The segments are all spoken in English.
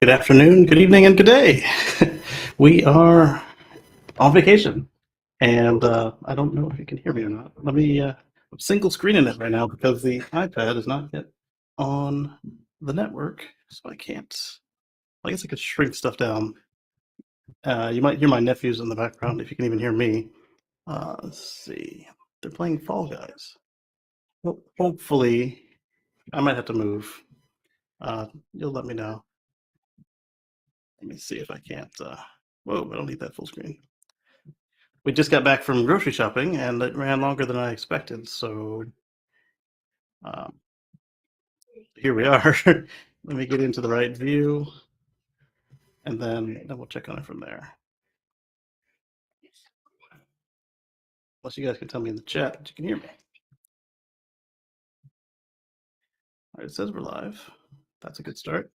Good afternoon, good evening, and good day. We are on vacation, and I don't know if you can hear me or not. Let me. I'm single screening it right now because the iPad is not yet on the network, so I can't. I guess I could shrink stuff down. You might hear my nephews in the background if you can even hear me. Let's see. They're playing Fall Guys. Well, hopefully, I might have to move. You'll let me know. Let me see if I can't. Whoa, I don't need that full screen. We just got back from grocery shopping and it ran longer than I expected. So um, here we are. Let me get into the right view and then we'll check on it from there. Unless you guys can tell me in the chat that you can hear me. All right, it says we're live. That's a good start.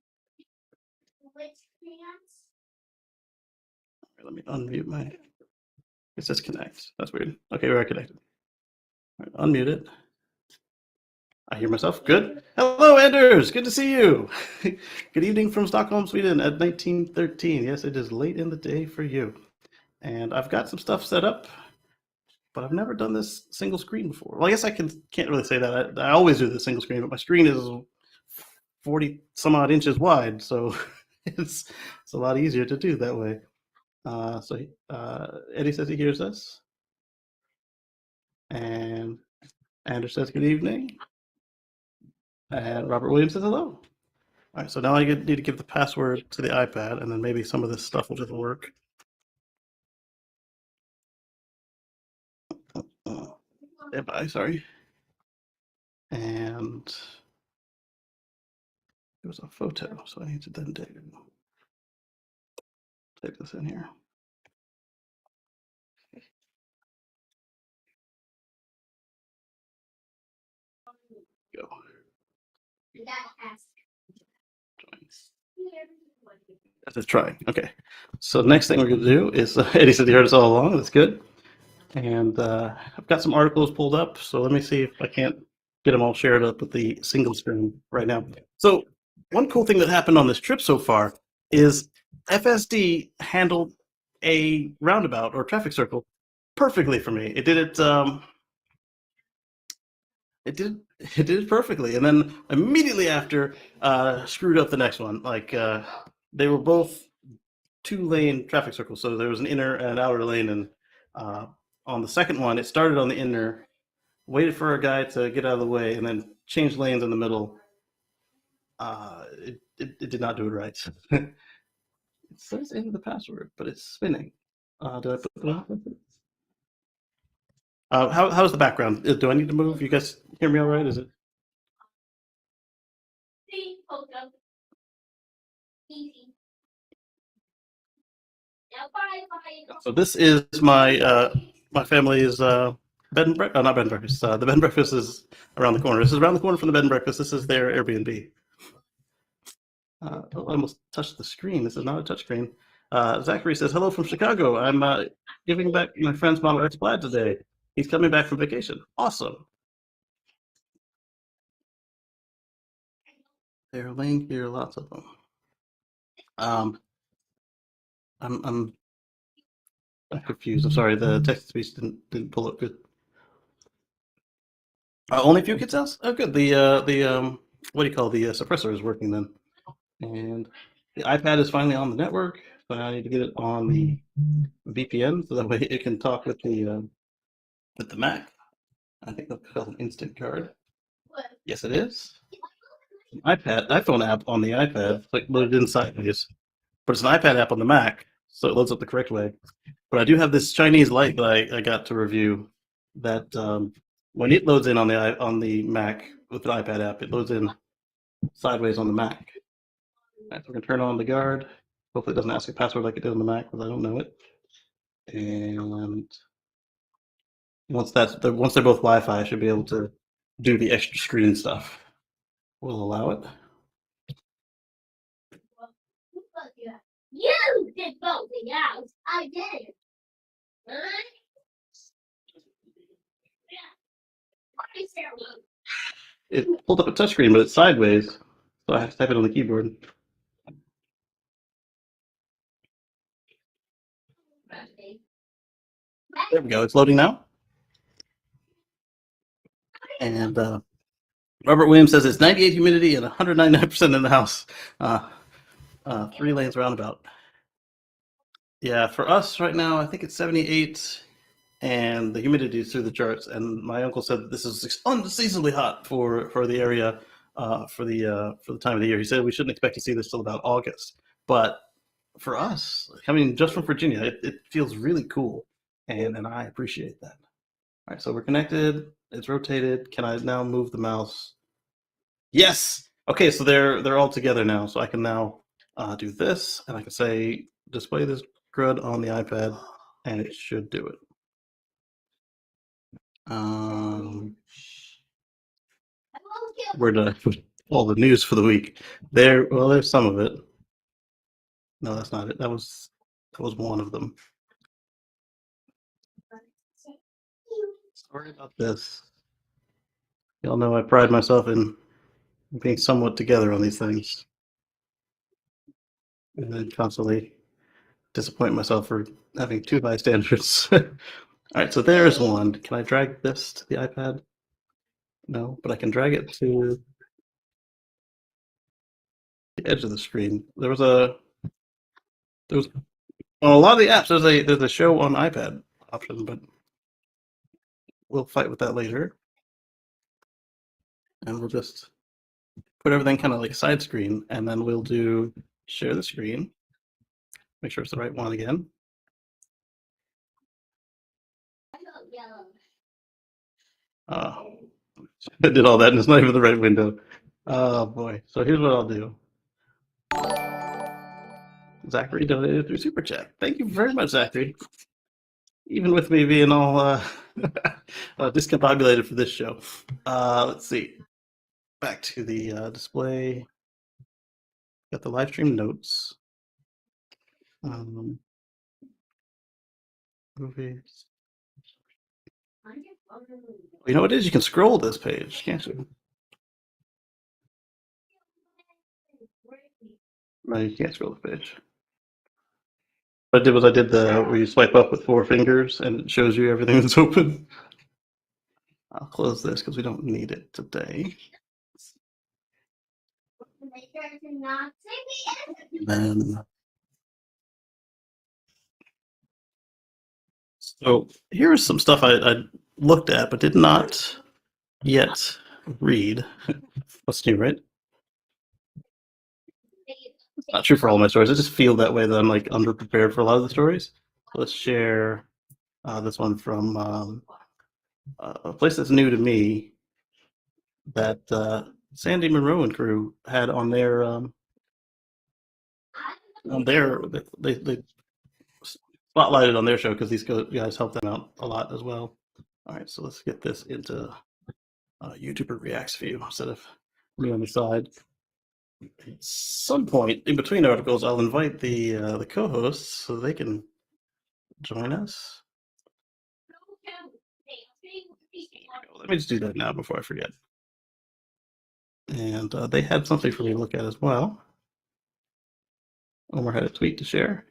Right, let me unmute my. It says connect. That's weird. Okay, we're connected. All right, unmute it. I hear myself. Good. Hello, Anders. Good to see you. Good evening from Stockholm, Sweden at 1913. Yes, it is late in the day for you. And I've got some stuff set up, but I've never done this single screen before. Well, I guess can't really say that. I always do this single screen, but my screen is 40 some odd inches wide, so it's a lot easier to do that way. Eddie says he hears us, and Anders says good evening, and Robert Williams says hello. All right, so now I need to give the password to the iPad, and then maybe some of this stuff will just work. Bye, sorry. And it was a photo, so I need to then take this in here. Go. Just trying. Okay. So the next thing we're going to do is Eddie said he heard us all along. That's good. And I've got some articles pulled up. So let me see if I can't get them all shared up with the single screen right now. So one cool thing that happened on this trip so far is FSD handled a roundabout or traffic circle perfectly for me. It did it. It did it did it perfectly, and then immediately after, screwed up the next one. Like they were both two-lane traffic circles, so there was an inner and an outer lane, and uh, on the second one, it started on the inner, waited for a guy to get out of the way, and then changed lanes in the middle. It did not do it right. It says enter the password, but it's spinning. Did I put the wrong? How's the background? Do I need to move? You guys hear me all right? Is it? So this is my family's bed and breakfast. Not bed and breakfast. The bed and breakfast is around the corner. This is around the corner from the bed and breakfast. This is their Airbnb. I almost touched the screen. This is not a touch screen. Zachary says hello from Chicago. I'm giving back my friend's Model X Plaid today. He's coming back from vacation. Awesome. They're laying here, lots of them. I'm confused. I'm sorry. The text to speech didn't pull up good. Only a few kids else? Oh, good. The what do you call the suppressor is working then, and the iPad is finally on the network. So now I need to get it on the VPN so that way it can talk with the Mac. I think that's called an instant card. Yes, it is. iPhone app on the iPad, it's like loaded in sideways, but it's an iPad app on the Mac, so it loads up the correct way. But I do have this Chinese light that I got to review that when it loads in on the Mac with an iPad app, it loads in sideways on the Mac. Right, so we're gonna turn on the guard. Hopefully it doesn't ask a password like it did on the Mac because I don't know it. And once they're both Wi-Fi, I should be able to do the extra screen stuff. We'll allow it. You did something else. I did. It pulled up a touchscreen, but it's sideways, so I have to type it on the keyboard. There we go. It's loading now. And Robert Williams says it's 98 humidity and 199% in the house. 3 lanes roundabout. Yeah, for us right now, I think it's 78, and the humidity is through the charts. And my uncle said that this is unseasonably hot for the area for the time of the year. He said we shouldn't expect to see this till about August. But for us, coming just from Virginia, it feels really cool, and I appreciate that. All right, so we're connected. It's rotated. Can I now move the mouse? Yes. Okay, so they're all together now. So I can now do this, and I can say display this grid on the iPad, and it should do it. Where did I put all the news for the week? There. Well, there's some of it. No, that's not it. That was one of them. Sorry about this. Y'all know I pride myself in being somewhat together on these things, and then constantly disappoint myself for having too high standards. All right, so there's one. Can I drag this to the iPad? No, but I can drag it to the edge of the screen. There was on a lot of the apps. There's a show on iPad option, but we'll fight with that later. And we'll just put everything kind of like side screen, and then we'll do share the screen. Make sure it's the right one again. I did all that, and it's not even the right window. Oh boy! So here's what I'll do. Zachary donated through Super Chat. Thank you very much, Zachary. Even with me being all discombobulated for this show. Let's see. Back to the display. Got the live stream notes. Movies. You know what it is? You can scroll this page, can't you? No, you can't scroll the page. What I did was where you swipe up with 4 fingers and it shows you everything that's open. I'll close this because we don't need it today. Then, so here's some stuff I looked at but did not yet read. What's new, right? Not true for all my stories. I just feel that way that I'm like underprepared for a lot of the stories. So let's share this one from a place that's new to me that Sandy Monroe and crew had on their they spotlighted on their show because these guys helped them out a lot as well. All right, so let's get this into YouTuber Reacts view instead of me on the side. At some point in between articles, I'll invite the co-hosts so they can join us. Let me just do that now before I forget. And they had something for me to look at as well. Omar had a tweet to share.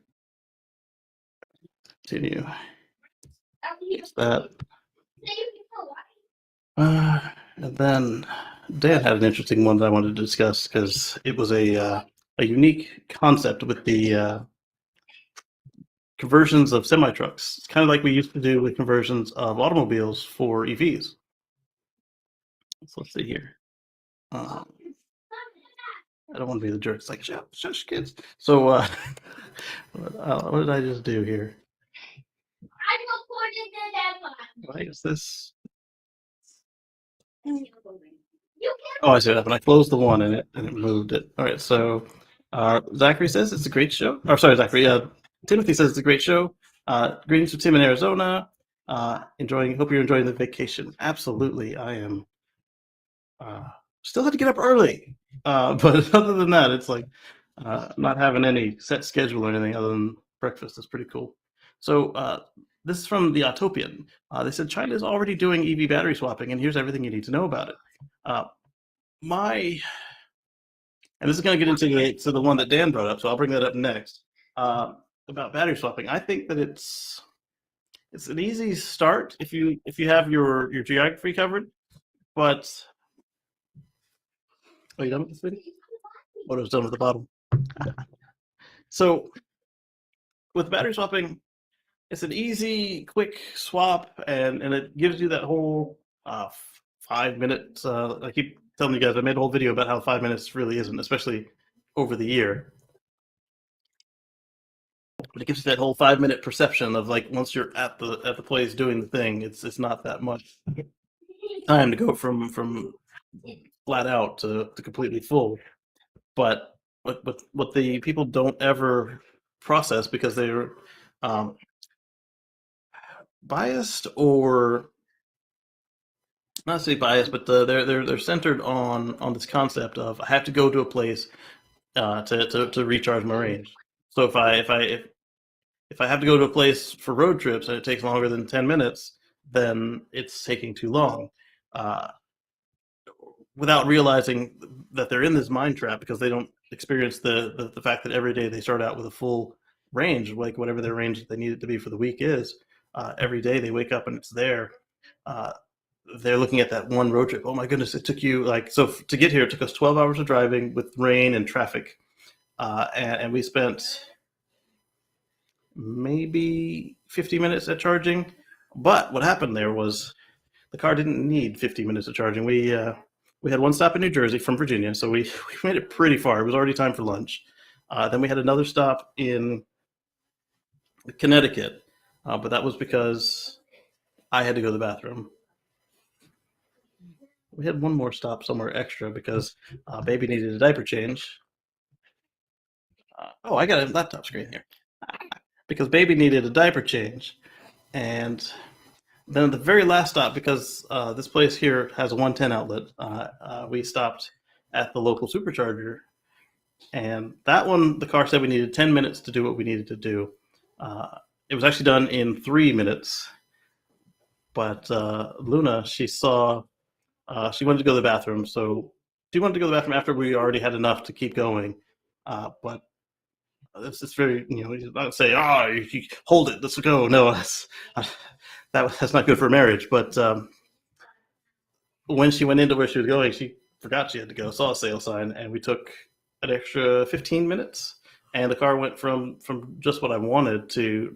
Continue. Use that. And then Dan had an interesting one that I wanted to discuss because it was a unique concept with the conversions of semi-trucks. It's kind of like we used to do with conversions of automobiles for EVs. So let's see here. I don't want to be the jerk. It's like, shush, kids. So what did I just do here? Why is this? Oh, I see what happened. I closed the one and it moved it. All right, so Zachary says it's a great show. Or sorry, Zachary. Timothy says it's a great show. Greetings from Tim in Arizona. Hope you're enjoying the vacation. Absolutely, I am. Still had to get up early, but other than that, it's like not having any set schedule or anything other than breakfast is pretty cool. So this is from the Autopian. They said China is already doing EV battery swapping, and here's everything you need to know about it. And this is going to get into the one that Dan brought up, so I'll bring that up next about battery swapping. I think that it's it's an easy start if you have your geography covered. But are you done with this video? What was done with the bottom? So with battery swapping, it's an easy, quick swap, and it gives you that whole 5 minutes. I keep telling you guys, I made a whole video about how 5 minutes really isn't, especially over the year. But it gives you that whole 5 minute perception of like once you're at the place doing the thing, it's not that much time to go from flat out to completely full. But what the people don't ever process because they're um, biased or not to say biased, but they're centered on this concept of I have to go to a place to recharge my range. So if I have to go to a place for road trips and it takes longer than 10 minutes, then it's taking too long. Uh, Without realizing that they're in this mind trap because they don't experience the fact that every day they start out with a full range, like whatever their range that they need it to be for the week is. Every day they wake up and it's there. Uh, they're looking at that one road trip. Oh my goodness, it took you like so to get here. It took us 12 hours of driving with rain and traffic, and we spent maybe 50 minutes at charging. But what happened there was the car didn't need 50 minutes of charging. We had one stop in New Jersey from Virginia, so we made it pretty far. It was already time for lunch. Then we had another stop in Connecticut, but that was because I had to go to the bathroom. We had one more stop somewhere extra because baby needed a diaper change. Oh, I got a laptop screen here because baby needed a diaper change, and then at the very last stop, because this place here has a 110 outlet, we stopped at the local supercharger. And that one, the car said we needed 10 minutes to do what we needed to do. It was actually done in 3 minutes. But Luna, she wanted to go to the bathroom. So she wanted to go to the bathroom after we already had enough to keep going. But it's very, you not say, oh, you hold it, let's go. No, that's not good for marriage. But when she went into where she was going, she forgot she had to go, saw a sale sign, and we took an extra 15 minutes. And the car went from just what I wanted to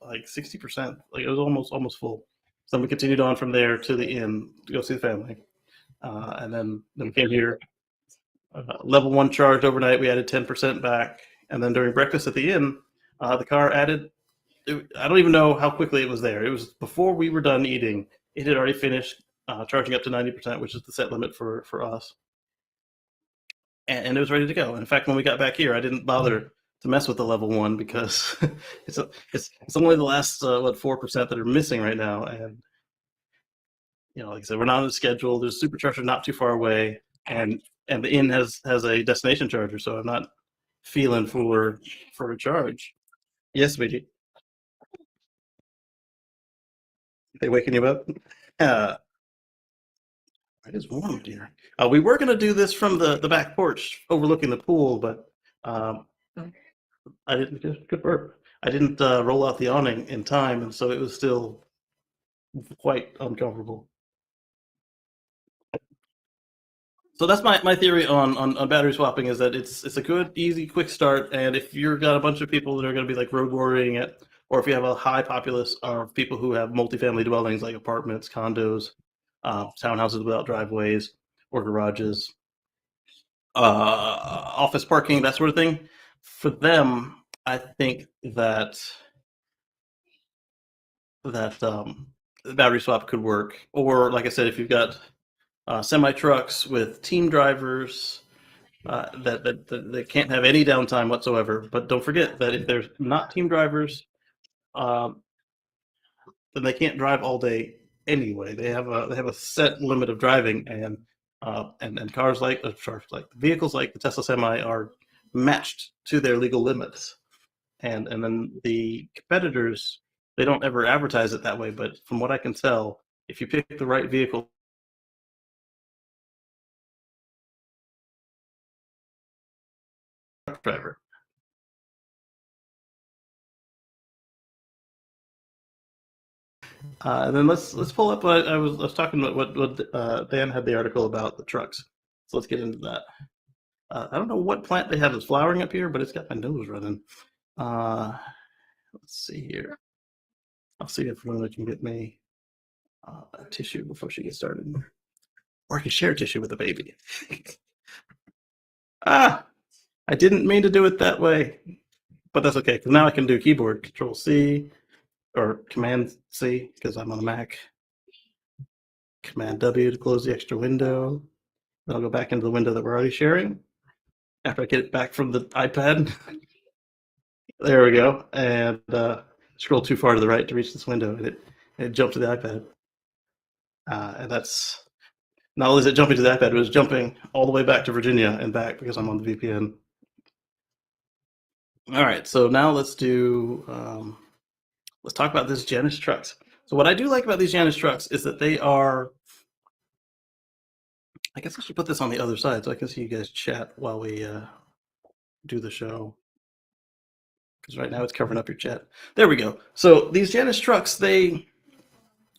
like 60%. Like it was almost full. So then we continued on from there to the inn to go see the family, and then we came here. Level one charge overnight. We added 10% back, and then during breakfast at the inn, the car added. I don't even know how quickly it was there. It was before we were done eating. It had already finished charging up to 90%, which is the set limit for us, and it was ready to go. In fact, when we got back here, I didn't bother to mess with the level one because it's only the last 4% that are missing right now, and like I said, we're not on the schedule. There's a supercharger not too far away, and the inn has a destination charger, so I'm not feeling for a charge. Yes, sweetie. They waking you up? Uh, it is warm, dear. We were going to do this from the back porch overlooking the pool, but um, I didn't. Good burp. I didn't roll out the awning in time, and so it was still quite uncomfortable. So that's my theory on battery swapping is that it's a good, easy, quick start. And if you've got a bunch of people that are going to be like road warrioring it, or if you have a high populace of people who have multifamily dwellings like apartments, condos, townhouses without driveways or garages, office parking, that sort of thing, for them, I think that the battery swap could work. Or like I said, if you've got semi trucks with team drivers that can't have any downtime whatsoever. But don't forget that if there's not team drivers, um, then they can't drive all day anyway. They have a set limit of driving, and cars like vehicles like the Tesla Semi are matched to their legal limits. And then the competitors, they don't ever advertise it that way. But from what I can tell, if you pick the right vehicle driver, And then let's pull up. I was talking about what Dan had the article about the trucks. So let's get into that. I don't know what plant they have that's flowering up here, but it's got my nose running. Uh, let's see here. I'll see if Luna can get me a tissue before she gets started, or I can share tissue with the baby. Ah, I didn't mean to do it that way, but that's okay because now I can do keyboard Control C or Command C because I'm on a Mac. Command W to close the extra window. Then I'll go back into the window that we're already sharing after I get it back from the iPad. There we go. And scroll too far to the right to reach this window, and it jumped to the iPad. And that's not only is it jumping to the iPad, it was jumping all the way back to Virginia and back because I'm on the VPN. All right, so now let's talk about this Janus trucks. So what I do like about these Janus trucks is that they are. I guess I should put this on the other side so I can see you guys chat while we do the show. Because right now it's covering up your chat. There we go. So these Janus trucks, I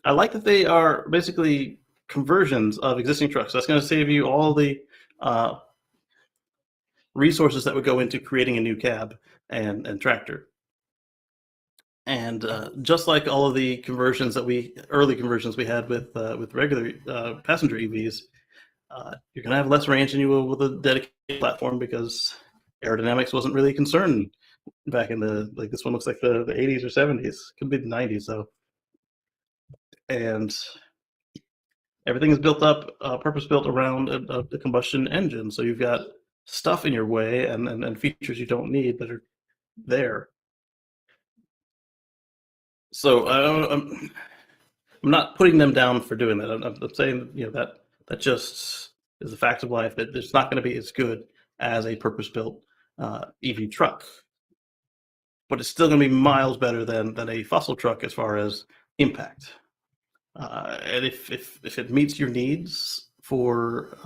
like that they are basically conversions of existing trucks. That's going to save you all the resources that would go into creating a new cab and tractor. And just like all of the conversions early conversions we had with regular passenger EVs, you're going to have less range than you will with a dedicated platform because aerodynamics wasn't really a concern back in this one looks like the 80s or 70s. Could be the 90s though. And everything is built up, purpose built around the combustion engine. So you've got stuff in your way and features you don't need that are there. So I'm not putting them down for doing that. I'm saying that just is a fact of life that it's not going to be as good as a purpose-built EV truck, but it's still going to be miles better than a fossil truck as far as impact. And if it meets your needs for,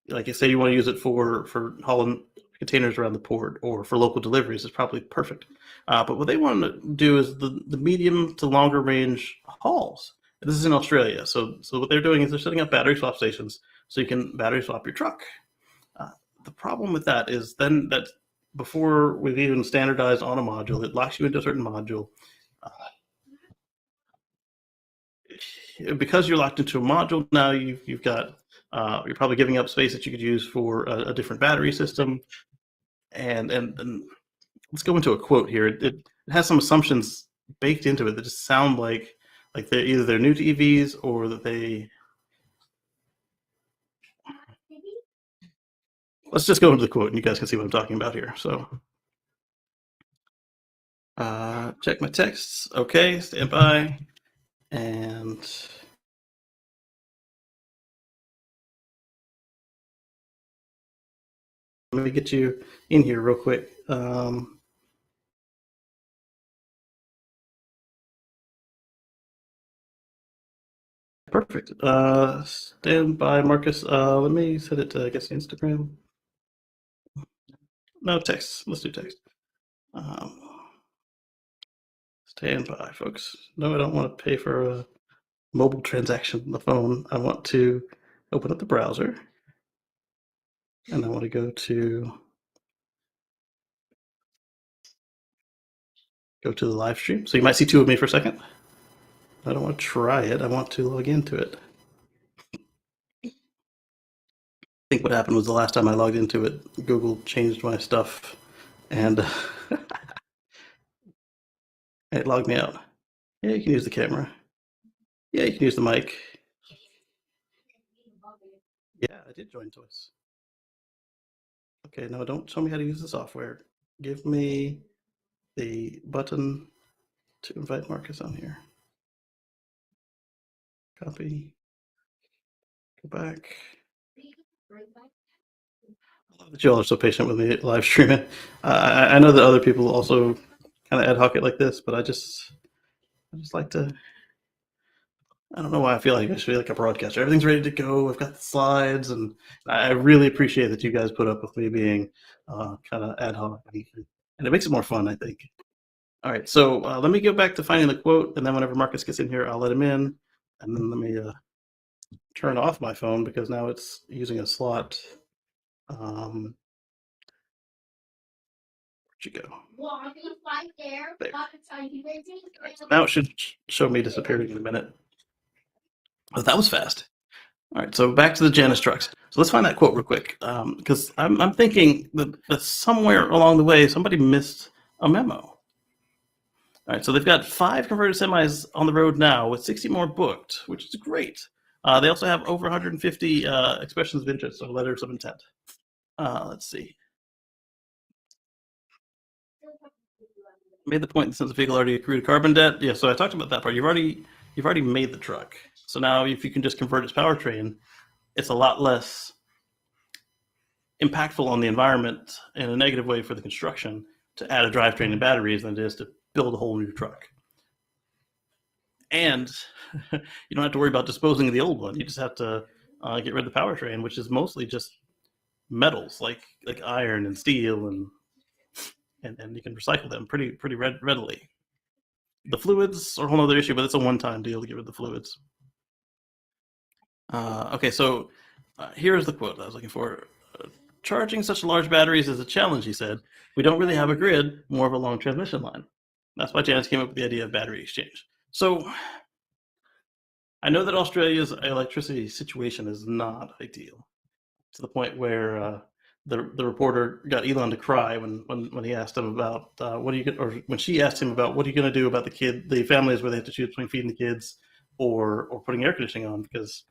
like I say, you want to use it for hauling containers around the port or for local deliveries, it's probably perfect. But what they want to do is the medium to longer range hauls. This is in Australia, so what they're doing is they're setting up battery swap stations so you can battery swap your truck. The problem with that is then that before we've even standardized on a module, it locks you into a certain module. Because you're locked into a module now, you've got you're probably giving up space that you could use for a different battery system. And let's go into a quote here. It has some assumptions baked into it that just sound like they're new to EVs or that they. Let's just go into the quote and you guys can see what I'm talking about here. So check my texts. Okay, stand by. And let me get you in here real quick. Perfect. Stand by, Marcus. Let me set it to, I guess, Instagram. No, text. Let's do text. Stand by, folks. No, I don't want to pay for a mobile transaction on the phone. I want to open up the browser. And I want to go to the live stream. So you might see two of me for a second. I don't want to try it. I want to log into it. I think what happened was the last time I logged into it, Google changed my stuff and it logged me out. Yeah, you can use the camera. Yeah, you can use the mic. Yeah, I did join twice. Okay, no, don't show me how to use the software. Give me the button to invite Marcus on here. Copy. Go back. I love that you all are so patient with me live streaming. I know that other people also kind of ad hoc it like this, but I just like to. I don't know why I feel like I should be like a broadcaster. Everything's ready to go. I've got the slides, and I really appreciate that you guys put up with me being kind of ad hoc, and it makes it more fun, I think. All right, so let me go back to finding the quote, and then whenever Marcus gets in here, I'll let him in, and then let me turn off my phone because now it's using a slot. Where'd you go? There. Right, so now it should show me disappearing in a minute. Oh, that was fast. All right, so back to the Janus trucks. So let's find that quote real quick, because I'm thinking that somewhere along the way somebody missed a memo. All right, so they've got 5 converted semis on the road now with 60 more booked, which is great. They also have over 150 expressions of interest, so letters of intent. Let's see. Made the point that since the vehicle already accrued a carbon debt. Yeah, so I talked about that part. You've already made the truck. So now if you can just convert its powertrain, it's a lot less impactful on the environment in a negative way for the construction to add a drivetrain and batteries than it is to build a whole new truck. And you don't have to worry about disposing of the old one. You just have to get rid of the powertrain, which is mostly just metals like iron and steel, and you can recycle them pretty readily. The fluids are a whole other issue, but it's a one-time deal to get rid of the fluids. Okay, so here's the quote I was looking for. Charging such large batteries is a challenge, he said. We don't really have a grid, more of a long transmission line. That's why Janus came up with the idea of battery exchange. So I know that Australia's electricity situation is not ideal, to the point where the reporter got Elon to cry when he asked him about what are you, or when she asked him about what are you going to do about the families where they have to choose between feeding the kids or putting air conditioning on, because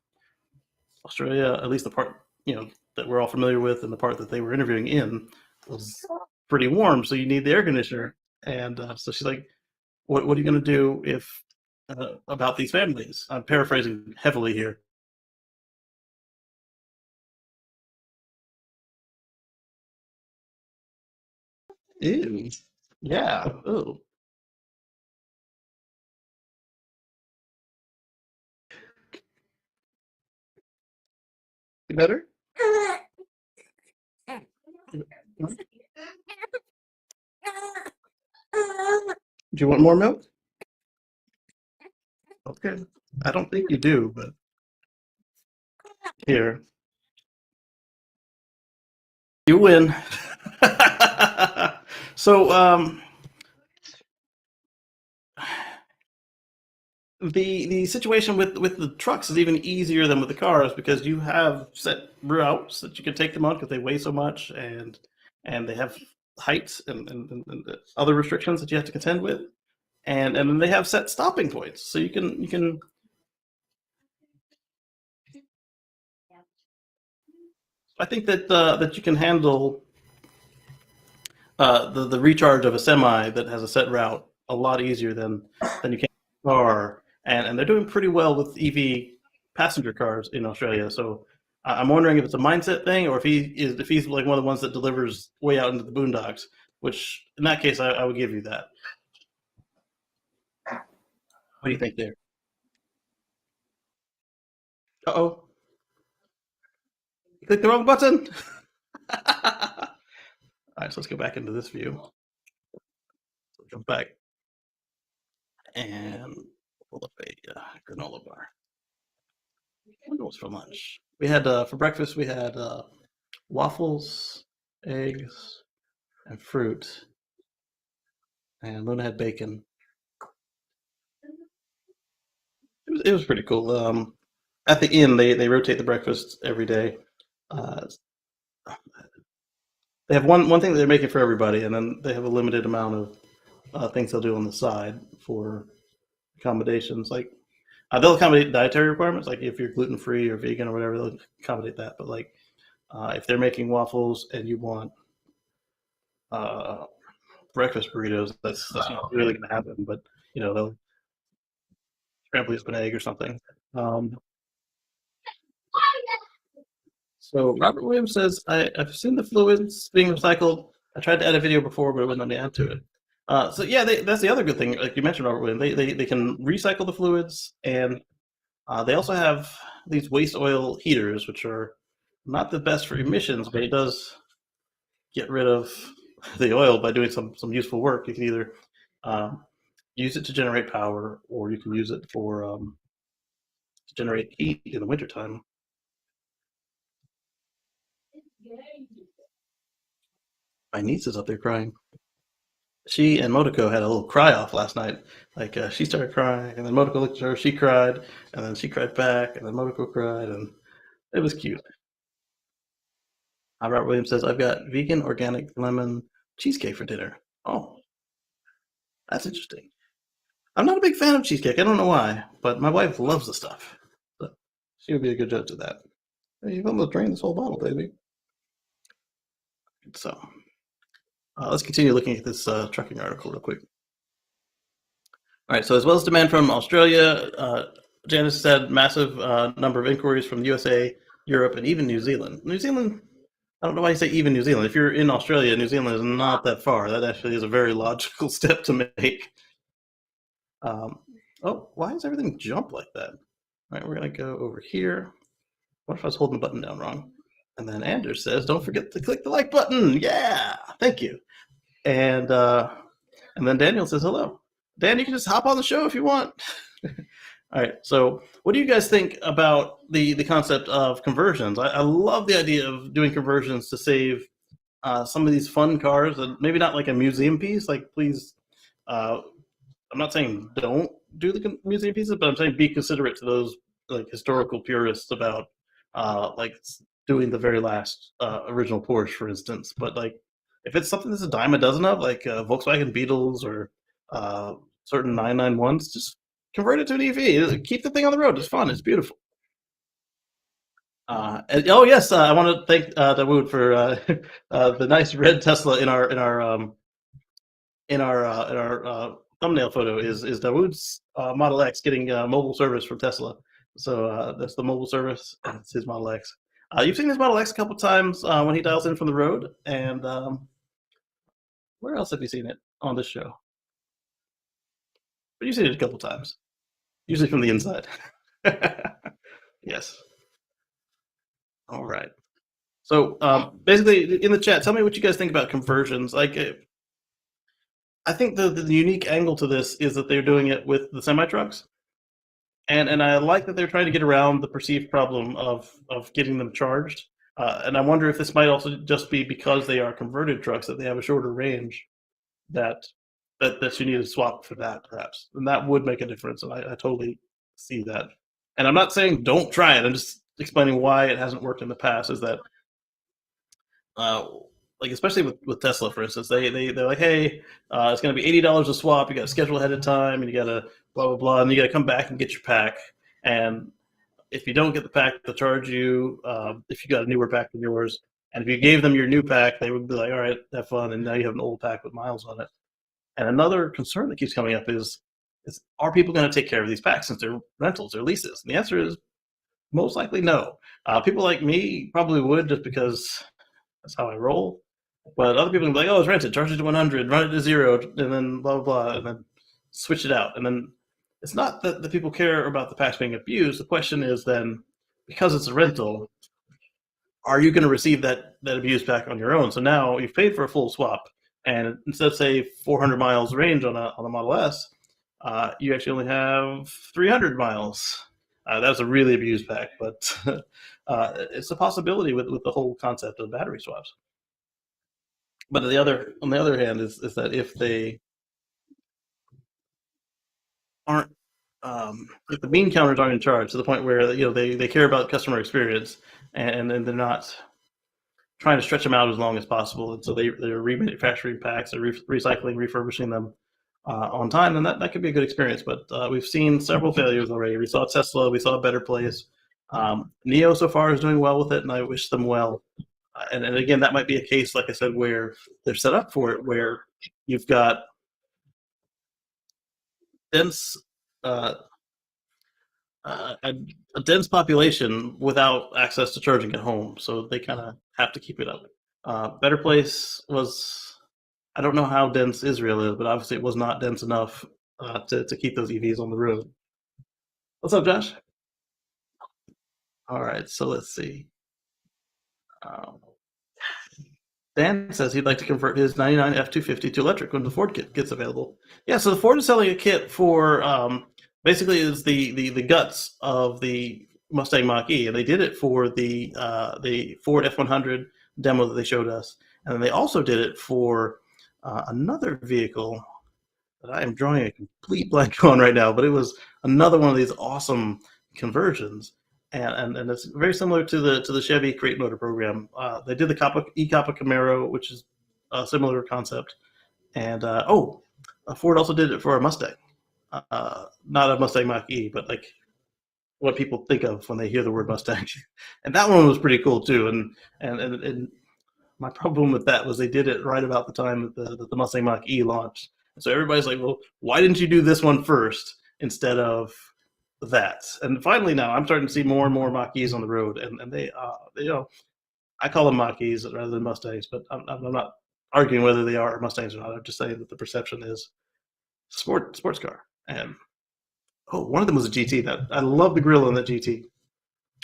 Australia, at least the part that we're all familiar with and the part that they were interviewing in, was pretty warm, so you need the air conditioner. And so she's like, what are you going to do if about these families? I'm paraphrasing heavily here. Ew. Yeah. Oh. You better? Do you want more milk? Okay. I don't think you do, but here. You win. So the situation with the trucks is even easier than with the cars, because you have set routes that you can take them on because they weigh so much, and they have heights and other restrictions that you have to contend with, and then they have set stopping points, so you can. I think that you can handle the recharge of a semi that has a set route a lot easier than you can a car, and they're doing pretty well with EV passenger cars in Australia. So I'm wondering if it's a mindset thing, or if he's like one of the ones that delivers way out into the boondocks. Which in that case, I would give you that. What do you think there? Uh-oh, you clicked the wrong button. All right, so let's go back into this view. So jump back and pull up a granola bar. What was for lunch? We had for breakfast we had waffles, eggs, and fruit, and Luna had bacon. It was pretty cool. At the inn, they rotate the breakfast every day. Uh, they have one thing that they're making for everybody, and then they have a limited amount of things they'll do on the side for accommodations. Like they'll accommodate dietary requirements, like if you're gluten free or vegan or whatever, they'll accommodate that. But like if they're making waffles and you want uh, breakfast burritos, that's not really going to happen. But they'll scramble you an egg or something. Um, so Robert Williams says, I've seen the fluids being recycled. I tried to add a video before, but it wouldn't let me add to it. So yeah, that's the other good thing. Like you mentioned, Robert Williams, they can recycle the fluids, and they also have these waste oil heaters, which are not the best for emissions, but it does get rid of the oil by doing some useful work. You can either Um, use it to generate power, or you can use it for to generate heat in the wintertime. My niece is up there crying. She and Motoko had a little cry off last night. Like she started crying, and then Motoko looked at her. She cried, and then she cried back, and then Motoko cried, and it was cute. Robert Williams says, "I've got vegan organic lemon cheesecake for dinner." Oh, that's interesting. I'm not a big fan of cheesecake. I don't know why, but my wife loves the stuff. So she would be a good judge of that. Hey, you've almost drained this whole bottle, baby. So let's continue looking at this trucking article real quick. All right. So as well as demand from Australia, Janice said massive number of inquiries from the USA, Europe, and even New Zealand. New Zealand. I don't know why you say even New Zealand. If you're in Australia, New Zealand is not that far. That actually is a very logical step to make. Oh, why does everything jump like that? All right, we're going to go over here. What if I was holding the button down wrong? And then Anders says, don't forget to click the like button. Yeah, thank you. And then Daniel says hello. Dan, you can just hop on the show if you want. All right, so what do you guys think about the concept of conversions? I love the idea of doing conversions to save some of these fun cars, and maybe not like a museum piece. Like, please, I'm not saying don't do the museum pieces, but I'm saying be considerate to those like historical purists about like doing the very last original Porsche, for instance. But like, if it's something that's a dime a dozen of, like Volkswagen Beetles or certain 991s, just convert it to an EV. Keep the thing on the road. It's fun. It's beautiful. Oh yes, I want to thank Dawood for the nice red Tesla in our thumbnail photo is Dawood's Model X getting mobile service from Tesla. So that's the mobile service. It's his Model X. You've seen his Model X a couple times when he dials in from the road, and where else have you seen it on this show? But you've seen it a couple times, usually from the inside. Yes. All right. So basically, in the chat, tell me what you guys think about conversions. Like, I think the unique angle to this is that they're doing it with the semi trucks, and I like that they're trying to get around the perceived problem of getting them charged. And I wonder if this might also just be because they are converted trucks that they have a shorter range that that you need to swap for that perhaps, and that would make a difference. And I totally see that. And I'm not saying don't try it. I'm just explaining why it hasn't worked in the past. Is that uh, like especially with Tesla, for instance, they're like, hey, it's going to be $80 a swap. You got to schedule ahead of time, and you got to blah blah blah, and you got to come back and get your pack. And if you don't get the pack, they'll charge you. If you got a newer pack than yours, and if you gave them your new pack, they would be like, all right, have fun, and now you have an old pack with miles on it. And another concern that keeps coming up is are people going to take care of these packs since they're rentals or leases? And the answer is most likely no. People like me probably would just because that's how I roll. But other people can be like, oh, it's rented, charge it to 100, run it to 0, and then blah, blah, blah, and then switch it out. And then it's not that the people care about the packs being abused. The question is then, because it's a rental, are you going to receive that abused pack on your own? So now you've paid for a full swap, and instead of say 400 miles range on a Model S, you actually only have 300 miles. That was a really abused pack, but it's a possibility with the whole concept of battery swaps. But on the other hand, is that if they aren't, if the bean counters aren't in charge to the point where they care about customer experience, and then they're not trying to stretch them out as long as possible, and so they're remanufacturing packs, they're recycling, refurbishing them on time, then that could be a good experience. But we've seen several failures already. We saw Tesla, we saw a Better Place. Neo so far is doing well with it, and I wish them well. And again, that might be a case, like I said, where they're set up for it, where you've got dense uh, a dense population without access to charging at home, so they kind of have to keep it up. Better Place was, I don't know how dense Israel is, but obviously it was not dense enough to keep those EVs on the road. What's up, Josh? All right, so let's see. Um, Dan says he'd like to convert his 99 F-250 to electric when the Ford kit gets available. Yeah, so the Ford is selling a kit for basically is the guts of the Mustang Mach-E, and they did it for the Ford F-100 demo that they showed us, and then they also did it for another vehicle that I am drawing a complete blank on right now, but it was another one of these awesome conversions. And it's very similar to the Chevy crate motor program. They did the E-Kappa Camaro, which is a similar concept. And Ford also did it for a Mustang. Not a Mustang Mach-E, but like what people think of when they hear the word Mustang. And that one was pretty cool too. And my problem with that was they did it right about the time that the Mustang Mach-E launched. And so everybody's like, well, why didn't you do this one first instead of that? And finally now I'm starting to see more and more Mach-E's on the road, and they I call them Mach-E's rather than Mustangs, but I'm not arguing whether they are Mustangs or not. I'm just saying that the perception is sports car. And one of them was a GT. That I love the grill on that GT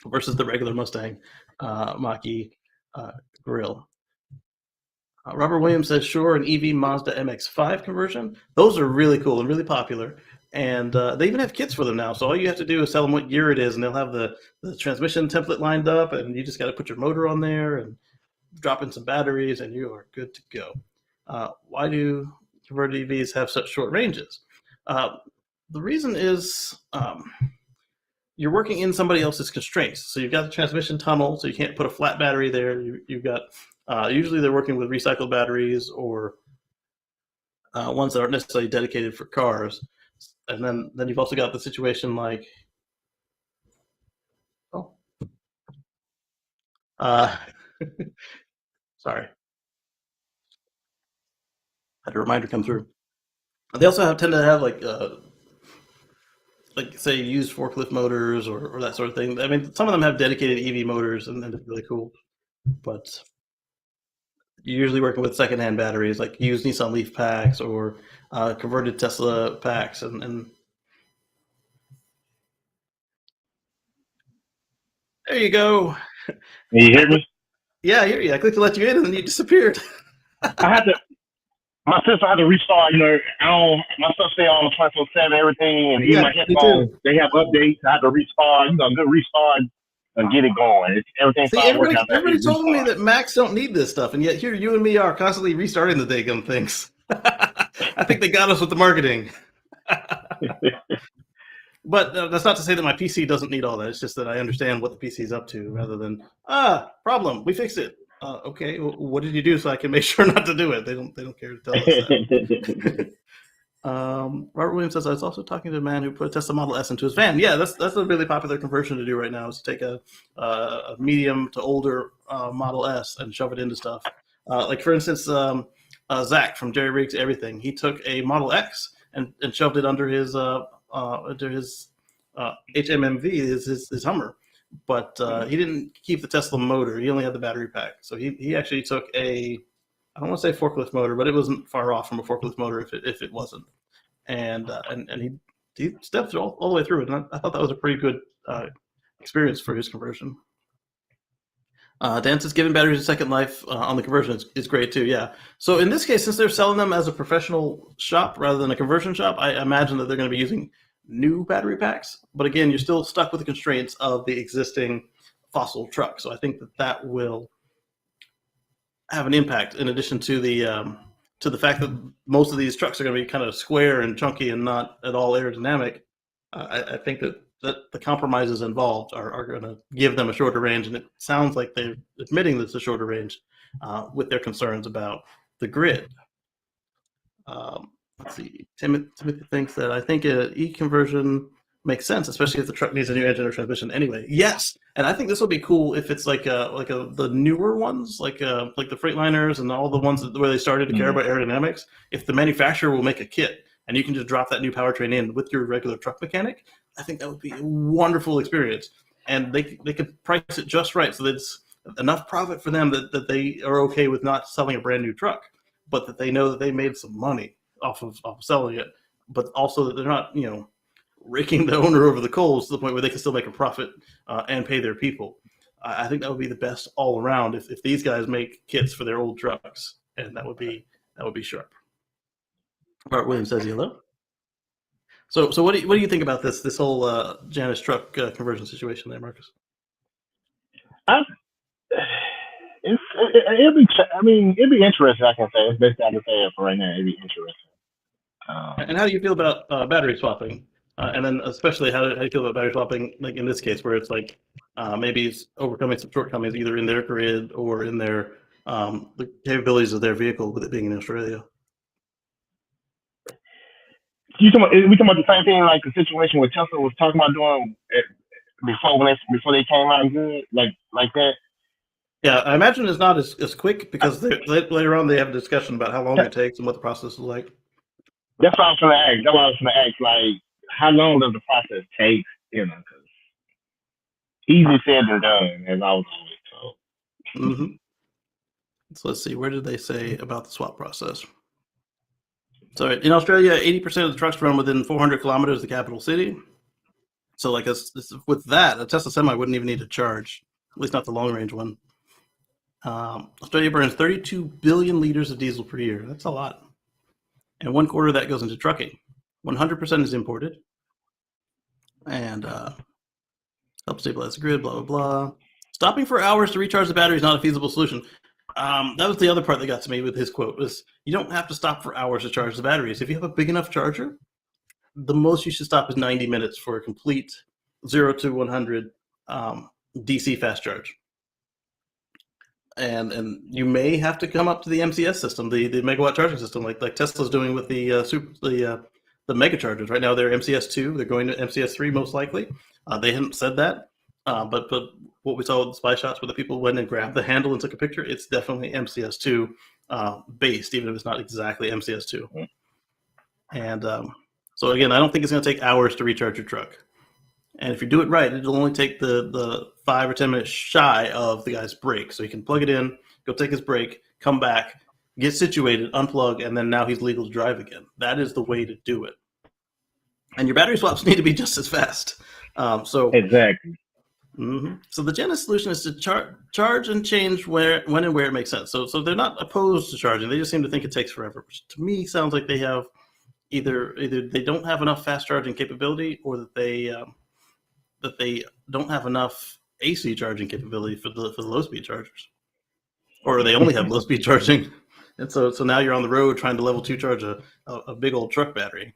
versus the regular Mustang Mach-E grill. Robert Williams says, sure, an EV Mazda MX-5 conversion. Those are really cool and really popular. And they even have kits for them now. So all you have to do is tell them what year it is, and they'll have the transmission template lined up, and you just got to put your motor on there and drop in some batteries, and you are good to go. Why do converted EVs have such short ranges? The reason is you're working in somebody else's constraints. So you've got the transmission tunnel, so you can't put a flat battery there. You've got usually they're working with recycled batteries or ones that aren't necessarily dedicated for cars. And then you've also got the situation like, sorry, had a reminder come through. They also tend to have like say used forklift motors or that sort of thing. I mean, some of them have dedicated EV motors, and it's really cool. But you're usually working with secondhand batteries, like used Nissan Leaf packs or converted Tesla packs, and there you go. Can you hear me? Yeah, I hear you. I clicked to let you in, and then you disappeared. I had to. My sister had to restart. My stuff stay on 24/7, everything, and even my headphones. They have updates. I had to restart. Good restart and get it going. Everything started working out. Everybody told me that Macs don't need this stuff, and yet here you and me are constantly restarting the daggum things. I think they got us with the marketing. But that's not to say that my PC doesn't need all that. It's just that I understand what the PC is up to, rather than problem, we fixed it. Okay, well, what did you do so I can make sure not to do it? They don't care to tell us that. Robert Williams says, I was also talking to a man who put a Tesla Model S into his van. Yeah, that's a really popular conversion to do right now, is to take a medium to older Model S and shove it into stuff. Like for instance, Zach from Jerry Riggs Everything, he took a Model X and shoved it under his HMMV, his Hummer. But he didn't keep the Tesla motor. He only had the battery pack. So he actually took I don't want to say forklift motor, but it wasn't far off from a forklift motor if it wasn't. And he stepped all the way through it. And I thought that was a pretty good experience for his conversion. Dan says giving batteries a second life on the conversion is great too. Yeah. So in this case, since they're selling them as a professional shop rather than a conversion shop, I imagine that they're going to be using new battery packs. But again, you're still stuck with the constraints of the existing fossil truck. So I think that will have an impact, in addition to the fact that most of these trucks are going to be kind of square and chunky and not at all aerodynamic. I think that the compromises involved are going to give them a shorter range, and it sounds like they're admitting that it's a shorter range with their concerns about the grid. Let's see. Timothy thinks that I think an E-conversion makes sense, especially if the truck needs a new engine or transmission anyway. Yes, and I think this will be cool if it's like the newer ones, like the Freightliners and all the ones where they started to care about aerodynamics. If the manufacturer will make a kit and you can just drop that new powertrain in with your regular truck mechanic, I think that would be a wonderful experience. And they could price it just right so that it's enough profit for them that they are okay with not selling a brand new truck, but that they know that they made some money off of selling it, but also that they're not, raking the owner over the coals to the point where they can still make a profit and pay their people. I think that would be the best all around if these guys make kits for their old trucks, and that would be sharp. Bart Williams says hello. So what do you think about this whole Janus truck conversion situation there, Marcus? It'd be interesting. I can say it's best I can say it for right now. It'd be interesting. And how do you feel about battery swapping? And then especially how do you feel about battery swapping, like in this case, where it's like maybe it's overcoming some shortcomings either in their grid or in their the capabilities of their vehicle with it being in Australia? We talking about the same thing, like the situation with Tesla was talking about doing before they came out good, like that. Yeah, I imagine it's not as quick because later on they have a discussion about how long it takes and what the process is like. That's what I was going to ask. That's what I was going to ask. Like, how long does the process take? You know, because easy said than done, as I was always told. Mm-hmm. So let's see. Where did they say about the swap process? So in Australia, 80% of the trucks run within 400 kilometers of the capital city. So like with that, a Tesla Semi wouldn't even need to charge, at least not the long range one. Australia burns 32 billion liters of diesel per year. That's a lot. And 1/4 of that goes into trucking. 100% is imported. And help stabilize the grid, blah, blah, blah. Stopping for hours to recharge the battery is not a feasible solution. That was the other part that got to me with his quote was you don't have to stop for hours to charge the batteries. If you have a big enough charger, the most you should stop is 90 minutes for a complete 0 to 100 DC fast charge. And you may have to come up to the MCS system, the megawatt charging system, like Tesla's doing with the mega chargers. Right now they're MCS2. They're going to MCS3 most likely. They hadn't said that, but what we saw with the spy shots where the people went and grabbed the handle and took a picture, it's definitely MCS2 based, even if it's not exactly MCS2. And so again, I don't think it's going to take hours to recharge your truck. And if you do it right, it'll only take the 5 or 10 minutes shy of the guy's break. So he can plug it in, go take his break, come back, get situated, unplug, and then now he's legal to drive again. That is the way to do it. And your battery swaps need to be just as fast. Exactly. Mm-hmm. So the Janus solution is to charge and change when and where it makes sense. So they're not opposed to charging. They just seem to think it takes forever, which to me sounds like they have either they don't have enough fast charging capability, or that they don't have enough AC charging capability for the low speed chargers, or they only have low speed charging, and so now you're on the road trying to level 2 charge a big old truck battery.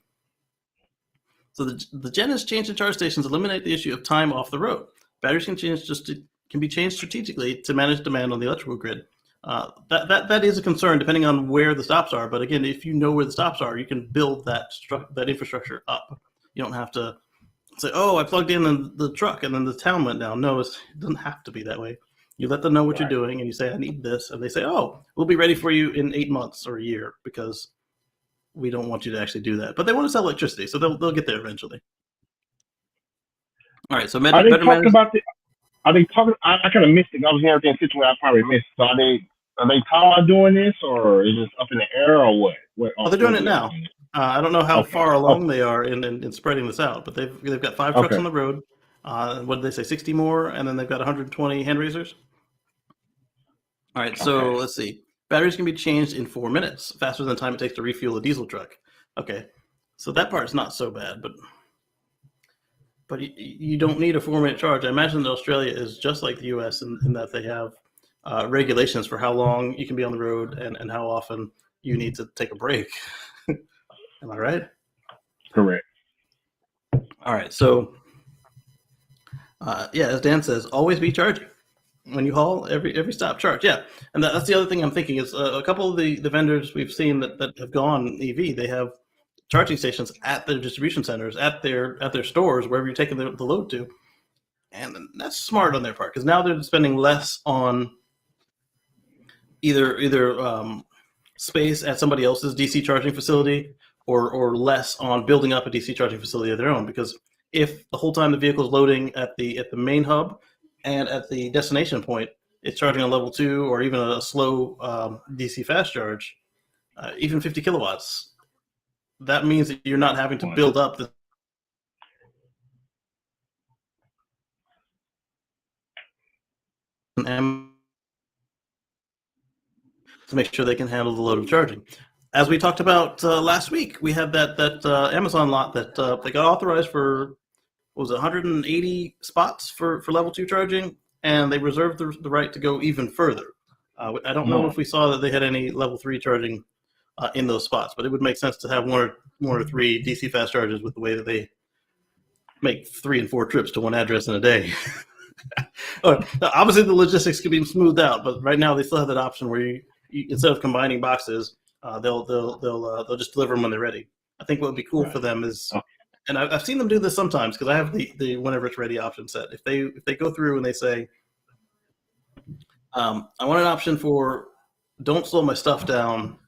So the Janus change and charge stations eliminate the issue of time off the road. Batteries can be changed strategically to manage demand on the electrical grid. That is a concern depending on where the stops are. But again, if you know where the stops are, you can build that infrastructure up. You don't have to say, "Oh, I plugged in the truck and then the town went down." No, it doesn't have to be that way. You let them know what you're doing, and you say, "I need this," and they say, "Oh, we'll be ready for you in 8 months or a year because we don't want you to actually do that." But they want to sell electricity, so they'll get there eventually. All right. So are they talking about the? Are they talking? I kind of missed it. I was hearing everything situation I probably missed. So are they talking about doing this, or is it up in the air, or what? They're doing it now. I don't know how far along they are in spreading this out, but they've got 5 trucks on the road. What did they say? 60 more, and then they've got 120 hand raisers. All right, so let's see. Batteries can be changed in 4 minutes, faster than the time it takes to refuel a diesel truck. Okay, so that part's not so bad, but you don't need a 4-minute charge. I imagine that Australia is just like the U.S. in that they have regulations for how long you can be on the road and how often you need to take a break. Am I right? Correct. All right, so as Dan says, always be charging. When you haul, every stop charge. Yeah, and that's the other thing I'm thinking is a couple of the vendors we've seen that have gone EV, they have charging stations at their distribution centers, at their stores, wherever you're taking the load to. And that's smart on their part because now they're spending less on either space at somebody else's DC charging facility or less on building up a DC charging facility of their own. Because if the whole time the vehicle is loading at the main hub and at the destination point, it's charging on level 2 or even a slow DC fast charge, even 50 kilowatts, that means that you're not having to build up the to make sure they can handle the load of charging. As we talked about last week, we had that Amazon lot that they got authorized for, what was it, 180 spots for level 2 charging, and they reserved the right to go even further. I don't know if we saw that they had any level 3 charging in those spots, but it would make sense to have one or three DC fast chargers with the way that they make 3 and 4 trips to one address in a day. Obviously, the logistics could be smoothed out, but right now they still have that option where you instead of combining boxes, they'll just deliver them when they're ready. I think what would be cool for them is, and I've seen them do this sometimes because I have the whenever it's ready option set. If they go through and they say, I want an option for don't slow my stuff down,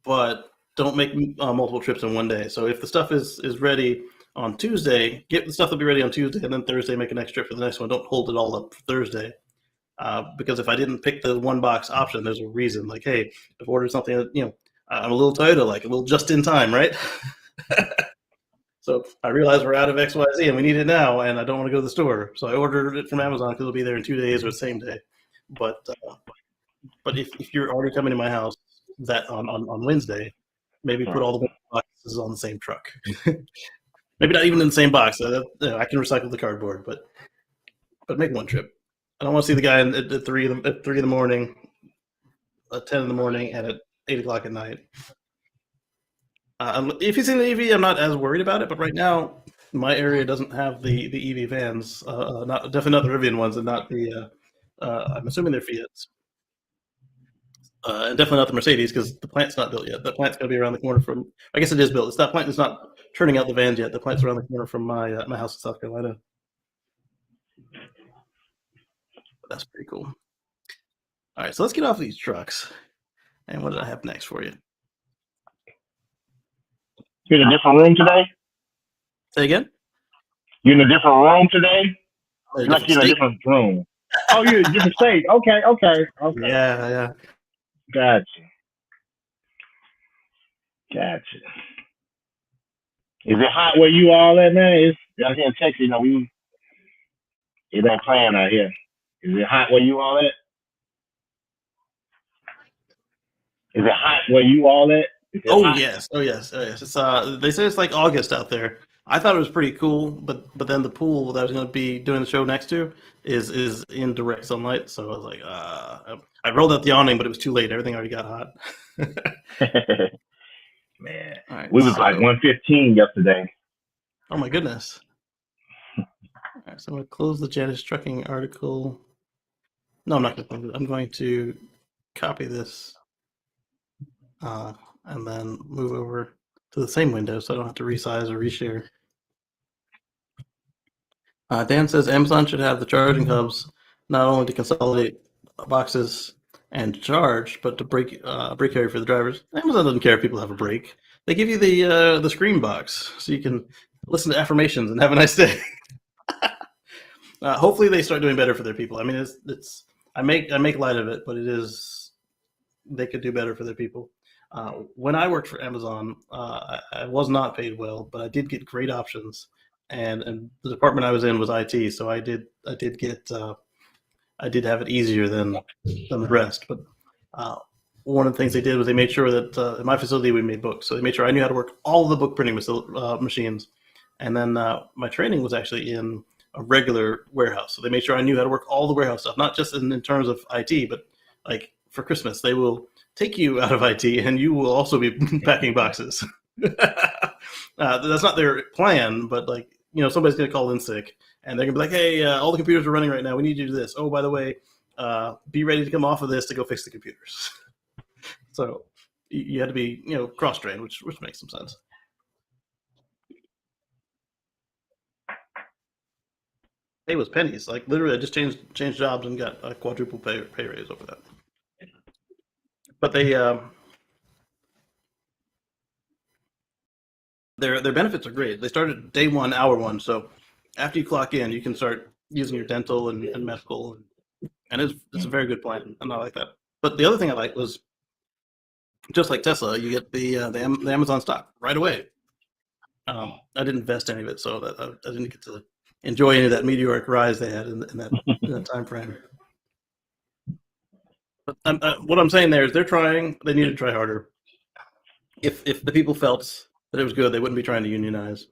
but don't make multiple trips in one day. So if the stuff is ready on Tuesday, get the stuff that'll be ready on Tuesday, and then Thursday make a next trip for the next one. Don't hold it all up for Thursday. Because if I didn't pick the one box option, there's a reason. Like, hey, I've ordered something that, I'm a little Toyota, like a little just in time, right? So I realize we're out of XYZ and we need it now, and I don't want to go to the store. So I ordered it from Amazon because it'll be there in 2 days or the same day. But if you're already coming to my house that on Wednesday, maybe put all the boxes on the same truck. Maybe not even in the same box. I can recycle the cardboard, but make one trip. I don't want to see the guy at 3 in the morning, at 10 in the morning, and at 8 o'clock at night. If he's in the EV, I'm not as worried about it. But right now, my area doesn't have the EV vans. Definitely not the Rivian ones, and not the. I'm assuming they're Fiats. And definitely not the Mercedes because the plant's not built yet. The plant's going to be around the corner from. I guess it is built. That plant is not turning out the vans yet. The plant's around the corner from my house in South Carolina. That's pretty cool. All right, so let's get off these trucks. And what did I have next for you? You're in a different room today? Say again? You're in a different room today? Like you're in a different room. Oh, you're in a different state. Okay. Yeah. Gotcha. Is it hot where you all at, man? Out here in Texas, it ain't playing out here. Is it hot where you all at? Is it hot where you all at? Oh yes. It's they say it's like August out there. I thought it was pretty cool, but then the pool that I was going to be doing the show next to is in direct sunlight. So I was like, I rolled out the awning, but it was too late. Everything already got hot. Man, right, we was like 115 yesterday. Oh my goodness. All right, so I'm going to close the Janice Trucking article. No, I'm not going to close it. I'm going to copy this and then move over to the same window so I don't have to resize or reshare. Dan says Amazon should have the charging hubs not only to consolidate boxes and charge, but to brake area for the drivers. Amazon doesn't care if people have a break. They give you the screen box so you can listen to affirmations and have a nice day. Hopefully they start doing better for their people. I mean, I make light of it, but they could do better for their people. When I worked for Amazon, I was not paid well, but I did get great options, and the department I was in was IT, so I did have it easier than the rest. But one of the things they did was they made sure that in my facility we made books, so they made sure I knew how to work all of the book printing machines, and then my training was actually in a regular warehouse, so they made sure I knew how to work all the warehouse stuff, not just in terms of IT, but like for Christmas they will take you out of IT and you will also be packing boxes. That's not their plan, but somebody's going to call in sick and they're going to be like, hey, all the computers are running right now. We need you to do this. Oh, by the way, be ready to come off of this to go fix the computers. So you had to be, cross-trained, which makes some sense. Pay was pennies. Like literally I just changed jobs and got a quadruple pay raise over that. But their benefits are great. They start at day one, hour one. So after you clock in, you can start using your dental and medical, and it's a very good plan, and I like that. But the other thing I like was just like Tesla, you get the Amazon stock right away. I didn't invest any of it, so that I didn't get to enjoy any of that meteoric rise they had in that time frame. But what I'm saying there is they're trying. They need to try harder. If the people felt that it was good, they wouldn't be trying to unionize.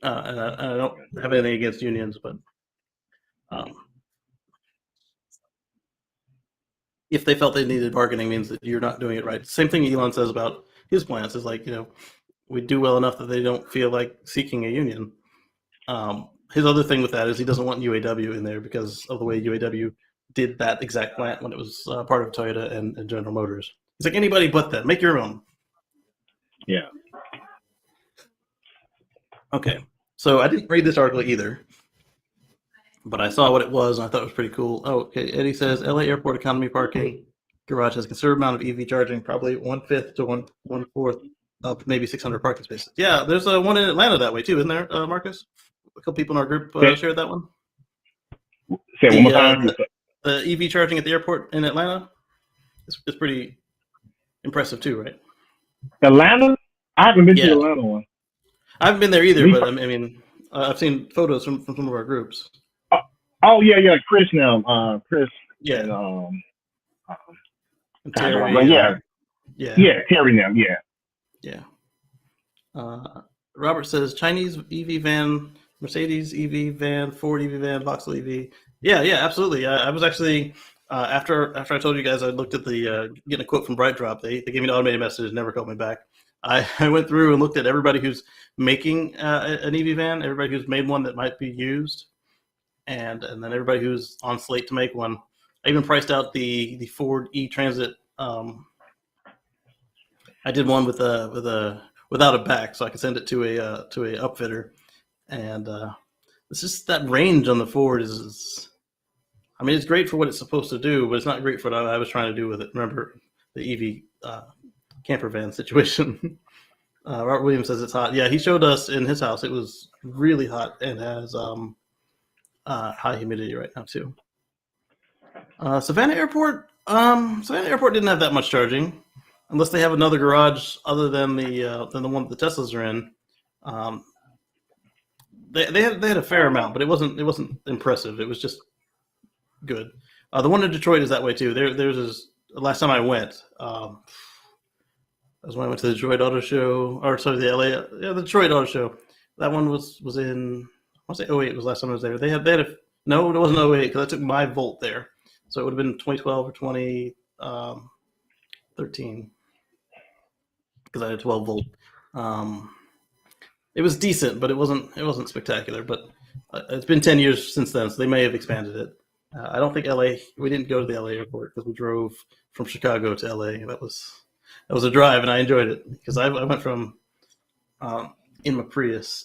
And I don't have anything against unions, but if they felt they needed bargaining, means that you're not doing it right. Same thing Elon says about his plans is like, we do well enough that they don't feel like seeking a union. His other thing with that is he doesn't want UAW in there because of the way UAW did that exact plant when it was part of Toyota and General Motors. He's like, anybody but that, make your own. Yeah. Okay, so I didn't read this article either, but I saw what it was and I thought it was pretty cool. Oh, okay, Eddie says LA Airport economy parking garage has a considerable amount of EV charging, probably 1/5 to 1/4 of maybe 600 parking spaces. Yeah, there's one in Atlanta that way too, isn't there, Marcus? A couple people in our group shared that one. Say it one more time. The EV charging at the airport in Atlanta is pretty impressive too, right? Atlanta? I haven't been to the Atlanta one. I haven't been there either, but I mean, I've seen photos from some of our groups. Oh yeah, Chris now, Chris. Yeah. And Terry. Yeah, Terry now. Yeah. Robert says Chinese EV van, Mercedes EV van, Ford EV van, Vauxhall EV. Yeah, absolutely. I was actually after I told you guys I looked at the getting a quote from BrightDrop. They gave me an automated message, never called me back. I went through and looked at everybody who's making an EV van, everybody who's made one that might be used, and then everybody who's on slate to make one. I even priced out the Ford E-Transit. I did one without a back, so I could send it to a upfitter, and it's just that range on the Ford is. I mean, it's great for what it's supposed to do, but it's not great for what I was trying to do with it. Remember the EV camper van situation. Robert Williams says it's hot. Yeah, he showed us in his house. It was really hot and has high humidity right now too. Savannah Airport didn't have that much charging, unless they have another garage other than the one that the Teslas are in. They had a fair amount, but it wasn't impressive. It was just good. The one in Detroit is that way too. There's last time I went. That was when I went to the Detroit Auto Show, or sorry, the Detroit Auto Show. That one was in, I want to say 08 was the last time I was there. They had no, it wasn't 08 because I took my Volt there. So it would have been 2012 or 2013 because I had 12 volt. It was decent, but it wasn't spectacular. But it's been 10 years since then, so they may have expanded it. I don't think we didn't go to the LA airport because we drove from Chicago to LA. That was a drive, and I enjoyed it because I went from in my Prius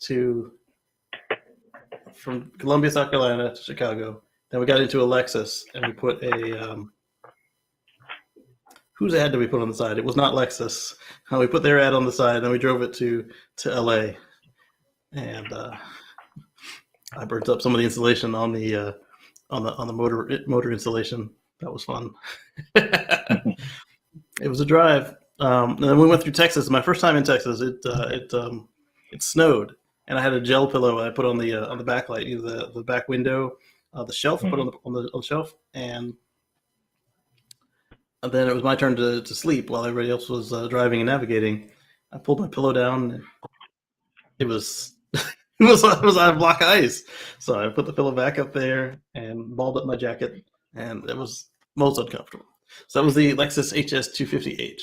from Columbia, South Carolina to Chicago. Then we got into a Lexus, and we put a whose ad did we put on the side? It was not Lexus. We put their ad on the side, and then we drove it to LA, and I burnt up some of the insulation on the motor insulation. That was fun. It was a drive. And then we went through Texas. My first time in Texas, it snowed, and I had a gel pillow I put on the backlight, the back window, the shelf. Put on the shelf, and then it was my turn to sleep while everybody else was driving and navigating. I pulled my pillow down. And it was it was on a block of ice, so I put the pillow back up there and balled up my jacket, and it was most uncomfortable. So that was the Lexus HS250H.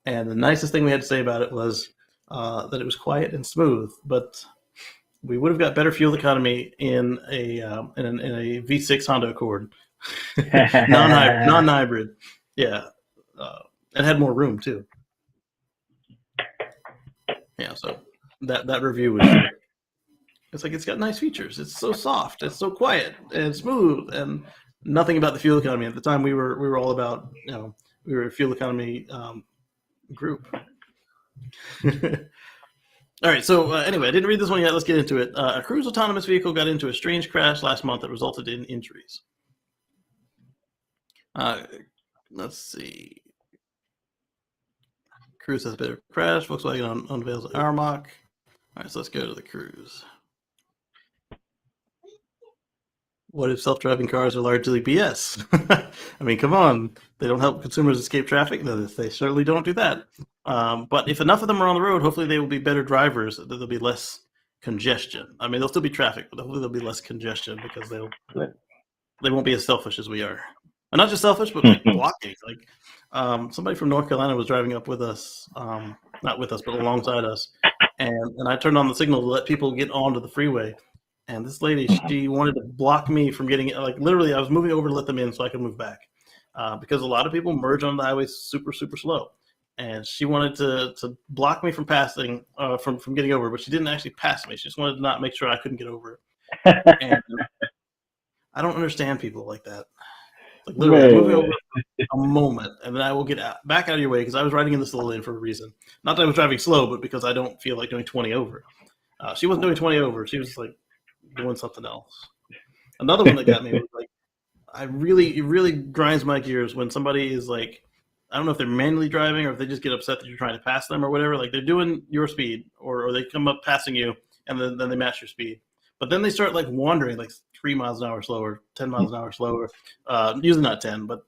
And the nicest thing we had to say about it was that it was quiet and smooth, but we would have got better fuel economy in a V6 Honda Accord, non-hybrid. Yeah, it had more room too. Yeah, so that review was. It's like it's got nice features. It's so soft. It's so quiet and smooth, and nothing about the fuel economy. At the time, we were all about we were a fuel economy group. All right. So anyway, I didn't read this one yet. Let's get into it. A Cruise autonomous vehicle got into a strange crash last month that resulted in injuries. Let's see. Cruise has a bit of a crash. Volkswagen unveils Armach. All right, so let's go to the Cruise. what if self-driving cars are largely BS? I mean, come on. They don't help consumers escape traffic. No, they certainly don't do that. But if enough of them are on the road, hopefully they will be better drivers. There'll be less congestion. I mean, there'll still be traffic, but hopefully there'll be less congestion because they won't be as selfish as we are. And not just selfish, but like blocking. Like somebody from North Carolina was driving up with us, not with us, but alongside us, and I turned on the signal to let people get onto the freeway. And this lady, she wanted to block me from getting, like, literally, I was moving over to let them in so I could move back, because a lot of people merge on the highway super, super slow. And she wanted to block me from passing, from getting over, but she didn't actually pass me. She just wanted to not make sure I couldn't get over. And I don't understand people like that. Like, literally, I'm moving over a moment, and then I will get back out of your way because I was riding in this little lane for a reason. Not that I was driving slow, but because I don't feel like doing 20 over. She wasn't doing 20 over. She was like doing something else. Another one that got me was like, it really grinds my gears when somebody is like, I don't know if they're manually driving or if they just get upset that you're trying to pass them or whatever. Like, they're doing your speed, or they come up passing you, and then they match your speed. But then they start like wandering like 3 miles an hour slower, 10 miles an hour slower. Usually not 10, but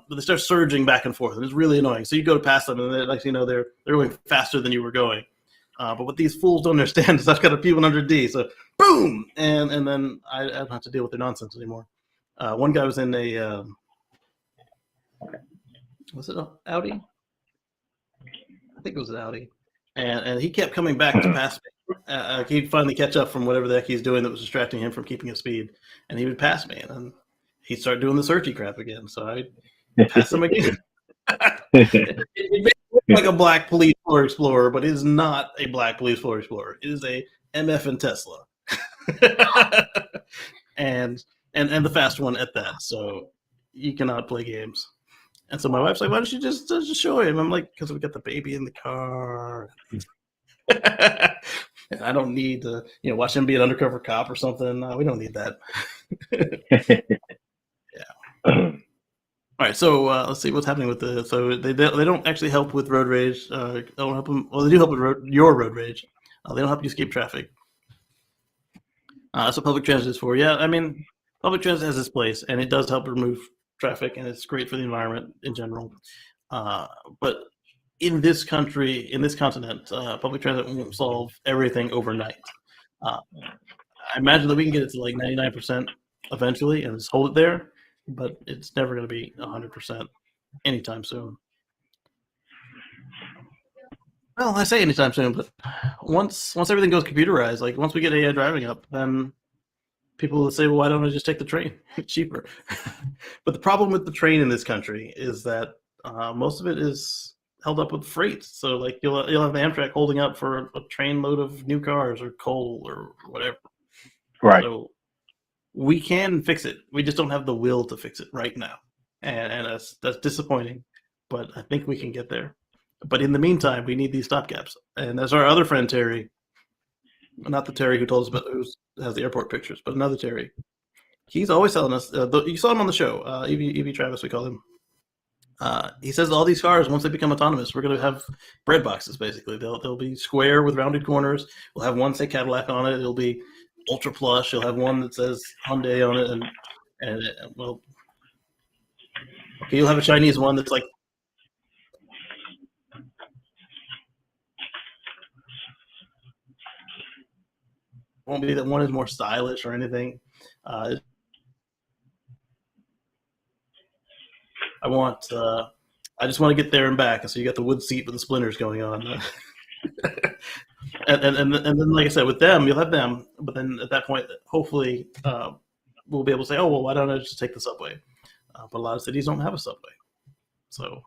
they start surging back and forth, and it's really annoying. So you go to pass them, and they're going faster than you were going. But what these fools don't understand is I've got a P100D, so boom, and then I don't have to deal with their nonsense anymore. One guy was in a was it an Audi? I think it was an Audi, and he kept coming back to pass me. He'd finally catch up from whatever the heck he's doing that was distracting him from keeping his speed, and he would pass me, and then he'd start doing the searchy crap again. So I'd pass him again. It may look like a black police Explorer Explorer, but it is not a black police Explorer Explorer. It is a MF and Tesla, and the fast one at that. So you cannot play games. And so my wife's like, "Why don't you just show him?" I'm like, "Because we got the baby in the car." And I don't need to, watch him be an undercover cop or something. We don't need that. Yeah. All right, so let's see what's happening with the. So they don't actually help with road rage. They don't help them. Well, they do help with your road rage. They don't help you escape traffic. That's what public transit is for. Yeah, I mean, public transit has its place, and it does help remove traffic, and it's great for the environment in general. But in this country, in this continent, public transit won't solve everything overnight. I imagine that we can get it to like 99% eventually and just hold it there, but it's never going to be 100% anytime soon. Well, I say anytime soon, but once everything goes computerized, like once we get AI driving up, then people will say, "Well, why don't I just take the train? It's cheaper." But the problem with the train in this country is that most of it is held up with freight. So like you'll have the Amtrak holding up for a train load of new cars or coal or whatever. Right. So we can fix it. We just don't have the will to fix it right now, and that's disappointing. But I think we can get there. But in the meantime, we need these stopgaps. And as our other friend Terry, not the Terry who told us about who has the airport pictures, but another Terry, he's always telling us. You saw him on the show, EV Travis, we call him. He says all these cars, once they become autonomous, we're going to have bread boxes. Basically, they'll be square with rounded corners. We'll have one say Cadillac on it. It'll be ultra plush. You'll have one that says Hyundai on it, and well, okay, you'll have a Chinese one that's like. Won't be that one is more stylish or anything. I just want to get there and back. And so you got the wood seat with the splinters going on. and then, like I said, with them, you'll have them. But then at that point, hopefully, we'll be able to say, "Oh, well, why don't I just take the subway?" But a lot of cities don't have a subway. So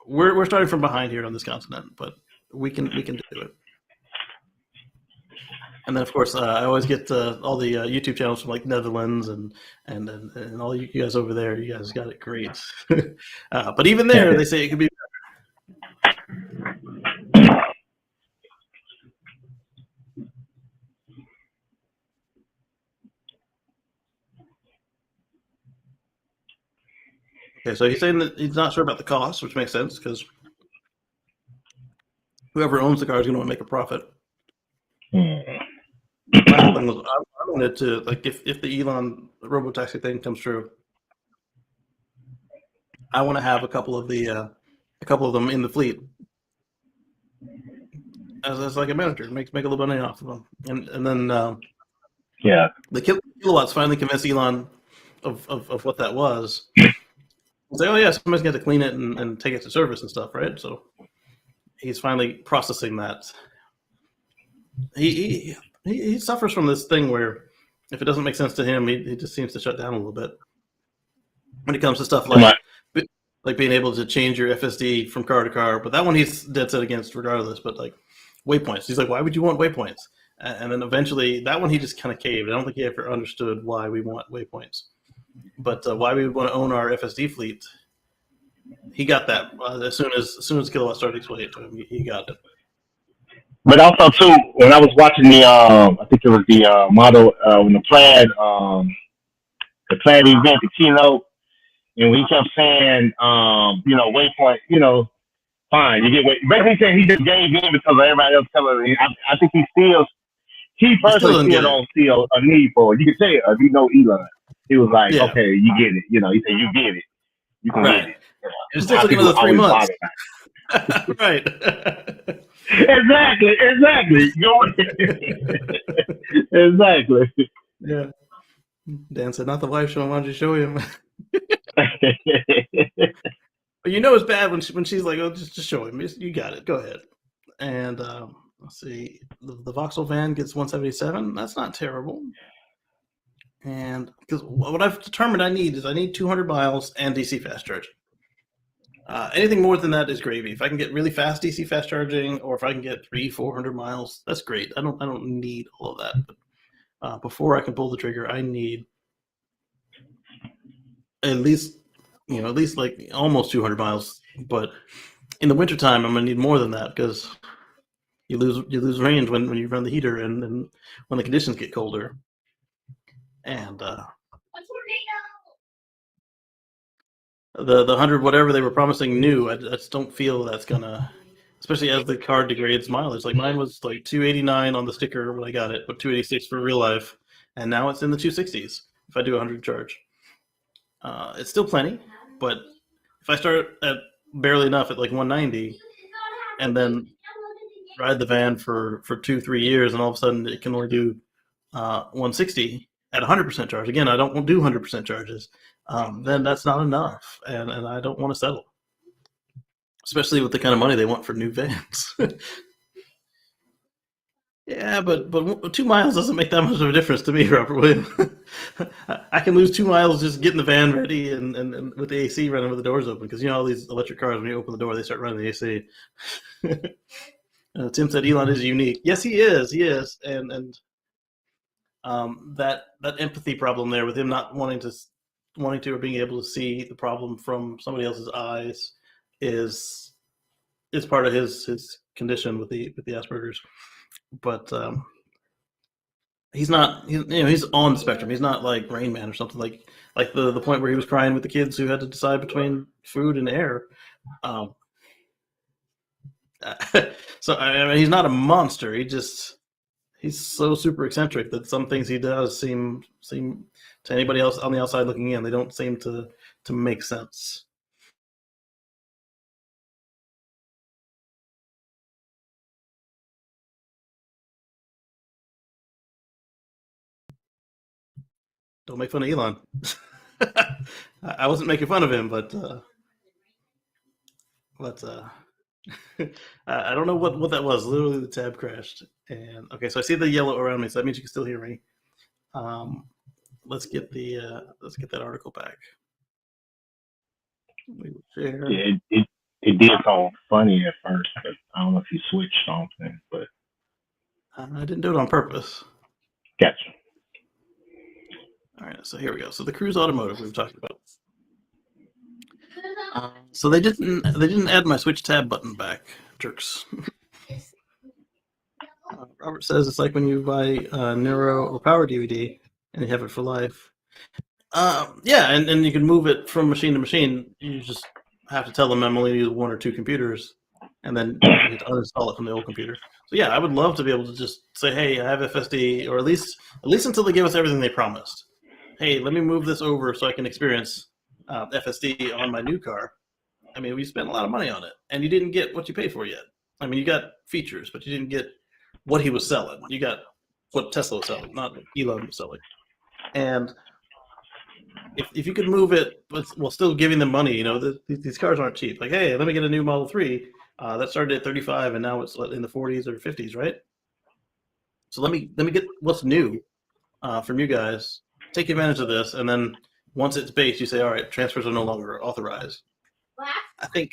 we're starting from behind here on this continent, but we can do it. And then, of course, I always get all the YouTube channels from like Netherlands and all you guys over there. You guys got it great. But even there, they say it could be better. Okay, so he's saying that he's not sure about the cost, which makes sense because whoever owns the car is going to want to make a profit. My whole thing was I wanted to, like, if the Elon robotaxi thing comes true, I want to have a couple of them in the fleet as like a manager, make a little money off of them, and then the kilowatts finally convinced Elon of what that was. Say, oh yeah, somebody's got to clean it and take it to service and stuff, right? So he's finally processing that. He suffers from this thing where if it doesn't make sense to him, he just seems to shut down a little bit when it comes to stuff like being able to change your FSD from car to car. But that one he's dead set against regardless. But like waypoints, he's like, why would you want waypoints? And then eventually that one he just kind of caved. I don't think he ever understood why we want waypoints. But why we would want to own our FSD fleet, he got that as soon as Kilowatt started explaining it to him. He got it. But also too, when I was watching the, I think it was the model when the plaid event, the keynote, and we kept saying, waypoint, fine, you get wait. Basically, saying he just gave in because of everybody else telling him. I think he personally still don't see a need for it. You can tell if you know Elon. He was like, okay, you get it. He said, you get it. You can get it. It still took another 3 months. Right. Exactly. Exactly. Yeah. Dan said, not the wife show. Why don't you show him? But it's bad when she's like, oh, just show him. You got it. Go ahead. And let's see. The Vauxhall van gets 177. That's not terrible. And because what I've determined I need 200 miles and DC fast charging. Anything more than that is gravy. If I can get really fast DC fast charging, or if I can get 300-400 miles, that's great. I don't need all of that. But before I can pull the trigger, I need at least like almost 200 miles. But in the wintertime, I'm gonna need more than that because you lose range when you run the heater and when the conditions get colder. And the 100 whatever they were promising new, I just don't feel that's gonna, especially as the car degrades mileage. Like mine was like 289 on the sticker when I got it, but 286 for real life, and now it's in the 260s if I do 100 charge. It's still plenty, but if I start at barely enough at like 190 and then ride the van for 2-3 years and all of a sudden it can only do 160 at 100% charge. Again, I don't do 100% charges. Then that's not enough, and I don't want to settle, especially with the kind of money they want for new vans. Yeah, but 2 miles doesn't make that much of a difference to me, Robert William. I can lose 2 miles just getting the van ready and with the AC running with the doors open, because all these electric cars, when you open the door, they start running the AC. Tim said Elon is unique. Yes, he is. And that empathy problem there with him not wanting to or being able to see the problem from somebody else's eyes is part of his condition with the Asperger's. But he's not. He's on the spectrum. He's not like Rain Man or something like the point where he was crying with the kids who had to decide between food and air. So I mean, he's not a monster. He's so super eccentric that some things he does seem to anybody else on the outside looking in, they don't seem to make sense. Don't make fun of Elon. I wasn't making fun of him, but I don't know what that was. Literally, the tab crashed. And okay, so I see the yellow around me, so that means you can still hear me. Let's get that article back. We will share. Yeah, it did sound funny at first, but I don't know if you switched something, but I didn't do it on purpose. Gotcha. All right, so here we go. So the Cruise Automotive we've talked about. So they didn't add my switch tab button back, jerks. Robert says it's like when you buy Neuro or Power DVD and you have it for life. Yeah, and you can move it from machine to machine. You just have to tell them I'm only use 1 or 2 computers, and then you have to uninstall it from the old computer. So yeah, I would love to be able to just say, hey, I have FSD, or at least until they give us everything they promised. hey, let me move this over so I can experience FSD on my new car. I mean, we spent a lot of money on it, and you didn't get what you paid for yet. I mean, you got features, but you didn't get what he was selling. You got what Tesla was selling, not what Elon was selling. And if you could move it while still giving them money, you know, these cars aren't cheap. Like, hey, let me get a new Model 3 that started at 35 and now it's in the 40s or 50s, right? So let me get what's new from you guys. Take advantage of this, and then once it's based, you say, all right, transfers are no longer authorized. I think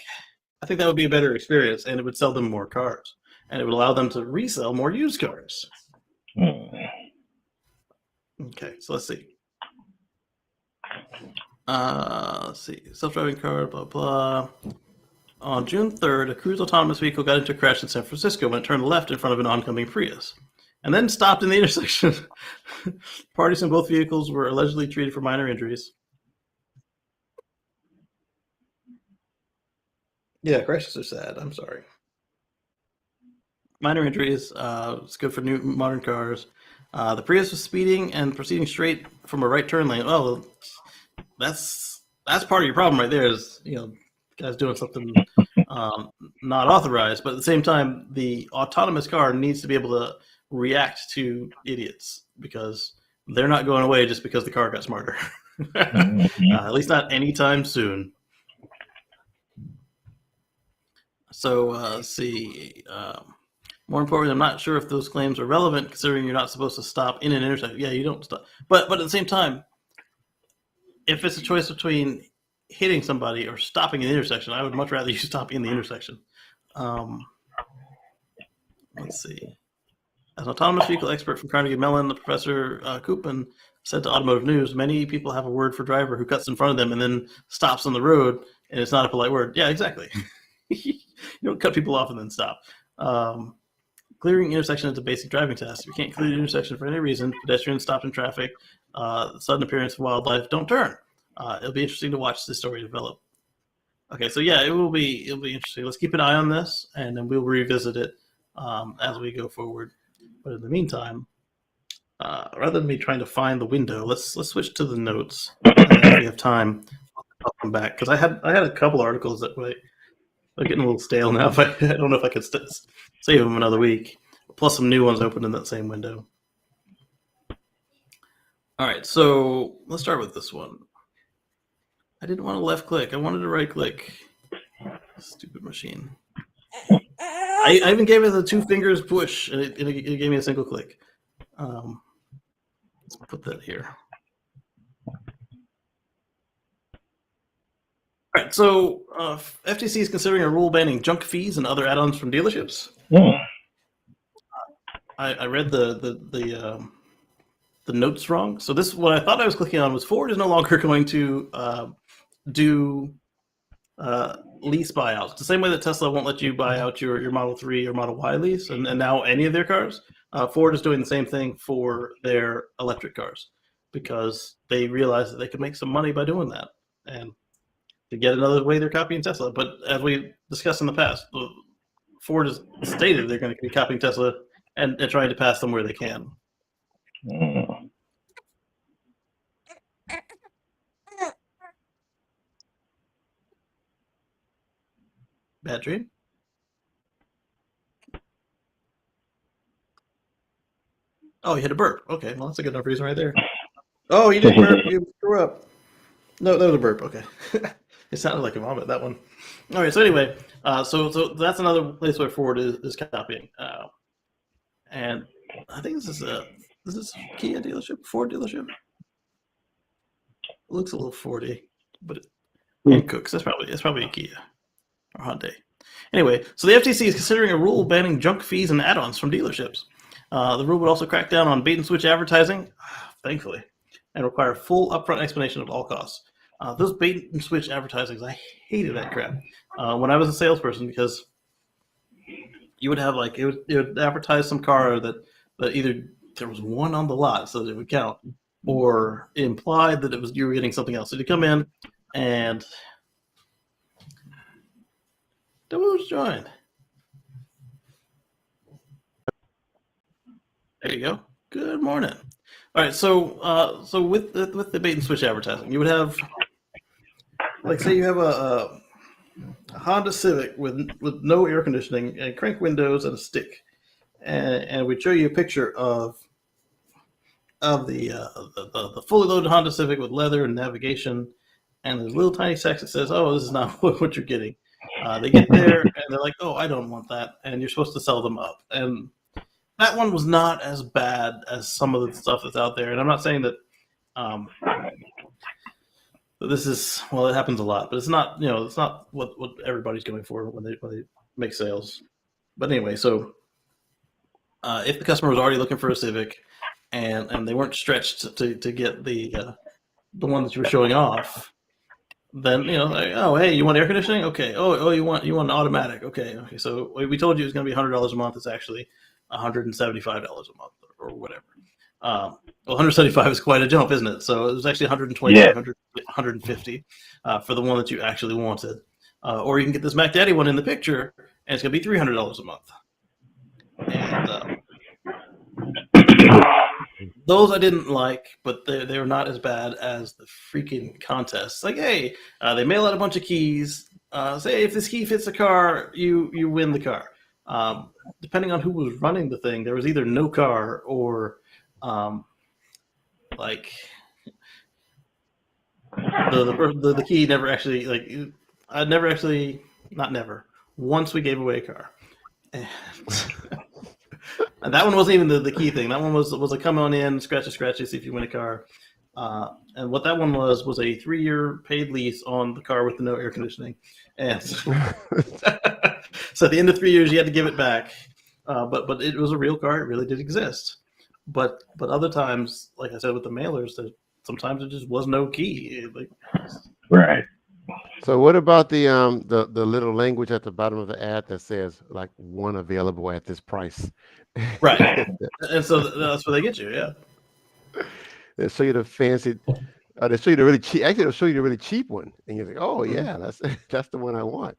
that would be a better experience, and it would sell them more cars, and it would allow them to resell more used cars. Okay, so let's see. Let's see. Self-driving car, blah, blah. On June 3rd, a Cruise autonomous vehicle got into a crash in San Francisco when it turned left in front of an oncoming Prius and then stopped in the intersection. Parties in both vehicles were allegedly treated for minor injuries. Yeah, crashes are sad. I'm sorry. Minor injuries. It's good for new modern cars. The Prius was speeding and proceeding straight from a right turn lane. Oh, that's part of your problem right there. Is, you know, guys doing something not authorized, but at the same time, the autonomous car needs to be able to react to idiots because they're not going away just because the car got smarter. At least not anytime soon. So let's see. More importantly, I'm not sure if those claims are relevant, considering you're not supposed to stop in an intersection. Yeah, you don't stop. But at the same time, if it's a choice between hitting somebody or stopping in the intersection, I would much rather you stop in the intersection. Let's see. As an autonomous vehicle expert from Carnegie Mellon, Professor Koopman said to Automotive News, many people have a word for driver who cuts in front of them and then stops on the road, and it's not a polite word. Yeah, exactly. You don't cut people off and then stop. Clearing intersection is a basic driving test. If you can't clear the intersection for any reason, pedestrians stopped in traffic, sudden appearance of wildlife, don't turn. It'll be interesting to watch this story develop. Okay, so yeah, it'll be interesting. Let's keep an eye on this, and then we'll revisit it as we go forward. But in the meantime, rather than me trying to find the window, let's switch to the notes. And if we have time, I'll come back because I had a couple articles that were getting a little stale now. But I don't know if I could save them another week. Plus some new ones open in that same window. All right, so let's start with this one. I didn't want to left click. I wanted to right click. Stupid machine. I even gave it a 2 fingers push, and it gave me a single click. Let's put that here. All right, so FTC is considering a rule banning junk fees and other add-ons from dealerships. I read the notes wrong. So this, what I thought I was clicking on was Ford is no longer going to do lease buyouts. The same way that Tesla won't let you buy out your Model 3 or Model Y lease, and now any of their cars. Ford is doing the same thing for their electric cars because they realize that they could make some money by doing that. And to get another way, they're copying Tesla. But as we discussed in the past, Ford has stated they're going to be copying Tesla and trying to pass them where they can. Bad dream? Oh, you hit a burp. Okay, well, that's a good enough reason right there. Oh, you didn't burp. You threw up. No, that was a burp. Okay. It sounded like a vomit, that one. All right, so anyway, so that's another place where Ford is copying. And I think this is Kia dealership, Ford dealership. It looks a little Fordy, but and Cooks. It's probably a Kia or Hyundai. Anyway, so the FTC is considering a rule banning junk fees and add-ons from dealerships. The rule would also crack down on bait and switch advertising, thankfully, and require full upfront explanation of all costs. Those bait and switch advertisings, I hated that crap when I was a salesperson because you would have like it would advertise some car that either there was one on the lot so that it would count, or it implied that you were getting something else. So you come in and who's joined. There you go. Good morning. All right, so with the bait and switch advertising, you would have, like, say you have a Honda Civic with no air conditioning and crank windows and a stick, and we'd show you a picture of the fully loaded Honda Civic with leather and navigation, and there's a little tiny text that says, "Oh, this is not what you're getting." They get there and they're like, "Oh, I don't want that," and you're supposed to sell them up. And that one was not as bad as some of the stuff that's out there. And I'm not saying that um, this is, well, it happens a lot, but it's not, it's not what everybody's going for when they make sales. But anyway, so if the customer was already looking for a Civic and they weren't stretched to get the one that you were showing off, then like, oh, hey, you want air conditioning? Okay. Oh, you want an automatic? Okay. So we told you it's going to be $100 a month. It's actually $175 a month or whatever. Well, 175 is quite a jump, isn't it? So it was actually 125, 150 for the one that you actually wanted. Or you can get this Mac Daddy one in the picture, and it's going to be $300 a month. And those I didn't like, but they were not as bad as the freaking contests. Like, hey, they mail out a bunch of keys. Say if this key fits the car, you win the car. Depending on who was running the thing, there was either no car or like the key never actually, like, I never actually, not never, once we gave away a car. And that one wasn't even the key thing. That one was a come on in, scratch, see if you win a car. And what that one was a 3-year paid lease on the car with the no air conditioning. And so at the end of 3 years, you had to give it back. But it was a real car. It really did exist. But other times, like I said, with the mailers, sometimes it just was no key. Right. So what about the little language at the bottom of the ad that says like one available at this price? Right. And so that's where they get you, yeah. They show you the fancy. They show you the really cheap. Actually, they'll show you the really cheap one, and you're like, "Oh yeah, that's the one I want."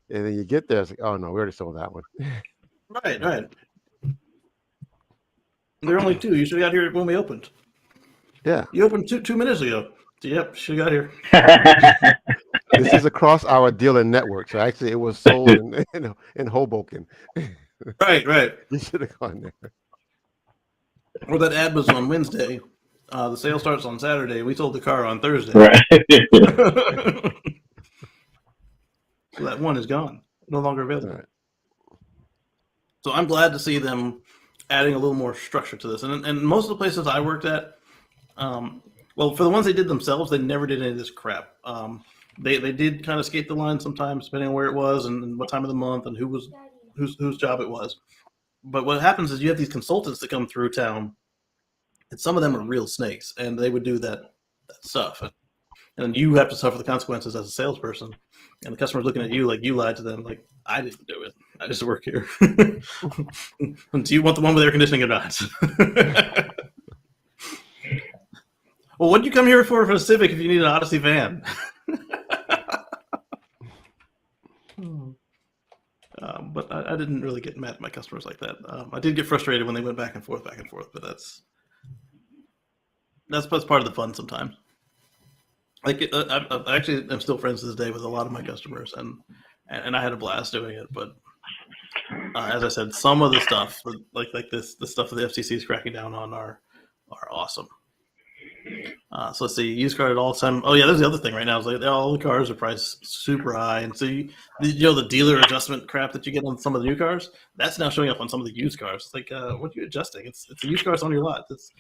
And then you get there, it's like, "Oh no, we already sold that one." Right. There are only two. You should have got here when we opened. Yeah. You opened 2 minutes ago. Yep, should have got here. This is across our dealer network, so actually it was sold in Hoboken. Right. You should have gone there. Well, that ad was on Wednesday. The sale starts on Saturday. We sold the car on Thursday. Right. So that one is gone. No longer available. Right. So I'm glad to see them adding a little more structure to this. And most of the places I worked at, well, for the ones they did themselves, they never did any of this crap. They did kind of skate the line sometimes, depending on where it was and what time of the month and whose job it was. But what happens is you have these consultants that come through town, and some of them are real snakes, and they would do that stuff. And you have to suffer the consequences as a salesperson. And the customer's looking at you like you lied to them. Like, I didn't do it. I just work here. Do you want the one with air conditioning or not? Well, what did you come here for a Civic if you need an Odyssey van? But I didn't really get mad at my customers like that. I did get frustrated when they went back and forth, but that's part of the fun sometimes. Like, I actually am still friends to this day with a lot of my customers, and I had a blast doing it. But as I said, some of the stuff, like this, the stuff that the FCC is cracking down on, are awesome. So let's see, used car at all time. Oh yeah, there's the other thing right now. Is like all the cars are priced super high, and so the dealer adjustment crap that you get on some of the new cars, that's now showing up on some of the used cars. It's like, what are you adjusting? It's a used car on your lot. It's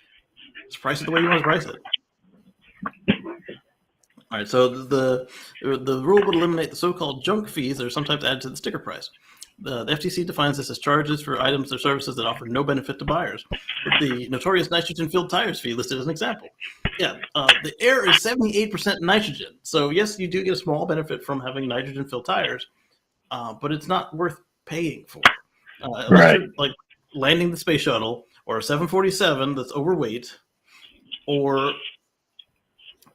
price it the way you want to price it. All right, so the rule would eliminate the so-called junk fees that are sometimes added to the sticker price. The FTC defines this as charges for items or services that offer no benefit to buyers, with the notorious nitrogen-filled tires fee listed as an example. Yeah, the air is 78% nitrogen, so yes, you do get a small benefit from having nitrogen-filled tires, but it's not worth paying for. Unless you're like landing the space shuttle or a 747 that's overweight, or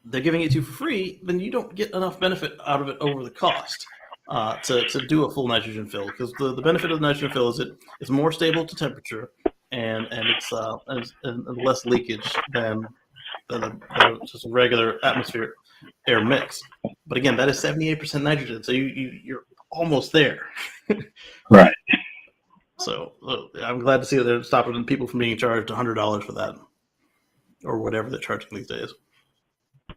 they're giving it to you for free, then you don't get enough benefit out of it over the cost to do a full nitrogen fill. Because the benefit of the nitrogen fill is it's more stable to temperature. and and less leakage than just a regular atmosphere air mix. But again, that is 78% nitrogen, so you're almost there. Right. So I'm glad to see that they're stopping people from being charged $100 for that, or whatever they're charging these days.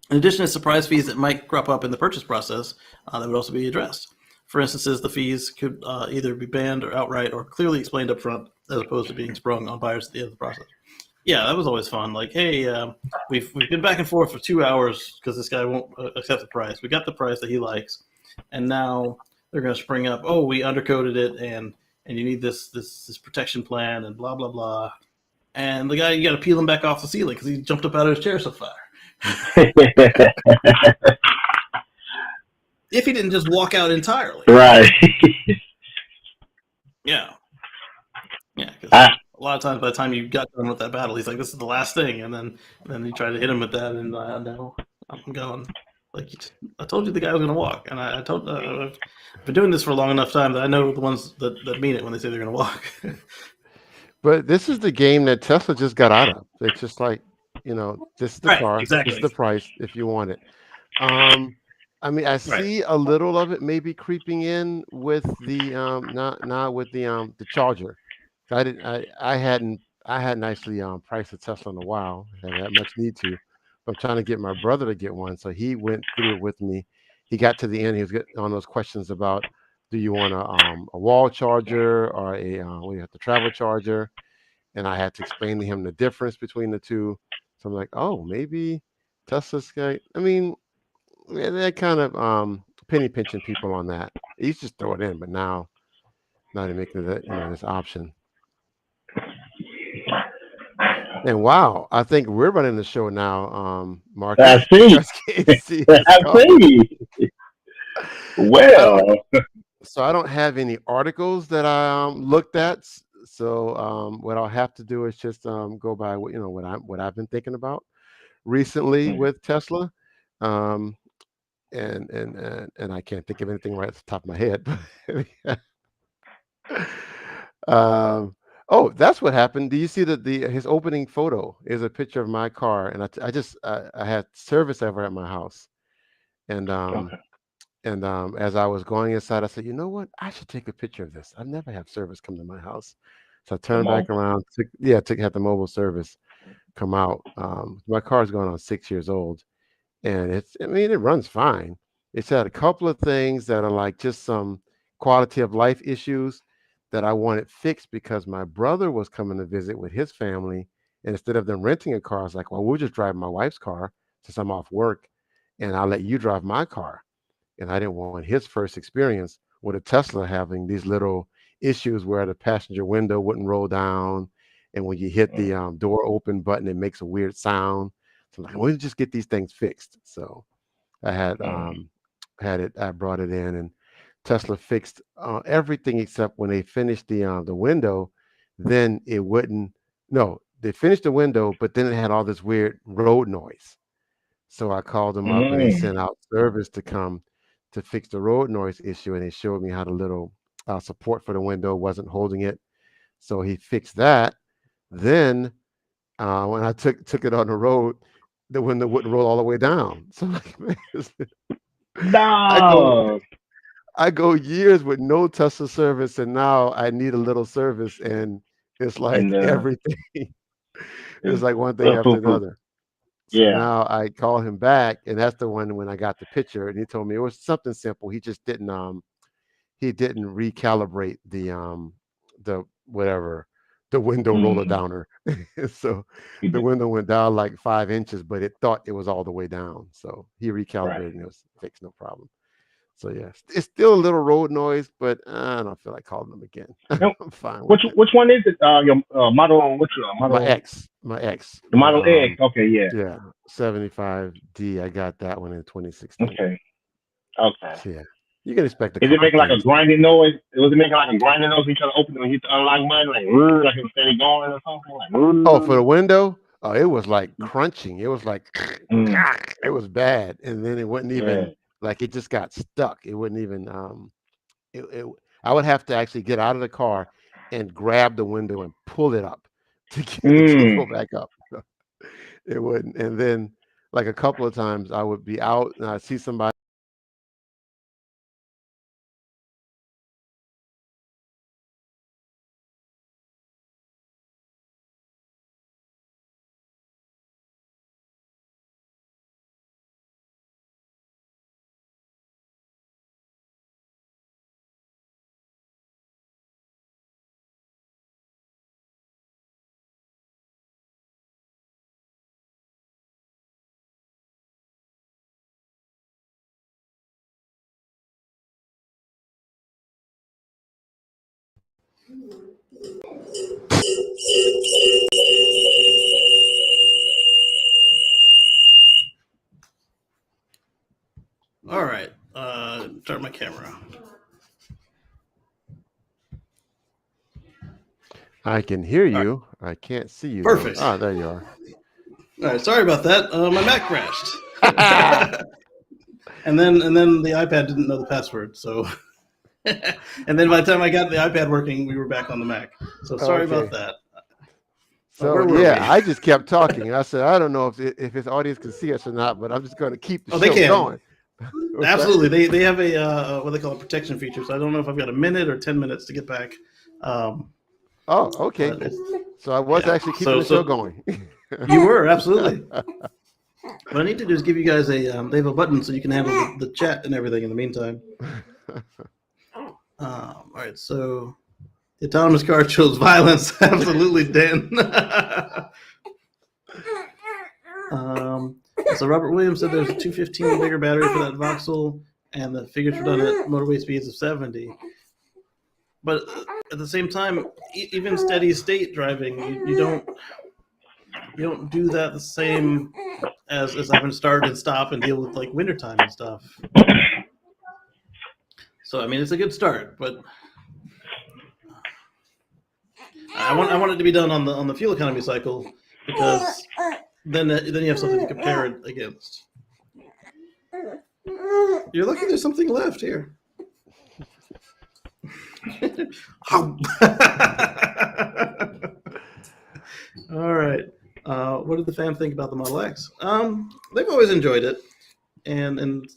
In addition to surprise fees that might crop up in the purchase process, that would also be addressed. For instance, the fees could either be banned or outright or clearly explained up front, as opposed to being sprung on buyers at the end of the process. Yeah, that was always fun. Like, hey, we've been back and forth for 2 hours because this guy won't accept the price. We got the price that he likes, and now they're going to spring up. Oh, we undercoated it, and you need this protection plan, and blah blah blah. And the guy, you got to peel him back off the ceiling because he jumped up out of his chair so far. If he didn't just walk out entirely. Right. Yeah. Because a lot of times, by the time you got done with that battle, he's like, "This is the last thing," and then you try to hit him with that, and no, I'm going. Like, I told you the guy was going to walk, and I've been doing this for a long enough time that I know the ones that mean it when they say they're going to walk. But this is the game that Tesla just got out of. It's just like, this is the car, exactly. This is the price if you want it. I mean, I see a little of it maybe creeping in with the not with the charger. I hadn't actually priced a Tesla in a while. I haven't had much need to. But I'm trying to get my brother to get one, so he went through it with me. He got to the end. He was getting on those questions about, do you want a wall charger or the travel charger? And I had to explain to him the difference between the two. So I'm like, oh, maybe Tesla's guy. I mean, they're kind of penny pinching people on that. He used to just throw it in, but now they're making it this option. And wow, I think we're running the show now, Mark. I see. Well, so I don't have any articles that I looked at. So what I'll have to do is just go by what I've been thinking about recently with Tesla. And I can't think of anything right at the top of my head. Oh, that's what happened. Do you see that his opening photo is a picture of my car, and I had service ever at my house, and as I was going inside, I said, you know what, I should take a picture of this. I never have service come to my house, so I turned back around. Had the mobile service come out. My car is going on 6 years old, and it runs fine. It's had a couple of things that are like just some quality of life issues that I wanted fixed because my brother was coming to visit with his family. And instead of them renting a car, I was like, well, we'll just drive my wife's car since I'm off work, and I'll let you drive my car. And I didn't want his first experience with a Tesla having these little issues where the passenger window wouldn't roll down. And when you hit the door open button, it makes a weird sound. So I'm like, we'll just get these things fixed. So I I brought it in, and Tesla fixed everything except when they finished the window, then it wouldn't. No, they finished the window, but then it had all this weird road noise. So I called them up, and they sent out service to come to fix the road noise issue, and they showed me how the little support for the window wasn't holding it. So he fixed that. Then when I took it on the road, the window wouldn't roll all the way down. So no. I go years with no Tesla service, and now I need a little service, and it's like everything. It's like one thing after another. So now I call him back, and that's the one when I got the picture, and he told me it was something simple. He just didn't recalibrate the window roller downer. So the window went down like 5 inches, but it thought it was all the way down. So he recalibrated, and it was fixed, no problem. So yes, it's still a little road noise, but I don't feel like calling them again. I'm fine. Which one is it? Your model? Which model? My X. The Model X. Okay, yeah. Yeah, 75D. I got that one in 2016. Okay. So, yeah, you can expect. Is it making like a grinding noise? Was it making like a grinding noise when you try to open it and hit the unlock button, like it was steady going or something? Oh, for the window. Oh, it was like crunching. It was like it was bad, and then it wouldn't even. Like it just got stuck. It wouldn't even. I would have to actually get out of the car and grab the window and pull it up to get the keyboard back up. So it wouldn't. And then like a couple of times I would be out and I'd see somebody. All right. Start my camera. I can hear you. I can't see you. Perfect. Though. Ah, there you are. All right. Sorry about that. My Mac crashed. and then the iPad didn't know the password. So, and then by the time I got the iPad working, we were back on the Mac. So sorry about that. So yeah, I just kept talking. I said, I don't know if his audience can see us or not, but I'm just going to keep the show going. Absolutely. They have a what they call a protection feature. So I don't know if I've got a minute or 10 minutes to get back. Oh, okay. So I was actually keeping the show going. You were, absolutely. What I need to do is give you guys they have a button so you can handle the chat and everything in the meantime. All right, so the autonomous car shows violence. Absolutely, Dan. So Robert Williams said there's a 215 bigger battery for that Vauxhall, and the figures were done at motorway speeds of 70. But at the same time, even steady state driving, you don't do that the same as having to start and stop and deal with like wintertime and stuff. So I mean, it's a good start, but I want it to be done on the fuel economy cycle, because then you have something to compare it against. You're lucky there's something left here. All right. What did the fam think about the Model X? They've always enjoyed it, and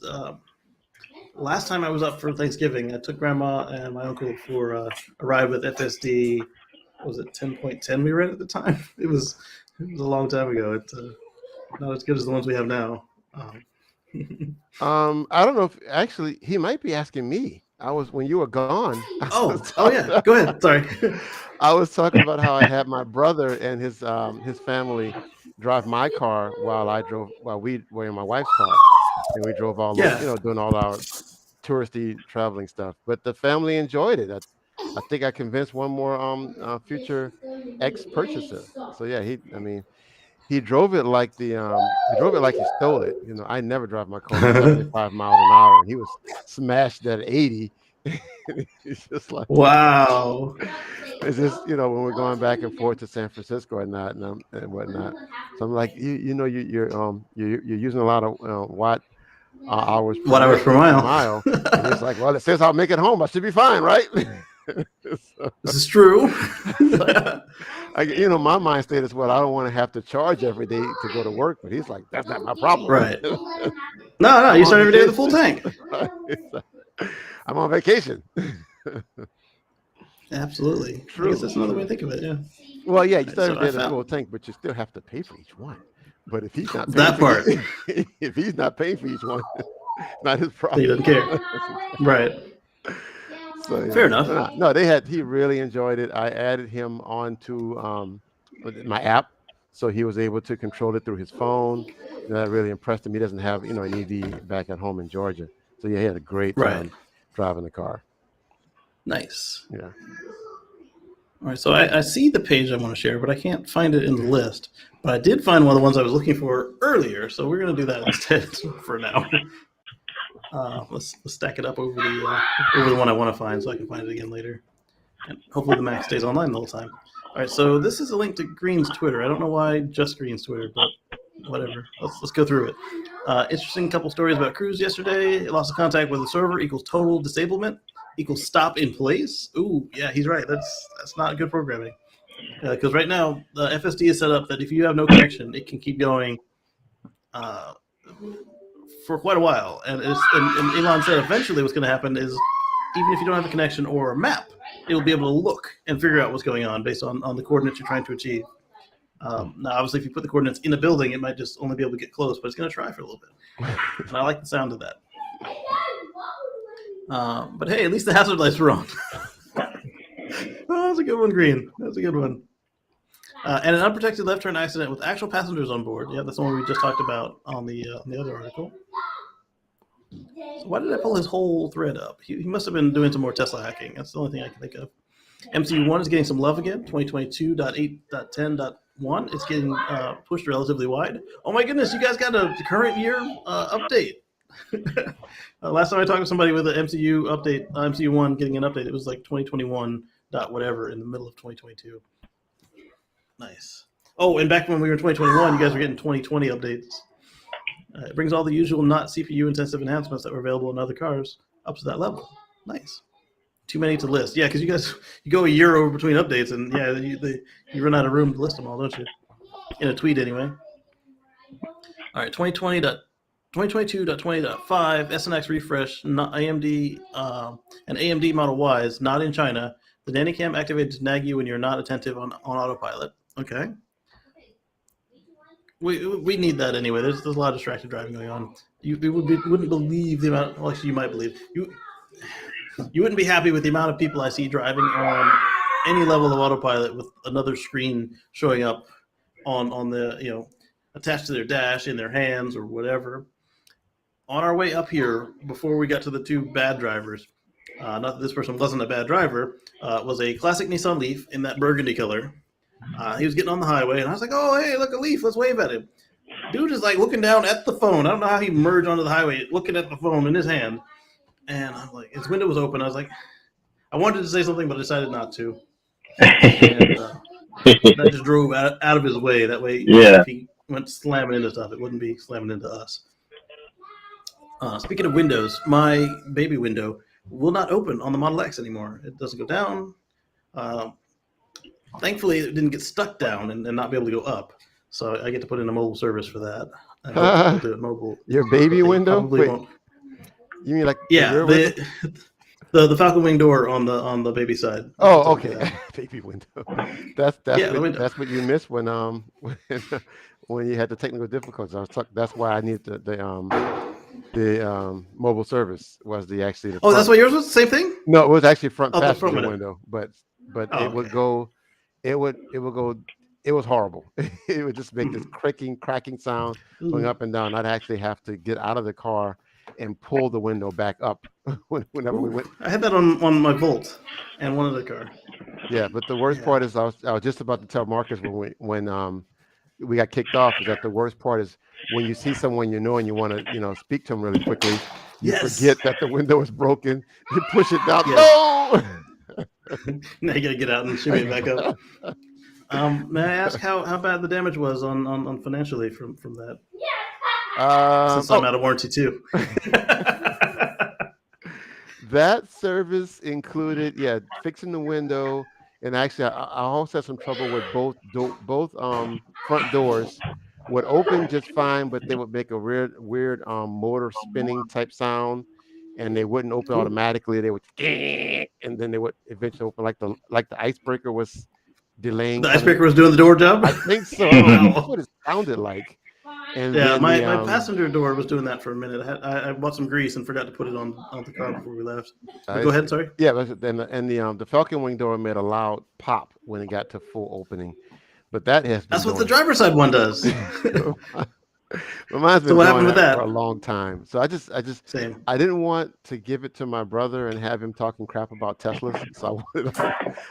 last time I was up for Thanksgiving, I took Grandma and my uncle for a ride with FSD. What was it 10.10 we were in at the time? It was a long time ago. It's not as good as the ones we have now. I don't know if actually he might be asking me. I was when you were gone. Oh yeah. Go ahead. Sorry. I was talking about how I had my brother and his family drive my car while we were in my wife's car, and we drove all doing all our touristy traveling stuff. But the family enjoyed it. I think I convinced one more future ex purchaser. So yeah, he drove it like he stole it. You know, I never drive my car 75 miles an hour, and he was smashed at 80. It's just like, wow. It's just, when we're going back and forth to San Francisco and whatnot. So I'm like, you're using a lot of watt hours per mile. And it's like, well, it says I'll make it home. I should be fine, right? So, this is true. My mind state is, well, I don't want to have to charge every day to go to work, but he's like, that's not my problem. Right. No, you start every day with a full tank. I'm on vacation. Absolutely. True. I guess that's another way to think of it, yeah. Well, yeah, you start every day with a full tank, but you still have to pay for each one. But if he's not if he's not paying for each one, it's not his problem. He doesn't care. Right. So, fair enough. No, he really enjoyed it. I added him onto my app, so he was able to control it through his phone. And that really impressed him. He doesn't have, an EV back at home in Georgia. So yeah, he had a great time driving the car. Nice. Yeah. All right, so I see the page I want to share, but I can't find it in the list. But I did find one of the ones I was looking for earlier, so we're going to do that instead for now. Let's stack it up over the one I want to find, so I can find it again later. And hopefully the Mac stays online the whole time. All right, so this is a link to Green's Twitter. I don't know why just Green's Twitter, but whatever. Let's go through it. Interesting couple stories about Cruise yesterday. Loss of contact with the server equals total disablement equals stop in place. Ooh, yeah, he's right. That's not good programming. Because right now the FSD is set up that if you have no connection, it can keep going uh, for quite a while. And Elon said eventually what's going to happen is even if you don't have a connection or a map, it will be able to look and figure out what's going on based on the coordinates you're trying to achieve. Now, obviously, if you put the coordinates in a building, it might just only be able to get close, but it's going to try for a little bit. And I like the sound of that. But hey, at least the hazard lights were on. Oh, that's a good one, Green. That's a good one. And an unprotected left turn accident with actual passengers on board. Yeah, that's the one we just talked about on the other article. So why did I pull his whole thread up? He must have been doing some more Tesla hacking. That's the only thing I can think of. MCU1 is getting some love again. 2022.8.10.1. It's getting pushed relatively wide. Oh my goodness, you guys got a current year update. Last time I talked to somebody with an MCU update, MCU1 getting an update, it was like 2021 dot whatever in the middle of 2022. Nice. Oh, and back when we were in 2021, you guys were getting 2020 updates. It brings all the usual not CPU intensive enhancements that were available in other cars up to that level. Nice. Too many to list. Yeah, because you go a year over between updates, and yeah, you run out of room to list them all, don't you? In a tweet, anyway. All right, 2022.20.5 SNX refresh, AMD and AMD Model Ys not in China. The nanny cam activated to nag you when you're not attentive on autopilot. Okay. We need that anyway. There's a lot of distracted driving going on. You wouldn't believe the amount. Well, actually, you might believe you wouldn't be happy with the amount of people I see driving on any level of autopilot with another screen showing up on the attached to their dash, in their hands, or whatever. On our way up here, before we got to the two bad drivers, not that this person wasn't a bad driver, was a classic Nissan Leaf in that burgundy color. He was getting on the highway, and I was like, "Oh, hey, look, a Leaf! Let's wave at him." Dude is like looking down at the phone. I don't know how he merged onto the highway, looking at the phone in his hand. And I'm like, his window was open. I was like, I wanted to say something, but I decided not to. And I just drove out of his way. That way, if he went slamming into stuff, it wouldn't be slamming into us. Speaking of windows, my baby window will not open on the Model X anymore. It doesn't go down. Thankfully, it didn't get stuck down and not be able to go up. So I get to put in a mobile service for that. I hope we'll do it mobile. Your baby window? Probably won't. You mean like the Falcon Wing door on the baby side? Oh, okay. Baby window. That's window. That's what you missed when when you had the technical difficulties. That's why I needed the mobile service was actually the. Oh, that's what yours was? The same thing? No, it was actually front passenger front window, but it would go. It would go. It was horrible. It would just make this cracking sound going up and down. I'd actually have to get out of the car and pull the window back up whenever we went. I had that on my Volt and one other car. Yeah, but the worst part is I was just about to tell Marcus when we got kicked off is that the worst part is when you see someone and you want to speak to them really quickly, you forget that the window is broken. You push it down. No. Now you gotta get out and shimmy it back up. May I ask how bad the damage was on financially from that? Since I'm out of warranty too. That service included, fixing the window, and actually, I also had some trouble with both front doors. Would open just fine, but they would make a weird motor spinning type sound, and they wouldn't open automatically. They would, and then they would eventually open like the icebreaker was delaying. The icebreaker was doing the door job? I think so. That's what it sounded like. And my passenger door was doing that for a minute. I bought some grease and forgot to put it on the car before we left. Go ahead, sorry. Yeah, the Falcon Wing door made a loud pop when it got to full opening, but that's what the driver's side one does. But mine's been so what happened with that for a long time. So I just I didn't want to give it to my brother and have him talking crap about Teslas. So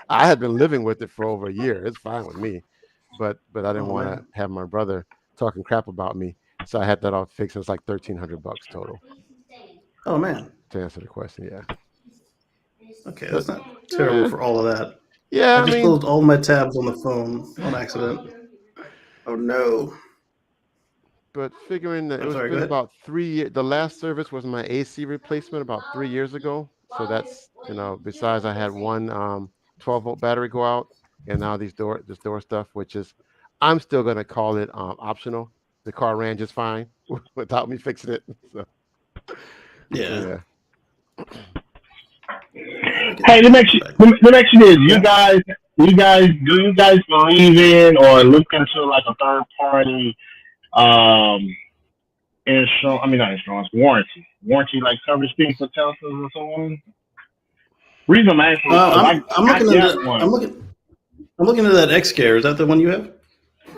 I had been living with it for over a year. It's fine with me, but I didn't want to have my brother talking crap about me. So I had that all fixed. It's like $1,300 total. Oh man! To answer the question, yeah. Okay, that's not terrible for all of that. Yeah, I just closed all my tabs on the phone on accident. Oh no! But figuring that it was been about 3 years. The last service was my AC replacement about 3 years ago. So that's besides I had one 12-volt battery go out, and now this door stuff, which is, I'm still gonna call it optional. The car ran just fine without me fixing it. So Yeah. Hey, let me ask you this: do you guys believe in or look into like a third party insurance? I mean, not insurance, warranty like service fee for Teslas and so on. Reason I'm asking is because I'm I looking got into one. I'm looking into that X Care. Is that the one you have?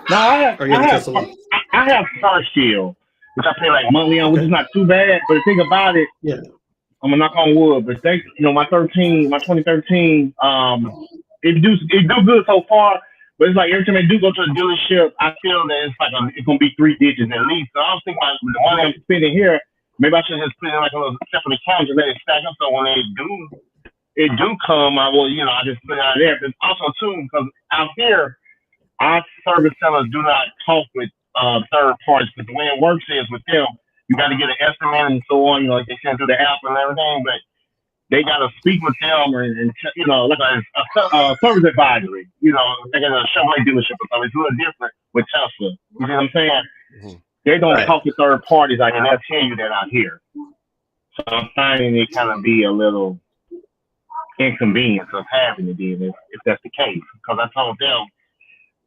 No, Or you have the Tesla one? I have Car Shield, which I pay like monthly on, which is Okay. not too bad. But the thing about it, Yeah. I'm gonna knock on wood, but my 2013, it do good so far. But it's like every time I do go to the dealership, I feel that it's gonna be 3 digits at least. So I was thinking about the money I'm spending here. Maybe I should just put it in like a little separate account and let it stack up. So when it do come, I just put it out there. But also too, because out here, our service sellers do not talk with third parties. Because the way it works is with them, you got to get an estimate and so on. Like they send through the app and everything, but they got to speak with them and like a service advisory. Like in a Chevrolet dealership or something. It's a little different with Tesla. You know what I'm saying? Mhm. They don't Right. talk to third parties. I can tell you that out here. So I'm finding it kind of be a little inconvenience of having it in if that's the case. Because I told them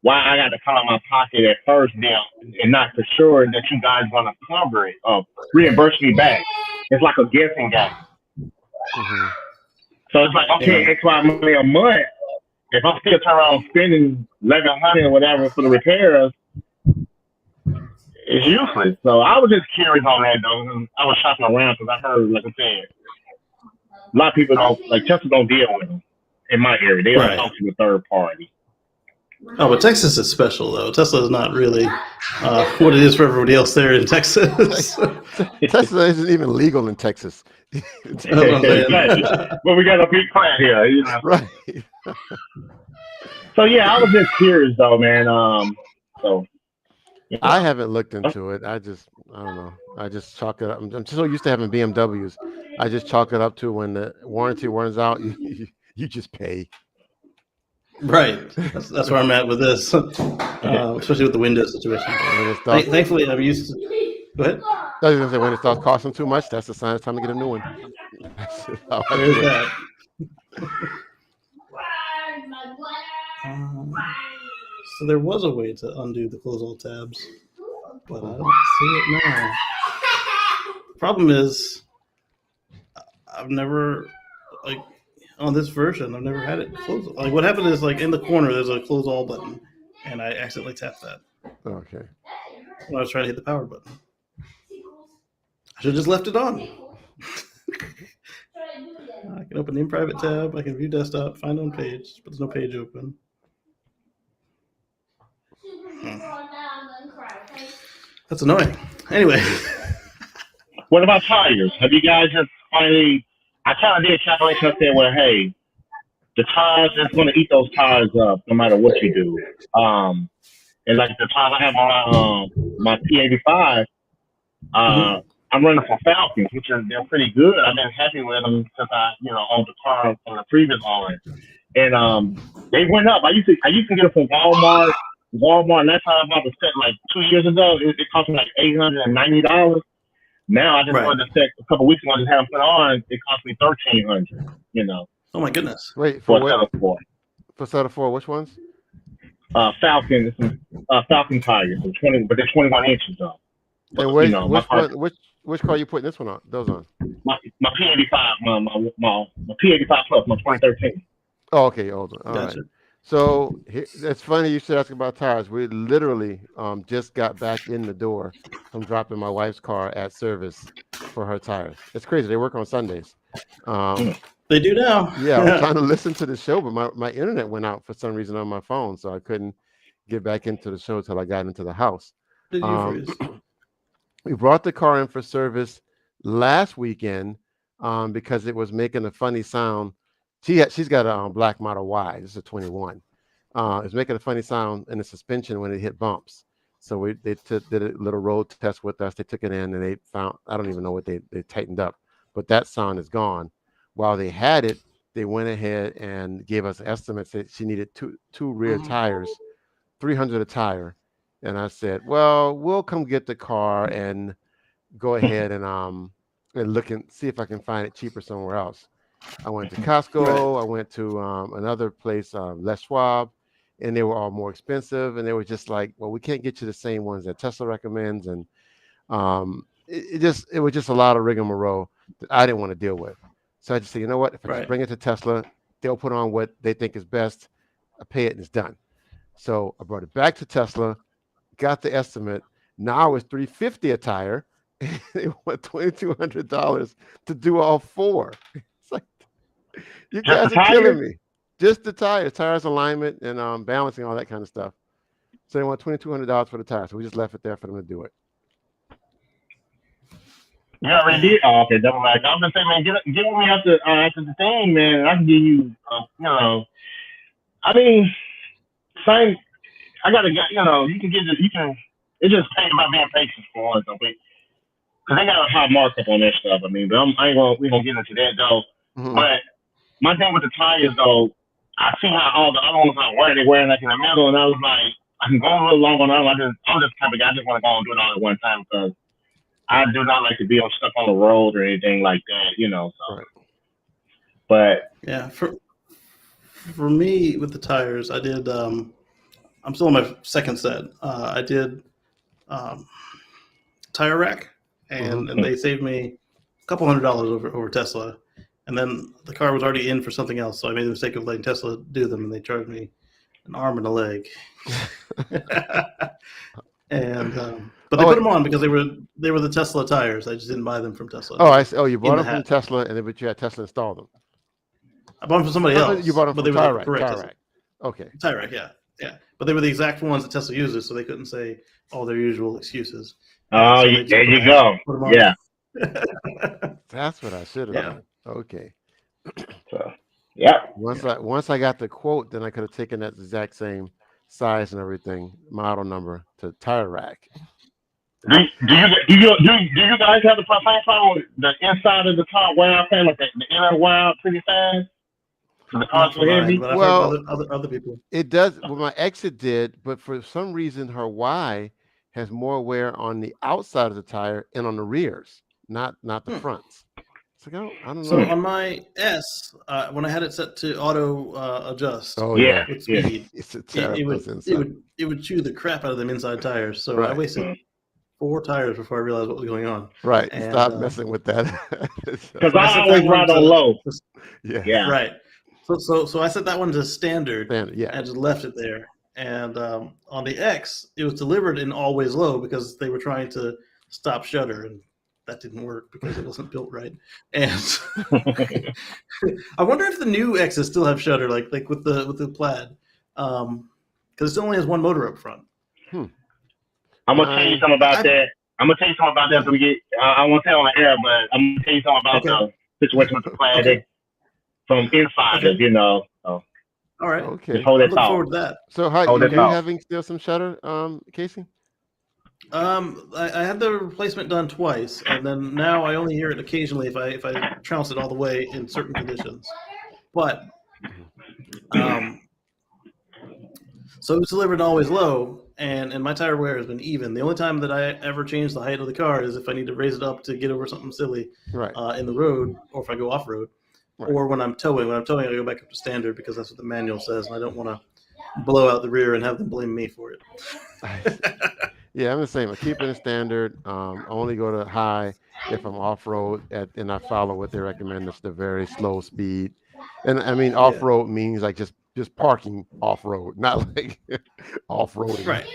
why I got to come out of my pocket at first now and not for sure that you guys gonna cover it or reimburse me back. It's like a guessing game. Mhm. So it's like, okay, Yeah. X Y money a month. If I'm still turn around spending 1,100 or whatever for the repairs, it's useless. So I was just curious on that though. I was shopping around because I heard, like I said, a lot of people don't like Tesla don't deal with them in my area. They don't Right. talk to the third party. Oh, but Texas is special though. Tesla is not really what it is for everybody else there in Texas. Tesla isn't even legal in Texas. That's what I'm Exactly. saying. But we got a big plant here. Right. So yeah, I was just curious though, man. So I haven't looked into it. I don't know. I just chalk it up. I'm so used to having BMWs. I just chalk it up to when the warranty runs out, you just pay. Right. That's where I'm at with this, especially with the Windows situation. When it starts, Thankfully, I'm used to. Go ahead. I was gonna say, when it starts costing too much, that's the sign it's time to get a new one. That's how I There's do it. that. So there was a way to undo the close all tabs, but I don't see it now. Problem is, I've never like on this version. I've never had it close. Like what happened is like in the corner there's a close all button, and I accidentally tapped that Okay. when I was trying to hit the power button. I should have just left it on. I can open the in private tab. I can view desktop, find on page, but there's no page open. That's annoying. Anyway. what about tires? Have you guys just finally? I kind of did a calculation up there where hey, the tires it's going to eat those tires up no matter what you do. And like the tires I have on my P85, I'm running for Falcons, which are they're pretty good. I've been happy with them since I owned the car from the previous owner, and they went up. I used to get them from Walmart. And that time I was set like 2 years ago. It cost me like $890. Now I just Right. ordered the set a couple of weeks ago. I just had them put on. It cost me $1,300. Oh my goodness. Wait, for for a set what? of four. For set of four, which ones? Falcon, Falcon tires, but they're 21 inches though. But, And which my car, which car you putting this one on? Those on? my P85, my P85 Plus, my 2013. Oh, okay, old one. All right. Gotcha. So it's funny you should ask about tires. We literally just got back in the door from dropping my wife's car at service for her tires. It's crazy. They work on Sundays. They do now. Yeah, I was trying to listen to the show, but my internet went out for some reason on my phone, so I couldn't get back into the show till I got into the house. Did you freeze? We brought the car in for service last weekend because it was making a funny sound. She's got a black Model Y. This is a 21. It's making a funny sound in the suspension when it hit bumps. So they did a little road test with us. They took it in and they found, I don't even know what they tightened up, but that sound is gone. While they had it, they went ahead and gave us estimates that she needed two rear tires, 300 a tire. And I said, well, we'll come get the car and go ahead and look and see if I can find it cheaper somewhere else. I went to Costco. I went to another place, Les Schwab, and they were all more expensive. And they were just like, well, we can't get you the same ones that Tesla recommends. And it was just a lot of rigmarole that I didn't want to deal with. So I just said, you know what? If I just bring it to Tesla, they'll put on what they think is best. I pay it and it's done. So I brought it back to Tesla, got the estimate. Now it's $350 a tire. They want $2,200 to do all four. It's like, you guys are killing me. Just the tires alignment and balancing, all that kind of stuff. So they want $2,200 for the tires. So we just left it there for them to do it. You already did? Oh, okay, never mind. I was gonna say, man, get with me after the thing, man. I can give you, I mean, same. I gotta get, you can get this. You can. It's just pain about being patient for once, because they got a high markup on that stuff. I mean, but we gonna get into that though. Mm-hmm. But my thing with the tires though, I see how all the other ones are wearing. They wearing like in the middle, and I was like, I can go a little long on them. I'm just type of guy. I just want to go and do it all at one time because I do not like to be stuck on the road or anything like that, So. Right. But yeah, for me with the tires, I did. I'm still on my second set. I did tire rack, and they saved me a couple $100 over Tesla. And then the car was already in for something else, so I made the mistake of letting Tesla do them, and they charged me an arm and a leg. And but they put them on because they were the Tesla tires. I just didn't buy them from Tesla. Oh, I see. Oh, you bought them from Tesla, but you had Tesla install them. I bought them from somebody else. You bought them from Tire Rack. Okay. Tire Rack, yeah. But they were the exact ones that Tesla uses, so they couldn't say all their usual excuses. Oh, so there you go. Yeah. That's what I should have done. Okay. So, yeah. Once I got the quote, then I could have taken that exact same size and everything, model number to Tire Rack. Do you guys have the same problem with the inside of the car wear out thing, like the inner wear out pretty fast? The car's so heavy. Well, other people. It does. Well, my Exit did, but for some reason, her Y has more wear on the outside of the tire and on the rears, not the fronts. So I don't know. So on my S, when I had it set to auto adjust, with speed, it would chew the crap out of them inside tires. So I wasted 4 tires before I realized what was going on. Right. And, stop messing with that. Because I always ride on low. Yeah. Right. So I set that one to standard. And just left it there. And on the X, it was delivered in always low because they were trying to stop shutter, and that didn't work because it wasn't built right. And I wonder if the new X's still have shutter, like with the Plaid, because it only has one motor up front. I'm gonna tell you something about that. When we get. I won't tell on the air, but I'm gonna tell you something about the situation with the Plaid from inside, So. All right. Okay. Just hold it look forward to that. So how are you having still some shutter, Kacey? I had the replacement done twice, and then now I only hear it occasionally if I trounce it all the way in certain conditions. But so it was delivered always low, and my tire wear has been even. The only time that I ever change the height of the car is if I need to raise it up to get over something silly in the road, or if I go off road. Right. Or when I'm towing. When I'm towing, I go back up to standard because that's what the manual says, and I don't want to blow out the rear and have them blame me for it. Yeah, I'm the same. I keep it in standard. I only go to high if I'm off road, and I follow what they recommend. It's the very slow speed, and I mean off road means like just parking off road, not like off roading. Right.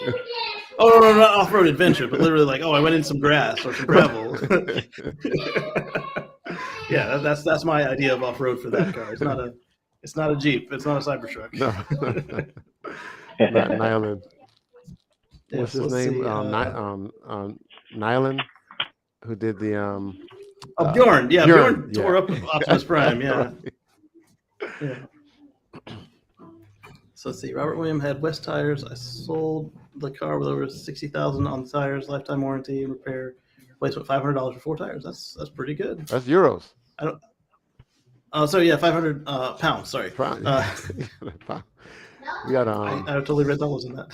Oh no, not off road adventure, but literally like, I went in some grass or some gravel. Yeah, that's my idea of off road for that car. It's not a Jeep. It's not a Cybertruck. No. Nyland. What's his name? Nyland, who did the Bjorn. Yeah, Bjorn tore up Optimus Prime. Yeah. So let's see. Robert William had West tires. I sold the car with over 60,000 on the tires, lifetime warranty and repair. Replacement $500 for 4 tires. That's pretty good. That's euros. Sorry, yeah, 500 pounds. Sorry. Pound. We got I totally read dollars in that.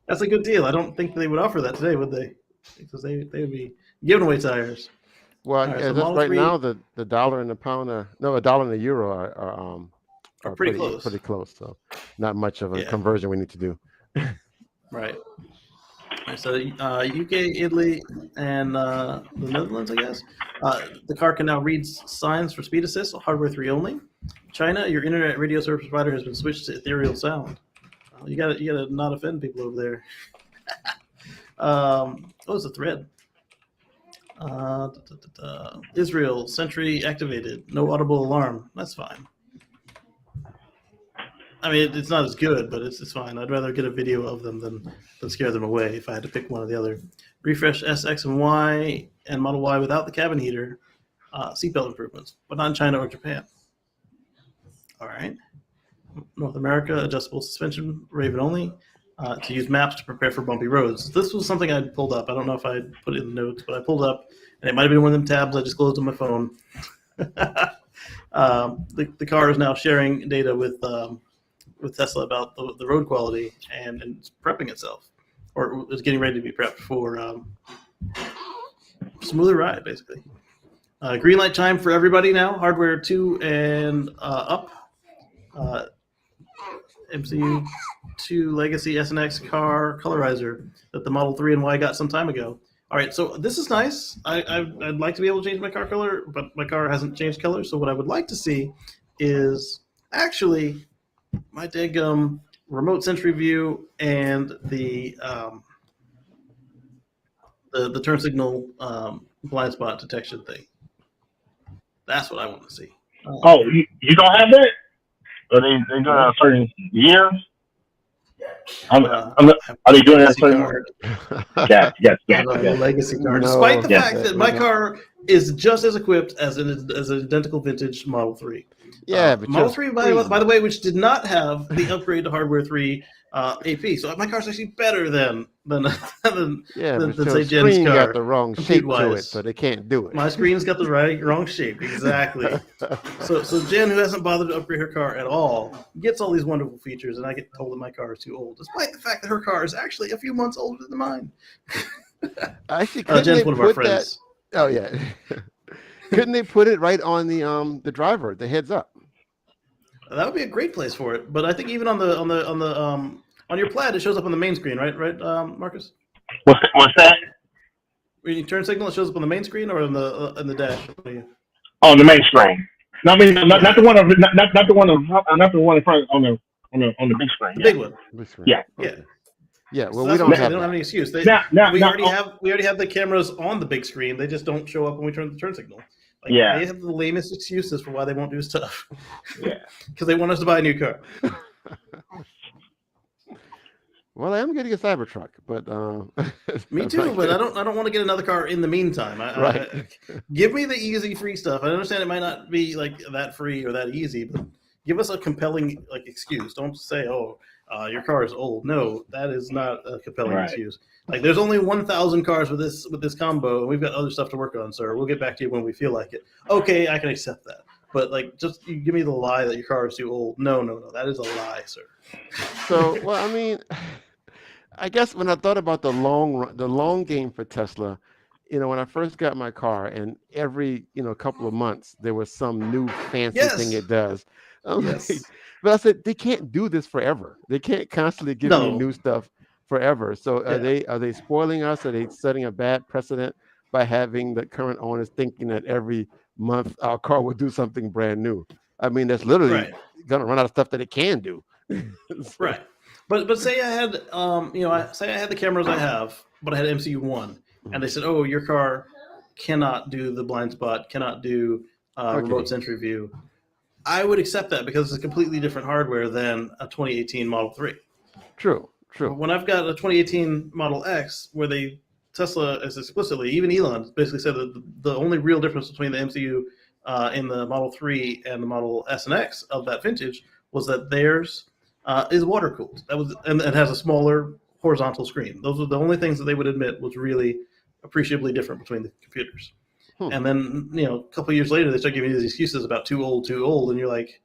That's a good deal. I don't think they would offer that today, would they? Because they would be giving away tires. Well, All right, yeah, so just Model right 3 now the dollar and the pound a dollar and a euro are are pretty close. pretty close. So not much of a Yeah. conversion we need to do. Right. All right, so UK, Italy, and the Netherlands, I guess. The car can now read signs for speed assist, hardware 3 only. China, your internet radio service provider has been switched to ethereal sound. You gotta not offend people over there. It's a thread. Israel, Sentry activated. No audible alarm. That's fine. I mean, it's not as good, but it's fine. I'd rather get a video of them than scare them away if I had to pick one or the other. Refresh S, X, and Y, and Model Y without the cabin heater. Seatbelt improvements, but not in China or Japan. All right. North America, adjustable suspension, Raven only. To use maps to prepare for bumpy roads. This was something I'd pulled up. I don't know if I put it in the notes, but I pulled up, and it might have been one of them tabs I just closed on my phone. The car is now sharing data with Tesla about the road quality, and it's prepping itself, or is getting ready to be prepped for smoother ride, basically. Green light chime for everybody now, hardware 2 and up. MCU 2 Legacy SNX car colorizer that the Model 3 and Y got some time ago. All right, so this is nice. I'd like to be able to change my car color, but my car hasn't changed color. So what I would like to see is actually my daggum remote Sentry view and the turn signal blind spot detection thing. That's what I want to see. You don't have that? Are they doing a certain year? Are they doing that certain? Yeah. Legacy car. No, Despite the fact that my car is just as equipped as an identical vintage Model 3. Yeah, but Model 3, by the way, which did not have the upgrade to hardware 3 AP. So my car's actually better than say Jen's car. Got the wrong shape to it, so they can't do it. My screen's got the wrong shape, exactly. so Jen, who hasn't bothered to upgrade her car at all, gets all these wonderful features, and I get told that my car is too old, despite the fact that her car is actually a few months older than mine. Actually, Jen's one of our friends. Oh yeah, couldn't they put it right on the driver, the heads up? That would be a great place for it, but I think even on your Plaid, it shows up on the main screen, right, Marcus? What's that? When you turn signal, it shows up on the main screen or in the dash? On the main screen. No, I mean not the one not the one in front on the big screen. The big one. Big screen. Yeah. Okay. Yeah. Well, So we don't have any excuse. We Now, already have the cameras on the big screen. They just don't show up when we turn the turn signal. They have the lamest excuses for why they won't do stuff. Yeah. Because they want us to buy a new car. Well, I am getting a Cybertruck, but me too. But I don't want to get another car in the meantime. Give me the easy, free stuff. I understand it might not be like that free or that easy, but give us a compelling excuse. Don't say, "Oh, your car is old." No, that is not a compelling excuse. Like, there's only 1,000 cars with this combo, and we've got other stuff to work on, sir. We'll get back to you when we feel like it. Okay, I can accept that. But just you give me the lie that your car is too old. No, that is a lie, sir. So, well, I mean, I guess when I thought about the long game for Tesla, when I first got my car, and every couple of months there was some new fancy thing it does. But I said they can't do this forever. They can't constantly give me new stuff forever. So are they spoiling us? Are they setting a bad precedent by having the current owners thinking that every month our car will do something brand new? I mean, that's literally gonna run out of stuff that it can do. Right. But say I had say I had the cameras I have, but I had MCU 1, and they said, "Oh, your car cannot do the blind spot, cannot do remote Sentry view." I would accept that because it's a completely different hardware than a 2018 Model 3. True. When I've got a 2018 Model X, where Tesla is explicitly, even Elon basically said that the only real difference between the MCU in the Model 3 and the Model S and X of that vintage was that theirs is water cooled. And it has a smaller horizontal screen. Those are the only things that they would admit was really appreciably different between the computers. And then, a couple of years later, they start giving you these excuses about too old, and you're like,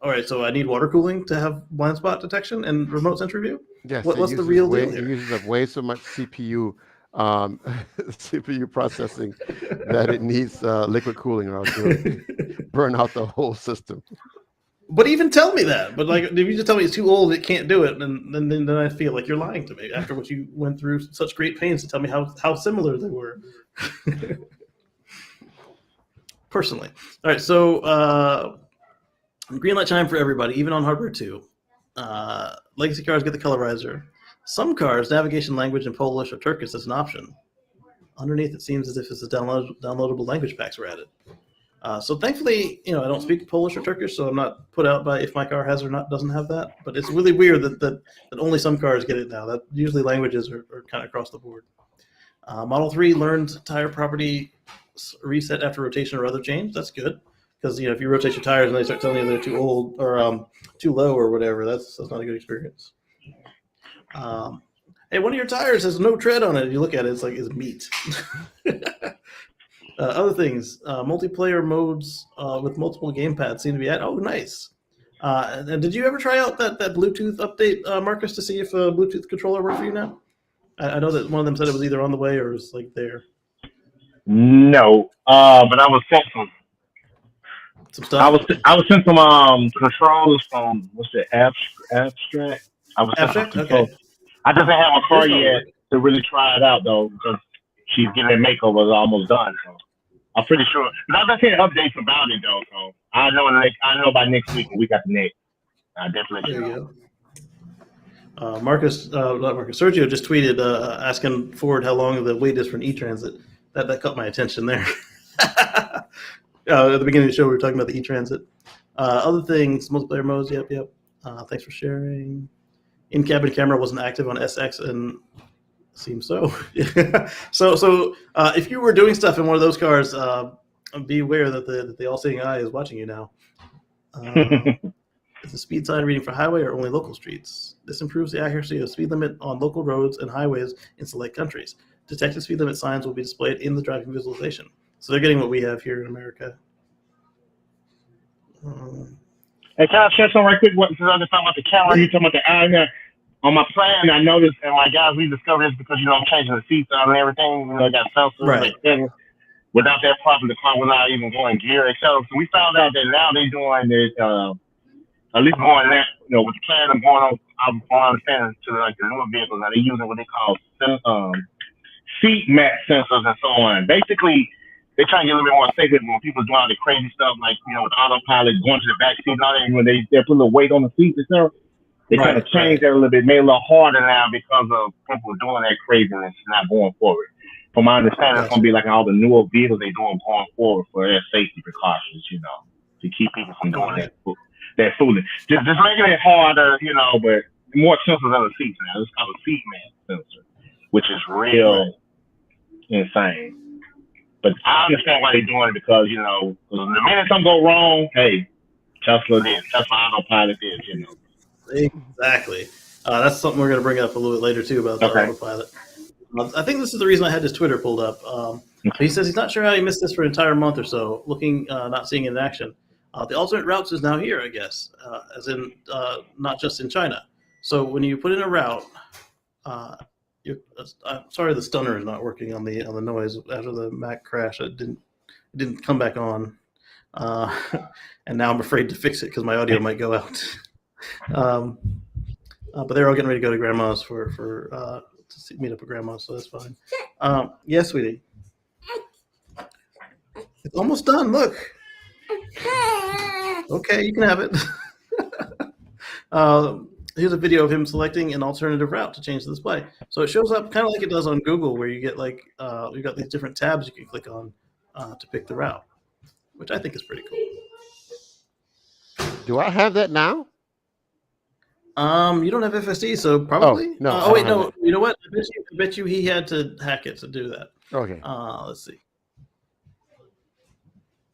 all right, so I need water cooling to have blind spot detection and remote sensor view? Yes, What's the real deal It here? uses up way so much CPU, CPU processing that it needs liquid cooling, or else it'll burn out the whole system. But even tell me that. But like, if you just tell me it's too old, it can't do it, and then I feel like you're lying to me after what you went through such great pains to tell me how similar they were. Personally. All right, so green light chime for everybody, even on hardware 2. Legacy cars get the colorizer. Some cars, navigation language in Polish or Turkish is an option. Underneath, it seems as if it's downloadable language packs were added. So thankfully, I don't speak Polish or Turkish, so I'm not put out by if my car has or doesn't have that. But it's really weird that only some cars get it now. That usually languages are kind of across the board. Model 3 learned tire property reset after rotation or other change. That's good, because if you rotate your tires and they start telling you they're too old or too low or whatever, that's not a good experience. Hey, one of your tires has no tread on it. If you look at it, it's like it's meat. Other things, multiplayer modes with multiple gamepads seem to be added. Oh, nice. And did you ever try out that Bluetooth update, Marcus, to see if a Bluetooth controller worked for you now? I know that one of them said it was either on the way or was like there. No, but I was sent some stuff. I was sent some controls from abstract. I was abstract. Okay. I just didn't have a car yet to really try it out though, because she's getting a makeover. Is almost done. So I'm pretty sure. I've been seeing updates about it though, so I know by next week or week after next. I definitely. There you go. Sergio just tweeted asking Ford how long the wait is for an e-transit. That caught my attention there. At the beginning of the show, we were talking about the e-transit. Other things, multiplayer modes. Yep. Thanks for sharing. In-cabin camera wasn't active on SX, and seems so. So if you were doing stuff in one of those cars, be aware that the all-seeing eye is watching you now. Is the speed sign reading for highway or only local streets? This improves the accuracy of speed limit on local roads and highways in select countries. Detected speed limit signs will be displayed in the driving visualization. So they're getting what we have here in America. Hey, can I share something right quick? Since I just talking about the camera, you talking about the eye now. On my plan, I noticed, and my guys, we discovered this because, I'm changing the seats and everything. I got sensors. Right. Without that problem, the car was not even going gear, etc. So we found out that now they're doing this, at least going that, with the plan of going on, I'm understanding to like the newer vehicles, now they're using what they call seat mat sensors and so on. Basically, they're trying to get a little bit more safe when people doing all the crazy stuff, like, with autopilot, going to the back seat and all that, and when they put a little weight on the seats, etc. They kind of changed that a little bit, made it a little harder now because of people doing that craziness and not going forward. From my understanding, it's going to be like all the newer vehicles they're doing going forward for their safety precautions, to keep people from doing that fooling. Just making it harder, but more sensors on the seats now. It's called a seat mat sensor, which is real insane. But I understand why they're doing it because, the minute something go wrong, hey, Tesla autopilot is, Exactly. That's something we're going to bring up a little bit later, too, about the autopilot. I think this is the reason I had his Twitter pulled up. He says he's not sure how he missed this for an entire month or so, not seeing it in action. The alternate routes is now here, I guess, as in not just in China. So when you put in a route, I'm sorry the stunner is not working on the noise after the Mac crash. It didn't come back on, and now I'm afraid to fix it because my audio might go out. But they're all getting ready to go to grandma's for to meet up with grandma, so that's fine. Yes, sweetie. It's almost done. Look. Okay, you can have it. Here's a video of him selecting an alternative route to change the display. So it shows up kind of like it does on Google, where you get you got these different tabs you can click on to pick the route, which I think is pretty cool. Do I have that now? You don't have FSD, so probably. No. Wait, no. You know what? I bet you he had to hack it to do that. Okay. Let's see.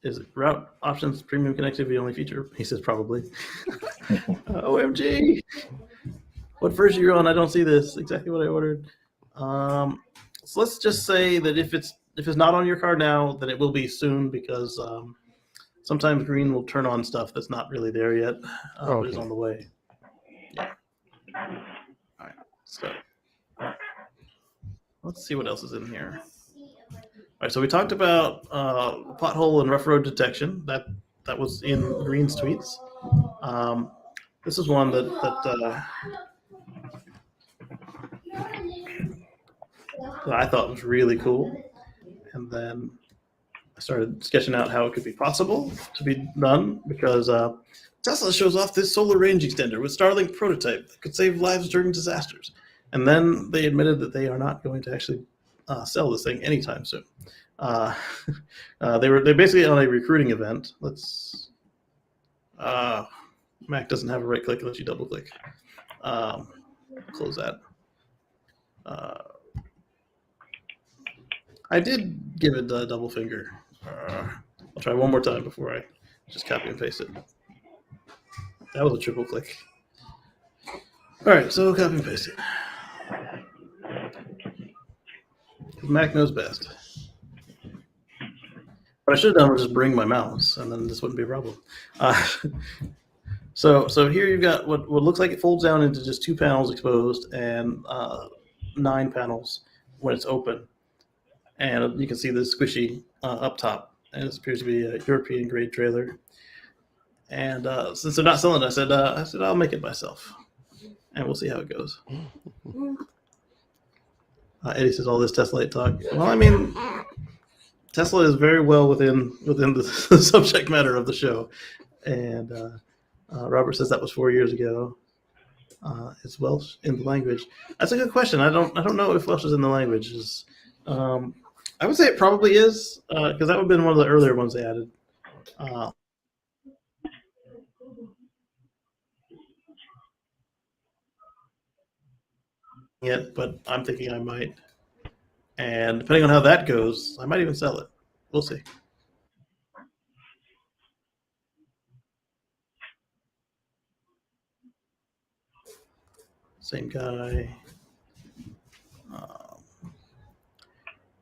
Is it route options premium connectivity only feature? He says probably. OMG. What version you're on? I don't see this. Exactly what I ordered. So let's just say that if it's if it's not on your car now, then it will be soon because sometimes green will turn on stuff that's not really there yet, but is on the way. Yeah. All right. So let's see what else is in here. All right. So we talked about pothole and rough road detection. That was in Green's tweets. This is one that I thought was really cool, and then I started sketching out how it could be possible to be done because Tesla shows off this solar range extender with Starlink prototype that could save lives during disasters. And then they admitted that they are not going to actually sell this thing anytime soon. They're basically on a recruiting event. Let's Mac doesn't have a right click unless you double click. Close that. I did give it a double finger. I'll try one more time before I just copy and paste it. That was a triple click. All right, so copy and paste it. Mac knows best. What I should have done was just bring my mouse, and then this wouldn't be a problem. So here you've got what looks like it folds down into just 2 panels exposed and 9 panels when it's open. And you can see the squishy up top. And this appears to be a European grade trailer. And since they're not selling it, I said I'll make it myself, and we'll see how it goes. Eddie says all this Tesla talk. Well, I mean, Tesla is very well within the subject matter of the show, and Robert says that was 4 years ago. Is Welsh in the language? That's a good question. I don't know if Welsh is in the language. I would say it probably is because that would have been one of the earlier ones they added. Yet, but I'm thinking I might. And depending on how that goes, I might even sell it. We'll see. Same guy.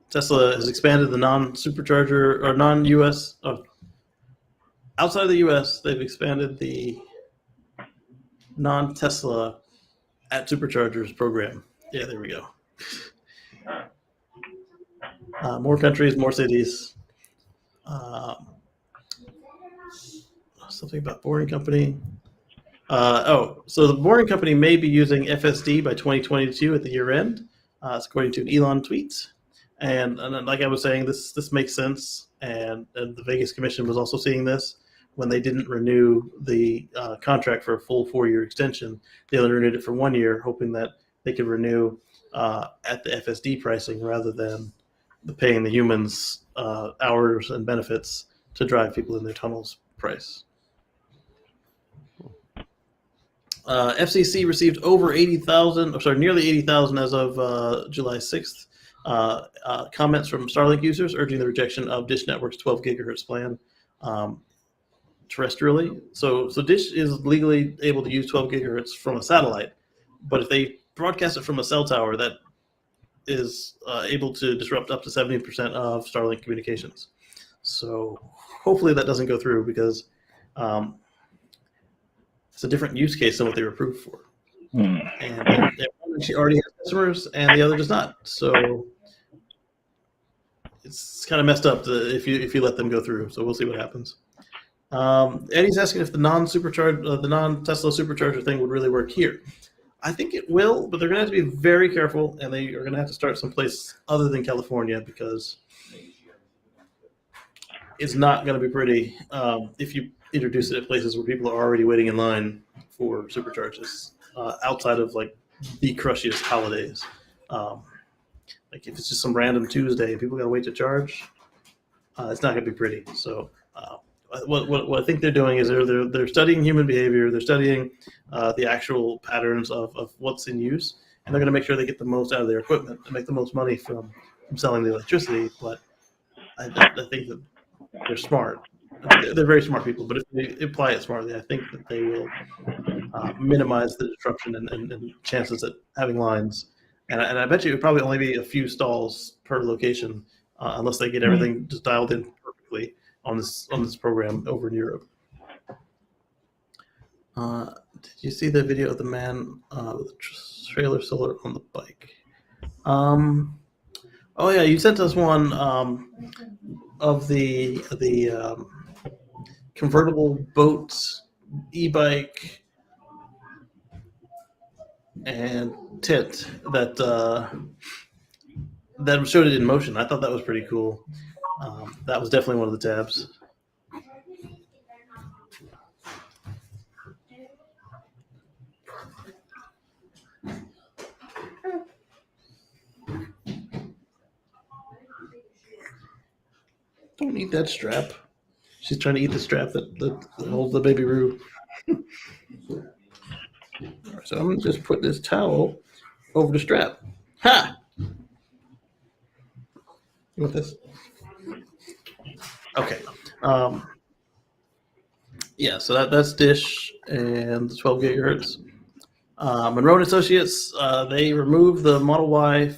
Tesla has expanded the non-supercharger or non-US. Outside of the US, they've expanded the non-Tesla at superchargers program. Yeah, there we go. More countries, more cities. Something about Boring Company. So the Boring Company may be using FSD by 2022 at the year end, according to an Elon tweet. And like I was saying, this makes sense. And the Vegas Commission was also seeing this when they didn't renew the contract for a full 4-year extension. They only renewed it for 1 year, hoping that they could renew at the FSD pricing rather than paying the humans hours and benefits to drive people in their tunnels price. FCC received over 80,000, nearly 80,000 as of July 6th. Comments from Starlink users urging the rejection of Dish Network's 12 gigahertz plan terrestrially. So Dish is legally able to use 12 gigahertz from a satellite, but if they broadcast it from a cell tower, that is able to disrupt up to 70% of Starlink communications. So hopefully that doesn't go through because it's a different use case than what they were approved for. And she already has customers and the other does not. So it's kind of messed up if you let them go through. So we'll see what happens. Eddie's asking if the non-Tesla supercharger thing would really work here. I think it will, but they're going to have to be very careful, and they are going to have to start someplace other than California because it's not going to be pretty if you introduce it at places where people are already waiting in line for supercharges outside of like the crushiest holidays. Like if it's just some random Tuesday and people got to wait to charge, it's not going to be pretty. So what I think they're doing is they're studying human behavior. They're studying the actual patterns of what's in use, and they're going to make sure they get the most out of their equipment and make the most money from selling the electricity. But I think that they're smart. They're very smart people, but if they apply it smartly, I think that they will minimize the disruption and chances at having lines. And I bet you it would probably only be a few stalls per location unless they get everything just dialed in perfectly on this program over in Europe. Did you see the video of the man with the trailer solar on the bike? Oh yeah, you sent us one of the convertible boat, e-bike, and tent that showed it in motion. I thought that was pretty cool. That was definitely one of the tabs. Don't eat that strap. She's trying to eat the strap that holds the baby Roo. So I'm gonna just put this towel over the strap. Ha! You want this? Okay. Yeah, so that's Dish and 12 gigahertz. Monroe and Associates, they removed the Model Y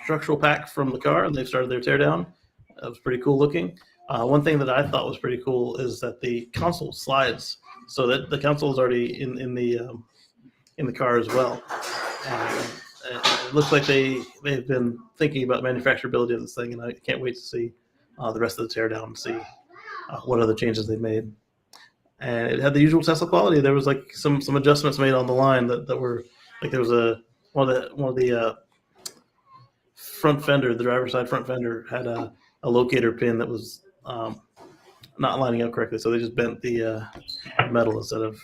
structural pack from the car and they've started their teardown. That was pretty cool looking. One thing that I thought was pretty cool is that the console slides, so that the console is already in the car as well. It looks like they've been thinking about manufacturability of this thing, and I can't wait to see the rest of the teardown and see what other changes they made. And it had the usual Tesla quality. There was like some adjustments made on the line that were like there was one of the front fender, the driver's side front fender had a locator pin that was not lining up correctly, so they just bent the metal instead of.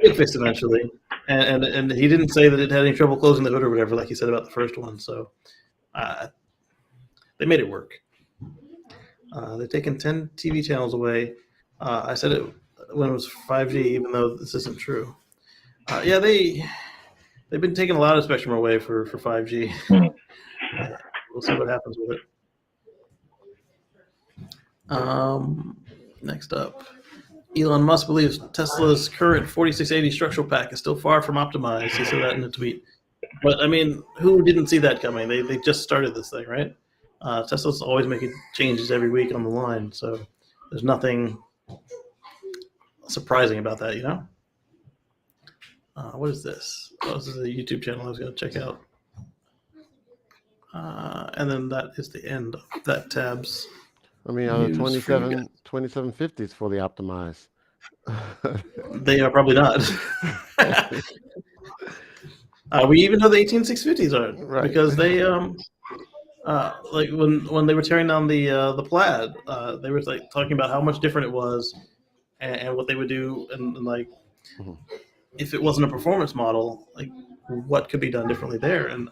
It fixed eventually, and he didn't say that it had any trouble closing the hood or whatever, like he said about the first one. So they made it work. They've taken 10 TV channels away. I said it when it was 5G, even though this isn't true. Yeah, they've been taking a lot of spectrum away for 5G. We'll see what happens with it. Next up, Elon Musk believes Tesla's current 4680 structural pack is still far from optimized. He said that in a tweet. But I mean, who didn't see that coming? They just started this thing, right? Tesla's always making changes every week on the line, so there's nothing surprising about that, you know? What is this? Oh, this is a YouTube channel I was going to check out. And then that is the end of that tab's. I mean, are the 2750s fully optimized? They are probably not. We even know the 18650s aren't, right? Because they like when they were tearing down the Plaid, they were like talking about how much different it was and what they would do and like if it wasn't a performance model, like what could be done differently there, and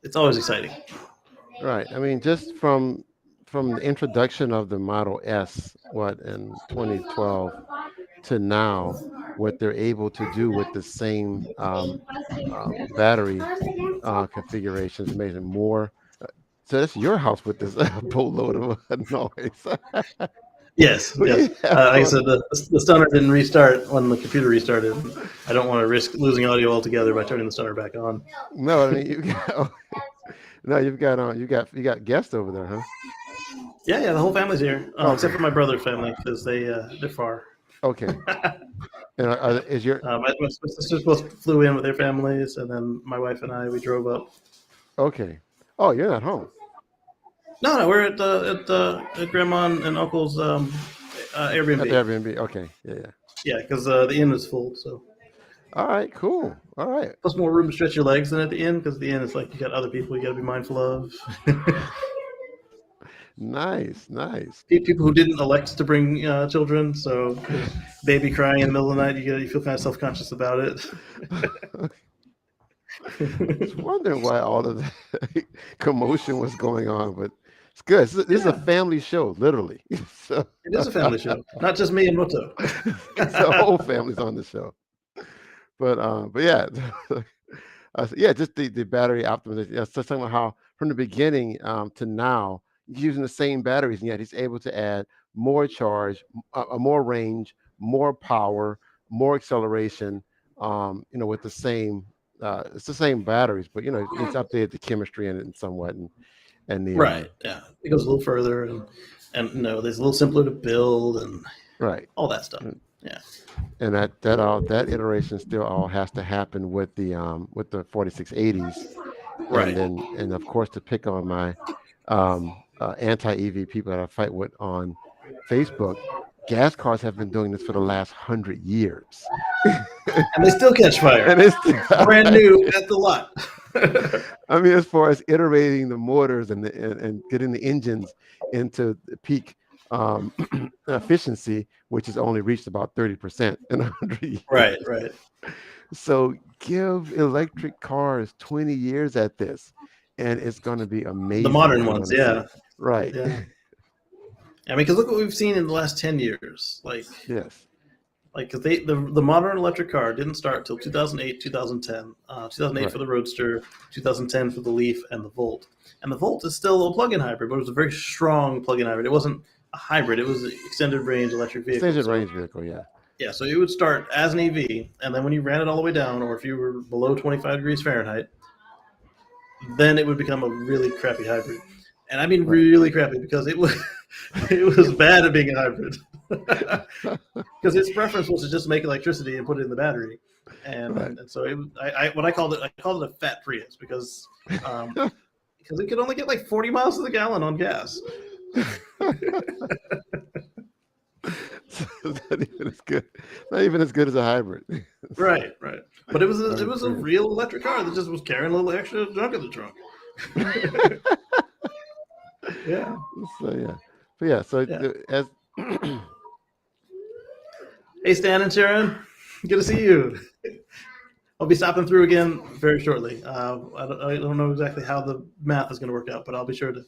it's always exciting. Right. I mean, just from the introduction of the Model S, in 2012 to now, what they're able to do with the same battery configurations, making more. So that's your house with this boatload of noise. Yes. Like I said, the stunner didn't restart when the computer restarted. I don't want to risk losing audio altogether by turning the stunner back on. No, I mean you've got guests over there, huh? Yeah, the whole family's here, except for my brother's family because they're far. Okay. And is your my sisters both flew in with their families, and then my wife and we drove up. Okay. Oh, you're not home. No, we're at grandma and uncle's Airbnb. At the Airbnb. Okay. Yeah, because the inn is full. So. All right. Cool. All right. Plus more room to stretch your legs than at the inn, because the inn is like you got other people you got to be mindful of. Nice. People who didn't elect to bring children, so baby crying in the middle of the night, you feel kind of self-conscious about it. I was wondering why all of that commotion was going on, but it's good. This is a family show, literally. So, it is a family show, not just me and Moto. The whole family's on the show. But yeah, just the battery optimization. So talking about how from the beginning to now, using the same batteries, and yet he's able to add more charge, more range, more power, more acceleration, with the same it's the same batteries, but it's updated the chemistry in it somewhat, and the Right. Yeah. It goes a little further, and there's a little simpler to build and right. all that stuff. And, Yeah. and that iteration still all has to happen with the 4680s, Right. and of course to pick on my anti-EV people that I fight with on Facebook, gas cars have been doing this for the last 100 years. And they still catch fire. And it's brand new at the lot. I mean, as far as iterating the motors and getting the engines into the peak efficiency, which has only reached about 30% in 100 years. Right, right. So give electric cars 20 years at this, and it's going to be amazing. The modern ones, yeah. Right. Yeah. I mean, because look what we've seen in the last 10 years. Like, yes. Like, cause the modern electric car didn't start till 2008, 2010. 2008 Right. for the Roadster, 2010 for the Leaf and the Volt. And the Volt is still a plug-in hybrid, but it was a very strong plug-in hybrid. It wasn't a hybrid. It was an extended range electric vehicle. Extended range vehicle, yeah. Yeah, so it would start as an EV, and then when you ran it all the way down, or if you were below 25 degrees Fahrenheit, then it would become a really crappy hybrid. And I mean really crappy, because it was bad at being a hybrid. Because its preference was to just make electricity and put it in the battery, and so I called it a fat Prius, because it could only get like 40 miles to the gallon on gas. So not even as good. Not even as good as a hybrid. Right. But it was a real electric car that just was carrying a little extra junk in the trunk. Yeah. So as Hey, Stan and Sharon, good to see you. I'll be stopping through again very shortly. I don't know exactly how the math is going to work out, but I'll be sure to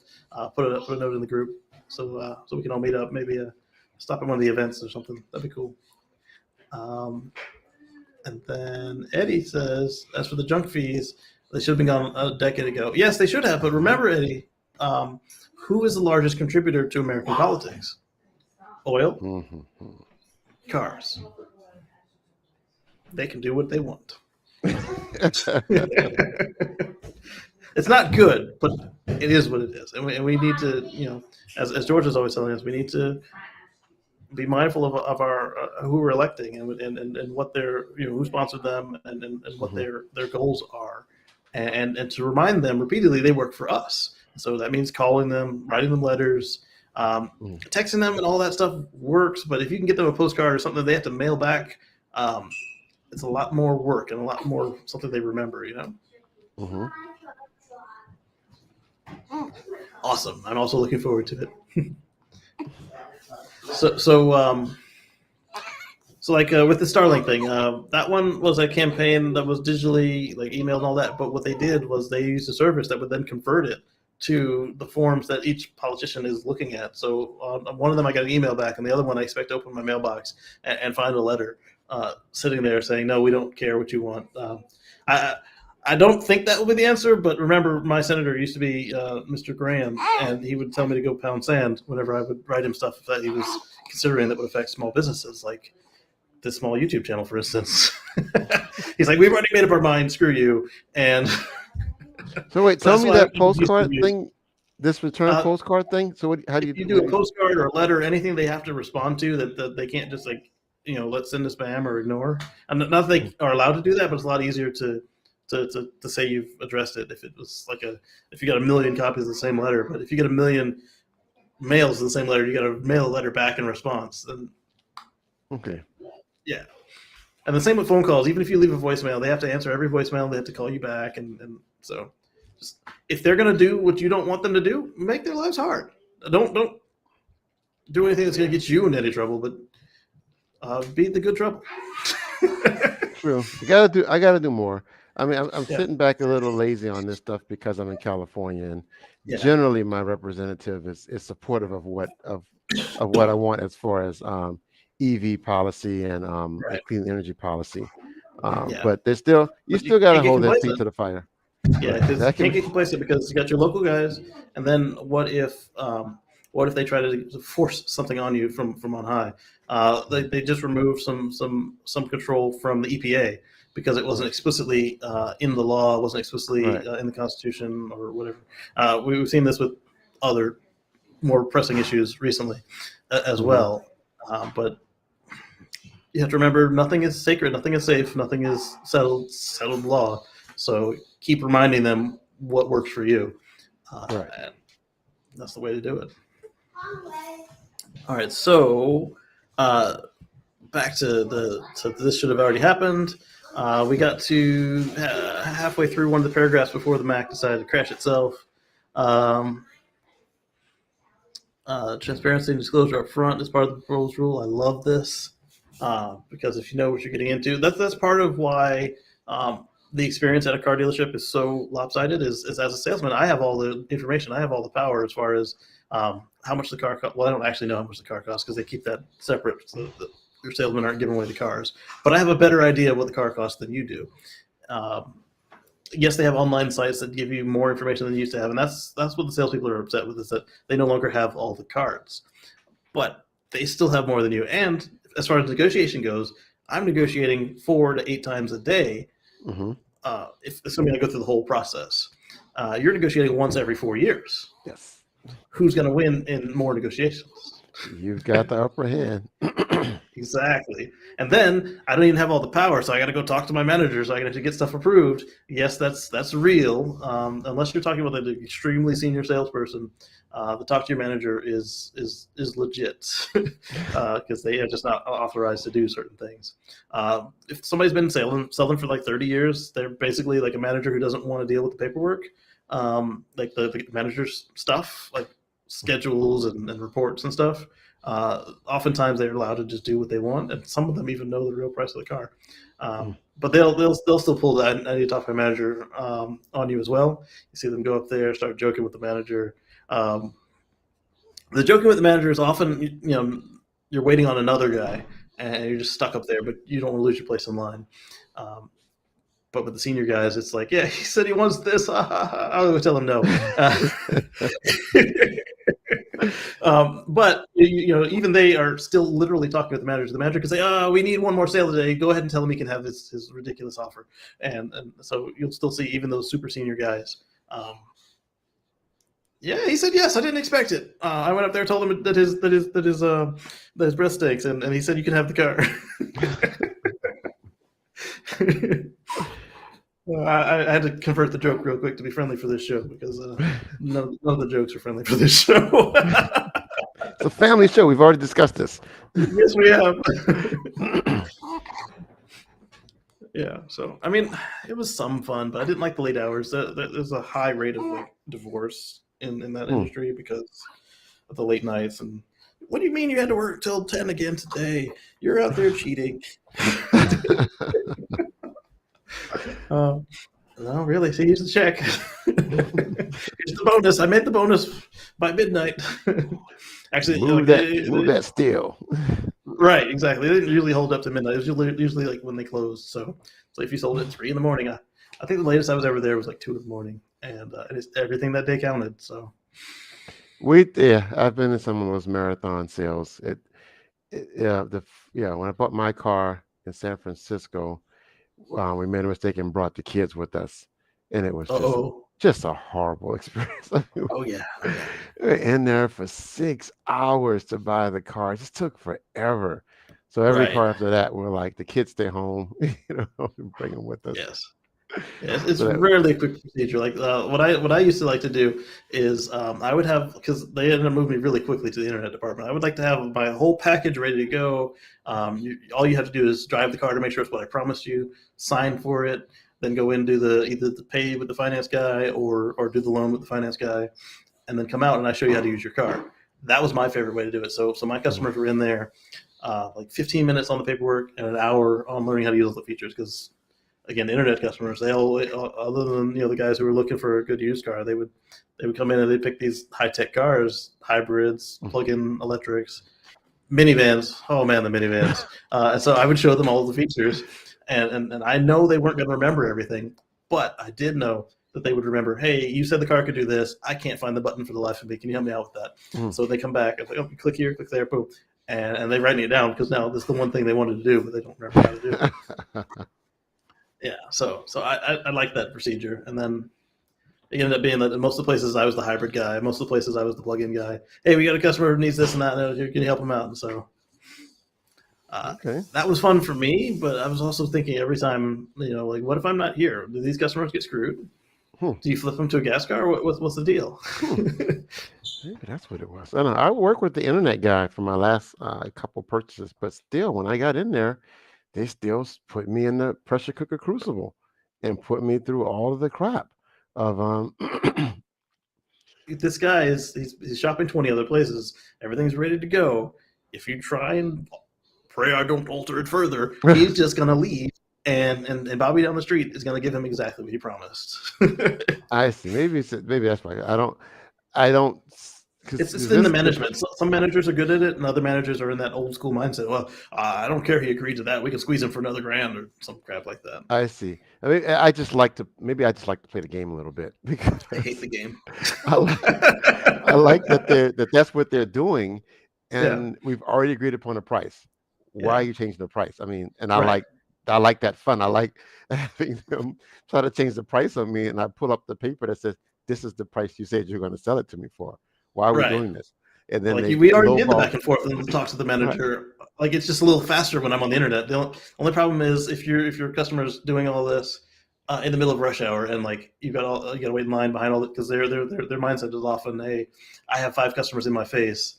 put a note in the group so we can all meet up. Maybe stop at one of the events or something. That'd be cool. And then Eddie says, as for the junk fees, they should have been gone a decade ago. Yes, they should have. But remember, Eddie, who is the largest contributor to American politics? Oil, cars. They can do what they want. It's not good, but it is what it is, and we need to, as George is always telling us, we need to be mindful of our who we're electing and what their who sponsored them and what their goals are, and to remind them repeatedly they work for us. So that means calling them, writing them letters, texting them, and all that stuff works. But if you can get them a postcard or something that they have to mail back, it's a lot more work and a lot more something they remember. Awesome. I'm also looking forward to it. So like with the Starlink thing, that one was a campaign that was digitally like emailed and all that. But what they did was they used a service that would then convert it to the forms that each politician is looking at. So on one of them, I got an email back, and the other one, I expect to open my mailbox and find a letter sitting there saying, "No, we don't care what you want." I don't think that will be the answer, but remember, my senator used to be Mr. Graham, and he would tell me to go pound sand whenever I would write him stuff that he was considering that would affect small businesses, like this small YouTube channel, for instance. He's like, "We've already made up our mind. Screw you." And so wait, tell me that postcard thing, this return postcard thing. So how do you do a postcard or a letter, anything they have to respond to that they can't just let's send a spam or ignore. And not that they are allowed to do that, but it's a lot easier to say you've addressed it if it was if you got 1 million copies of the same letter. But if you get 1 million mails of the same letter, you got to mail a letter back in response. Then yeah. And the same with phone calls. Even if you leave a voicemail, they have to answer every voicemail. They have to call you back, and so just if they're going to do what you don't want them to do, make their lives hard. Don't do anything that's going to get you in any trouble, but beat the good trouble. True. I gotta do more. I mean, I'm sitting back a little lazy on this stuff because I'm in California, and generally my representative is supportive of what I want as far as EV policy and clean energy policy. But you still got to hold their feet to the fire. Yeah, because you can't get complacent because you got your local guys, and then what if they try to force something on you from on high? They just removed some control from the EPA. So if you get a million copies of the same letter, you got to mail it back in response. Then yeah. And the same with phone calls. Even if you leave a voicemail, they have to answer every voicemail. They have to call you back, and so just if they're going to do what you don't want them to do, make their lives hard. Don't because it wasn't explicitly in the law, wasn't explicitly Right. in the Constitution or whatever. We've seen this with other more pressing issues recently as well. But you have to remember, nothing is sacred, nothing is safe, nothing is settled law. So keep reminding them what works for you. Right. And that's the way to do it. All right, so back to this should have already happened. We got to halfway through one of the paragraphs before the Mac decided to crash itself. Transparency and disclosure up front is part of the proposed rule. I love this because if you know what you're getting into, that's part of why the experience at a car dealership is so lopsided. Is as a salesman, I have all the information, I have all the power as far as how much the car costs. Well, I don't actually know how much the car costs because they keep that separate. So your salesmen aren't giving away the cars, but I have a better idea of what the car costs than you do. Yes, they have online sites that give you more information than you used to have, and that's what the salespeople are upset with, is that they no longer have all the cards. But they still have more than you. And as far as negotiation goes, I'm negotiating 4 to 8 times a day. Assuming I go through the whole process, you're negotiating once every 4 years. Yes. Who's going to win in more negotiations? You've got the upper hand. Exactly. And then I don't even have all the power, so I got to go talk to my manager, so I got to get stuff approved. Yes, that's real. Unless you're talking about an extremely senior salesperson, the talk to your manager is legit because they are just not authorized to do certain things. If somebody's been selling for like 30 years, they're basically like a manager who doesn't want to deal with the paperwork, like the manager's stuff, like schedules and reports and stuff. Oftentimes they're allowed to just do what they want, and some of them even know the real price of the car. But they'll still pull that. I need to talk to my manager on you as well. You see them go up there, start joking with the manager. The joking with the manager is often, you're waiting on another guy and you're just stuck up there, but you don't want to lose your place in line. But with the senior guys, it's like, yeah, he said he wants this. I always tell him no. But even they are still literally talking with the manager. The manager can say, "Oh, we need one more sale today. Go ahead and tell him he can have his ridiculous offer." And so you'll still see even those super senior guys. Yeah, he said yes. I didn't expect it. I went up there, told him that his breath stinks, and he said you can have the car. I had to convert the joke real quick to be friendly for this show because none of the jokes are friendly for this show. It's a family show. We've already discussed this. Yes, we have. Yeah, so I mean, it was some fun, but I didn't like the late hours. There's a high rate of like divorce in that industry because of the late nights. And what do you mean you had to work till 10 again today? You're out there cheating. No, really. See, here's the check. Here's the bonus. I made the bonus by midnight. Actually, move that still. Right, exactly. They didn't usually hold up to midnight. It was usually like when they closed. So if you sold it at 3 in the morning, I think the latest I was ever there was like 2 in the morning, and everything that day counted. So I've been in some of those marathon sales. When I bought my car in San Francisco, we made a mistake and brought the kids with us, and it was just a horrible experience. Oh yeah. We were in there for 6 hours to buy the car. It just took forever. So every car after that, we're like, the kids stay home, bring them with us. Yes. It's rarely a quick procedure. Like what I used to like to do is I would have, because they ended up moving me really quickly to the internet department. I would like to have my whole package ready to go. All you have to do is drive the car to make sure it's what I promised you, sign for it, then go in, do either the pay with the finance guy or do the loan with the finance guy, and then come out and I show you how to use your car. That was my favorite way to do it. So my customers were in there like 15 minutes on the paperwork and an hour on learning how to use all the features, because again, internet customers, they all, other than the guys who were looking for a good used car, they would come in and they'd pick these high-tech cars, hybrids, plug-in electrics, minivans. Oh man, the minivans. And so I would show them all the features, and I know they weren't going to remember everything, but I did know that they would remember, hey, you said the car could do this. I can't find the button for the life of me. Can you help me out with that? So they come back and say, oh, click here, click there, boom. And they write it down because now this is the one thing they wanted to do, but they don't remember how to do it. Yeah, so I like that procedure, and then it ended up being that in most of the places I was the hybrid guy. Most of the places I was the plug-in guy. Hey, we got a customer who needs this and that. Can you help them out? And so Okay. that was fun for me, but I was also thinking every time, like, what if I'm not here? Do these customers get screwed? Hmm. Do you flip them to a gas car? What's the deal? Maybe that's what it was. I don't know. I worked with the internet guy for my last couple purchases, but still, when I got in there, they still put me in the pressure cooker crucible and put me through all of the crap of This guy he's shopping 20 other places. Everything's ready to go. If you try and pray I don't alter it further, he's just gonna leave, and Bobby down the street is gonna give him exactly what he promised. I see. Maybe that's why I don't because It's in the management. Some managers are good at it, and other managers are in that old school mindset. Well, I don't care. He agreed to that. We can squeeze him for another grand or some crap like that. I see. I mean, I just like to play the game a little bit because I hate the game. I like that's what they're doing, Yeah. and we've already agreed upon a price. Why Yeah. are you changing the price? I mean, and Right. I like that fun. I like having them try to change the price on me, and I pull up the paper that says, "This is the price you said you're going to sell it to me for. Why are we Right. doing this?" And then Like they we already did the lowball. back and forth and talk to the Right. manager. Like it's just a little faster when I'm on the internet. The only problem is if your customer's doing all this in the middle of rush hour and like you got to wait in line behind all it because their mindset is often, hey, I have 5 customers in my face.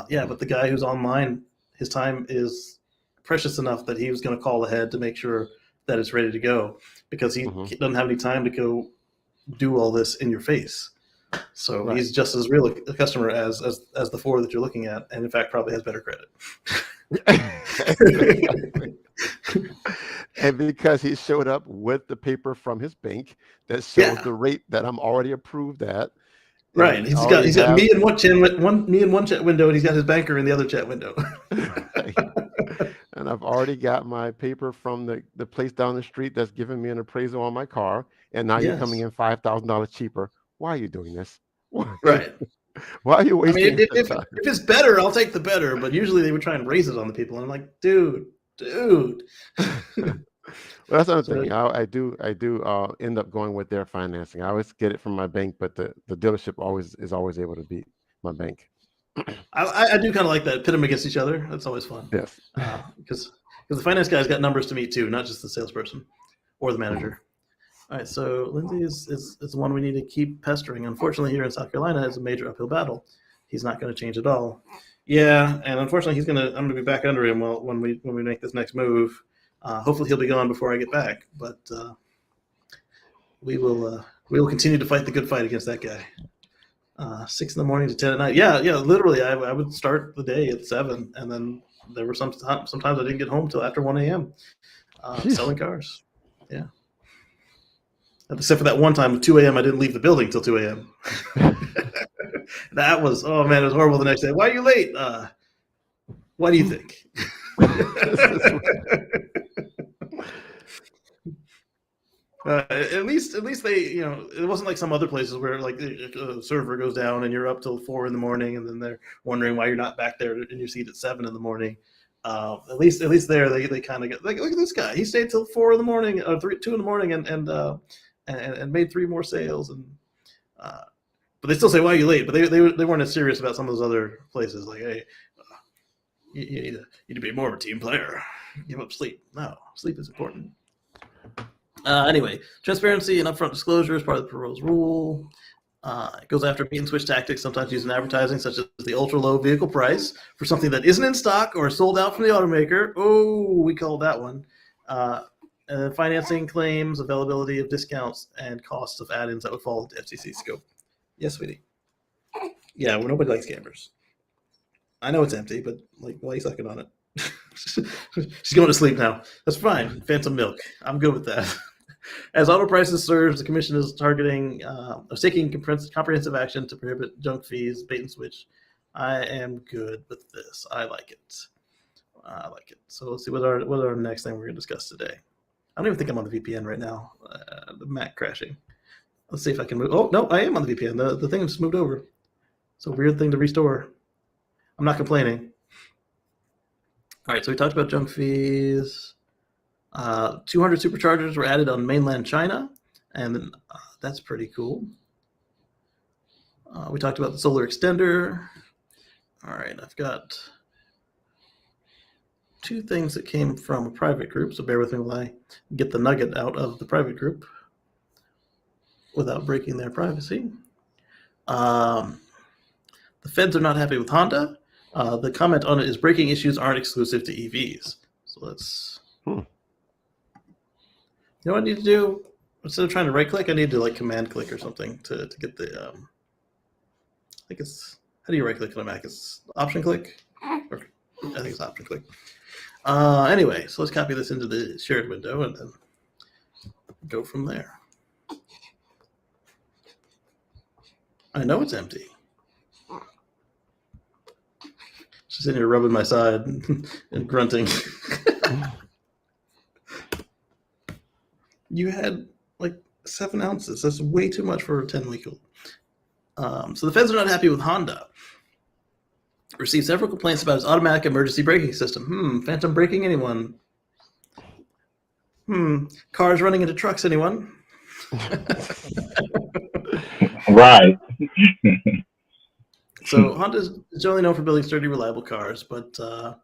Yeah, but the guy who's online, his time is precious enough that he was going to call ahead to make sure that it's ready to go because he doesn't have any time to go do all this in your face. So Right. he's just as real a customer as the 4 that you're looking at, and in fact probably has better credit. And because he showed up with the paper from his bank that shows the rate that I'm already approved at. Right. He's got me in one chat window, and he's got his banker in the other chat window. Right. And I've already got my paper from the place down the street that's giving me an appraisal on my car, and now you're coming in $5,000 cheaper. Why are you doing this? Right. Why are you wasting? I mean, if it's better, I'll take the better. But usually they would try and raise it on the people, and I'm like, dude. Well, that's another thing. I do end up going with their financing. I always get it from my bank, but the dealership is always able to beat my bank. I do kind of like that. Pit them against each other. That's always fun. Yes. Because the finance guy's got numbers to meet too, not just the salesperson or the manager. All right, so Lindsay is the one we need to keep pestering. Unfortunately, here in South Carolina, it's a major uphill battle. He's not going to change at all. Yeah, and unfortunately, I'm going to be back under him when we make this next move. Hopefully, he'll be gone before I get back. But we will continue to fight the good fight against that guy. 6 in the morning to 10 at night. Yeah. Literally, I would start the day at 7, and then there were sometimes I didn't get home till after 1 a.m. Selling cars. Yeah. Except for that one time at 2 a.m. I didn't leave the building till 2 a.m. That was, oh man, it was horrible the next day. Why are you late? What do you think? At least they, it wasn't like some other places where like a server goes down and you're up till 4 in the morning, and then they're wondering why you're not back there in your seat at 7 in the morning. At least there they kind of get like, look at this guy. He stayed till 4 in the morning, 2 in the morning, and made 3 more sales. And but they still say, why are you late? But they weren't as serious about some of those other places. Like, hey, you need to be more of a team player. Give up sleep. No, sleep is important. Anyway, transparency and upfront disclosure is part of the proposed rule. It goes after bait and switch tactics, sometimes used in advertising, such as the ultra low vehicle price for something that isn't in stock or sold out from the automaker. Oh, we called that one. And then financing claims, availability of discounts, and costs of add-ins that would fall into FCC scope. Yes, sweetie. Yeah, well, nobody likes campers. I know it's empty, but like, why are you sucking on it? She's going to sleep now. That's fine. Phantom milk. I'm good with that. As auto prices surge, the commission is taking comprehensive action to prohibit junk fees, bait and switch. I am good with this. I like it. So let's see what our next thing we're going to discuss today. I don't even think I'm on the VPN right now. The Mac crashing. Let's see if I can move. Oh no, I am on the VPN. The thing just moved over. It's a weird thing to restore. I'm not complaining. All right, so we talked about junk fees. 200 superchargers were added on mainland China, and that's pretty cool. We talked about the solar extender. All right, I've got 2 things that came from a private group, so bear with me while I get the nugget out of the private group without breaking their privacy. The feds are not happy with Honda. The comment on it is braking issues aren't exclusive to EVs. So let's... You know what I need to do? Instead of trying to right click, I need to like command click or something to get the... I think it's... How do you right click on a Mac? It's option click? Or, I think it's option click. Anyway, so let's copy this into the shared window and then go from there. I know it's empty. Just sitting here rubbing my side and grunting. You had like 7 ounces. That's way too much for a 10-week-old. So the feds are not happy with Honda. Received several complaints about its automatic emergency braking system. Phantom braking, anyone? Cars running into trucks, anyone? Right. So Honda is generally known for building sturdy, reliable cars, but a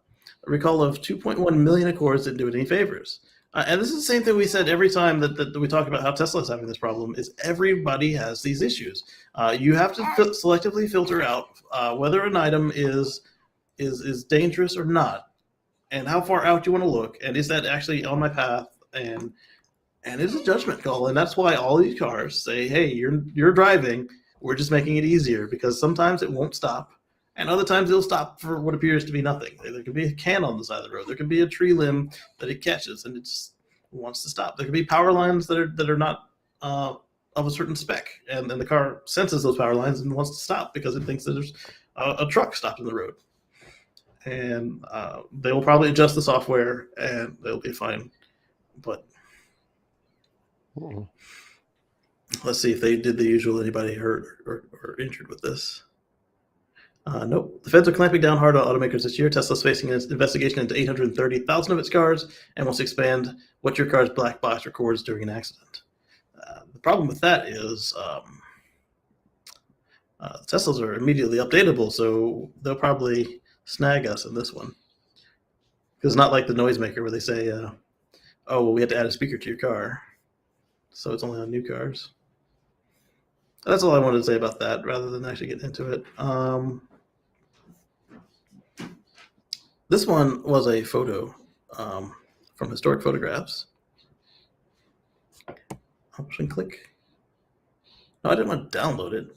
recall of 2.1 million Accords didn't do it any favors. And this is the same thing we said every time that we talk about how Tesla is having this problem, is everybody has these issues. You have to selectively filter out whether an item is dangerous or not, and how far out you want to look, and is that actually on my path, and it's a judgment call, and that's why all these cars say, hey, you're driving, we're just making it easier, because sometimes it won't stop, and other times it'll stop for what appears to be nothing. There could be a can on the side of the road. There could be a tree limb that it catches, and it just wants to stop. There could be power lines that are not of a certain spec, and the car senses those power lines and wants to stop because it thinks that there's a truck stopped in the road. And they will probably adjust the software, and they'll be fine. But let's see if they did the usual. Anybody hurt or injured with this? Nope. The feds are clamping down hard on automakers this year. Tesla's facing an investigation into 830,000 of its cars and wants to expand what your car's black box records during an accident. The problem with that is Teslas are immediately updatable, so they'll probably snag us in this one. Because it's not like the noisemaker where they say, oh, well, we had to add a speaker to your car, so it's only on new cars. That's all I wanted to say about that, rather than actually get into it. This one was a photo from Historic Photographs. Option click. No, I didn't want to download it.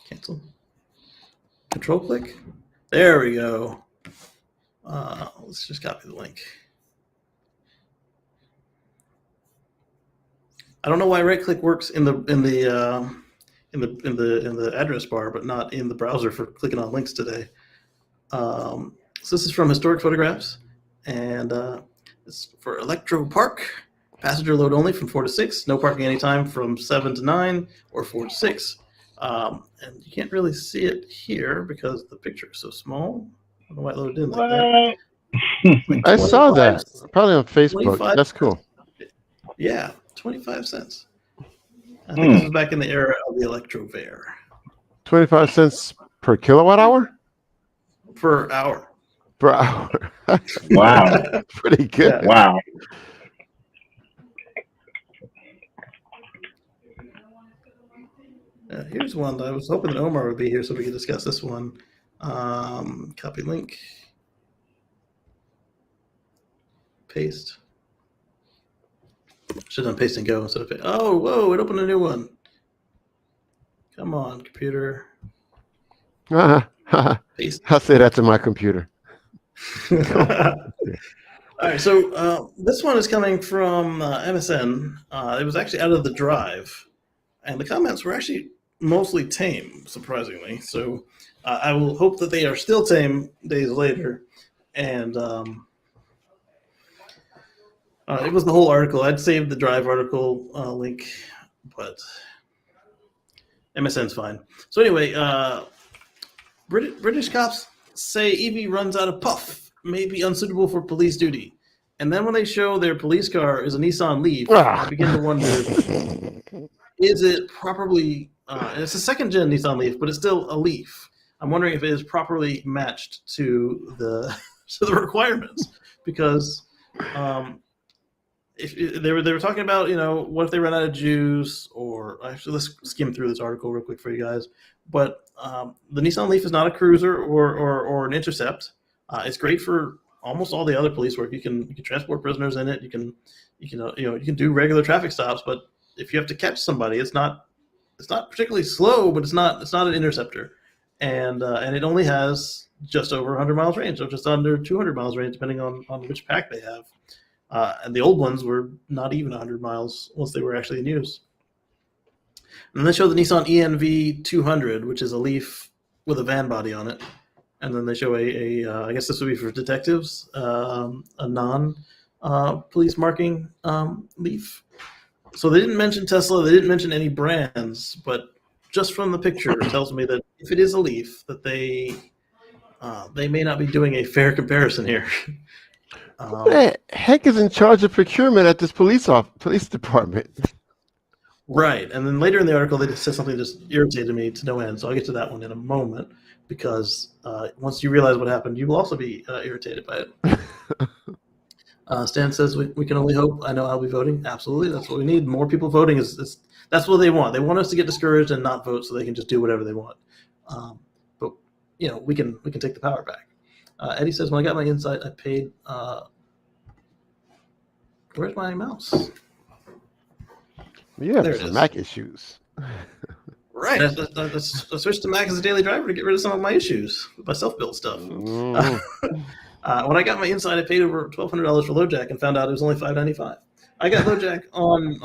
Cancel. Control click. There we go. Let's just copy the link. I don't know why right click works in the address bar, but not in the browser for clicking on links today. So this is from Historic Photographs, and it's for Electro Park. Passenger load only from 4 to 6. No parking anytime from 7 to 9 or 4 to 6. And you can't really see it here because the picture is so small. I don't know why it loaded in like that. Like I saw that. Probably on Facebook. That's cool. Yeah, 25 cents. I think this was back in the era of the Electrovare. 25 cents per kilowatt hour? Per hour. Per hour. Wow. Pretty good. Yeah. Wow. Here's one that I was hoping that Omar would be here so we could discuss this one. Copy link. Paste. Should have done paste and go instead of paste. Oh, whoa, it opened a new one. Come on, computer. Paste. I'll say that to my computer. All right, so this one is coming from MSN. It was actually out of the drive, and the comments were actually mostly tame, surprisingly. So I will hope that they are still tame days later. And it was the whole article. I'd saved the drive article link, but MSN's fine. So anyway, British cops say EV runs out of puff, may be unsuitable for police duty. And then when they show their police car is a Nissan Leaf, I begin to wonder, is it properly, it's a second gen Nissan Leaf, but it's still a Leaf. I'm wondering if it is properly matched to the requirements, because if they were talking about, what if they run out of juice, or actually let's skim through this article real quick for you guys. But the Nissan Leaf is not a cruiser or an intercept. It's great for almost all the other police work. You can transport prisoners in it. You can do regular traffic stops. But if you have to catch somebody, it's not particularly slow, but it's not an interceptor, and it only has just over 100 miles range, or just under 200 miles range, depending on which pack they have. And the old ones were not even 100 miles once they were actually in use. And then they show the Nissan ENV 200, which is a Leaf with a van body on it. And then they show I guess this would be for detectives, a non-police marking Leaf. So they didn't mention Tesla. They didn't mention any brands, but just from the picture, it tells me that if it is a Leaf, that they may not be doing a fair comparison here. Who the heck is in charge of procurement at this police department? Right, and then later in the article, they just said something that just irritated me to no end. So I'll get to that one in a moment, because once you realize what happened, you will also be irritated by it. Stan says we can only hope. I know I'll be voting. Absolutely, that's what we need. More people voting that's what they want. They want us to get discouraged and not vote, so they can just do whatever they want. But we can take the power back. Eddie says, when I got my insight, I paid. Where's my mouse? You have some Mac issues. Right. I switched to Mac as a daily driver to get rid of some of my issues with my self-built stuff. When I got my insight, I paid over $1,200 for LoJack and found out it was only $595. I got LoJack on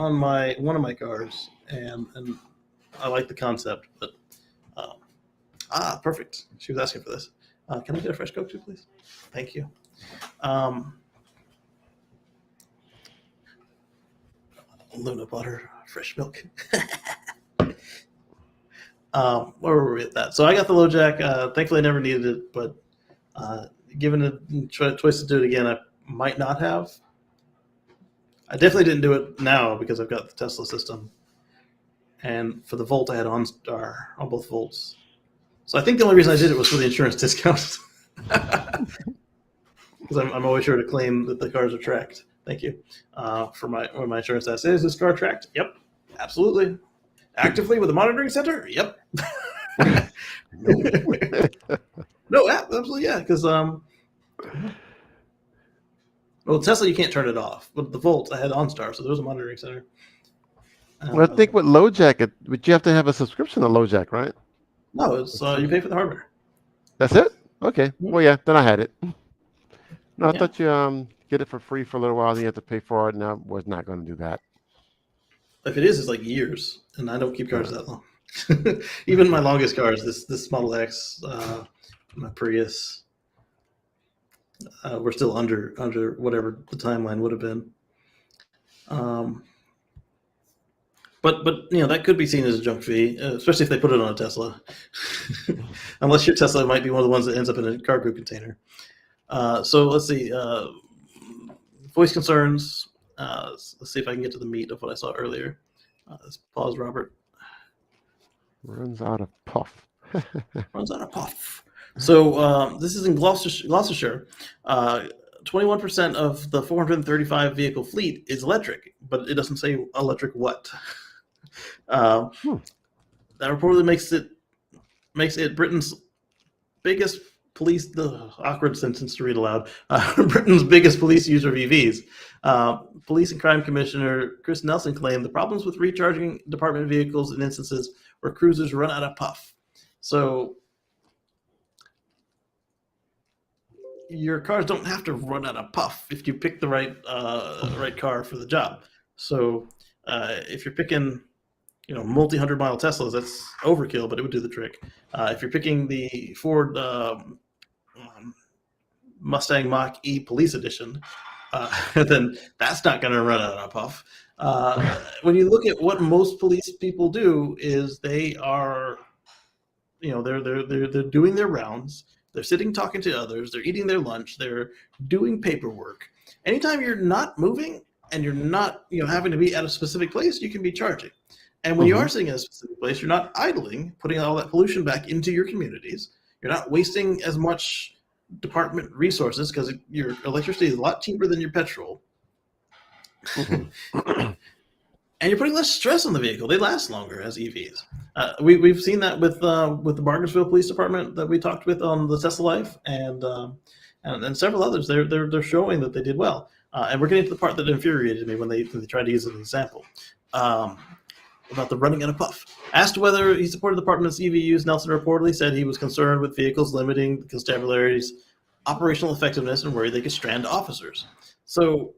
one of my cars, and I like the concept, but perfect. She was asking for this. Can I get a fresh Coke too, please? Thank you. Luna butter, fresh milk. Where were we at that? So I got the LoJack. Thankfully, I never needed it, but given a choice to do it again, I might not have. I definitely didn't do it now because I've got the Tesla system. And for the Volt, I had OnStar on both Volts. So I think the only reason I did it was for the insurance discount. Because I'm always sure to claim that the cars are tracked. Thank you. For my insurance asks, is this car tracked? Yep, absolutely. Actively with a monitoring center? Yep. No, absolutely, yeah. Because Tesla, you can't turn it off. But the Volt, I had OnStar, so there was a monitoring center. Well, I think with LoJack, but you have to have a subscription to LoJack, right? No, it's you pay for the hardware. That's it? Okay. Well, yeah, then I had it. No, I thought you get it for free for a little while, then you have to pay for it, and I was not going to do that. If it is, it's like years, and I don't keep cars that long. Even my longest cars, this Model X, my Prius, we're still under whatever the timeline would have been. But that could be seen as a junk fee, especially if they put it on a Tesla. Unless your Tesla might be one of the ones that ends up in a cargo container. So let's see. Voice concerns. Let's see if I can get to the meat of what I saw earlier. Let's pause, Robert. Runs out of puff. Runs out of puff. So this is in Gloucestershire. 21% of the 435 vehicle fleet is electric, but it doesn't say electric what. That reportedly makes it Britain's biggest police. The awkward sentence to read aloud. Britain's biggest police user of EVs. Police and Crime Commissioner Chris Nelson claimed the problems with recharging department vehicles in instances where cruisers run out of puff. So your cars don't have to run out of puff if you pick the right car for the job. So if you're picking multi-100-mile Teslas, that's overkill, but it would do the trick. If you're picking the Ford Mustang Mach-E Police Edition, then that's not going to run out of puff. When you look at what most police people do, is they are, they're doing their rounds. They're sitting talking to others. They're eating their lunch. They're doing paperwork. Anytime you're not moving and you're not, having to be at a specific place, you can be charging. And when you are sitting in a specific place, you're not idling, putting all that pollution back into your communities. You're not wasting as much department resources because your electricity is a lot cheaper than your petrol. And you're putting less stress on the vehicle. They last longer as EVs. We've seen that with the Bargersville Police Department that we talked with on the Tesla Life, and several others. They're showing that they did well. And we're getting to the part that infuriated me when they tried to use it as an example. About the running out of puff. Asked whether he supported the department's EV use, Nelson reportedly said he was concerned with vehicles limiting the constabulary's operational effectiveness and worried they could strand officers. So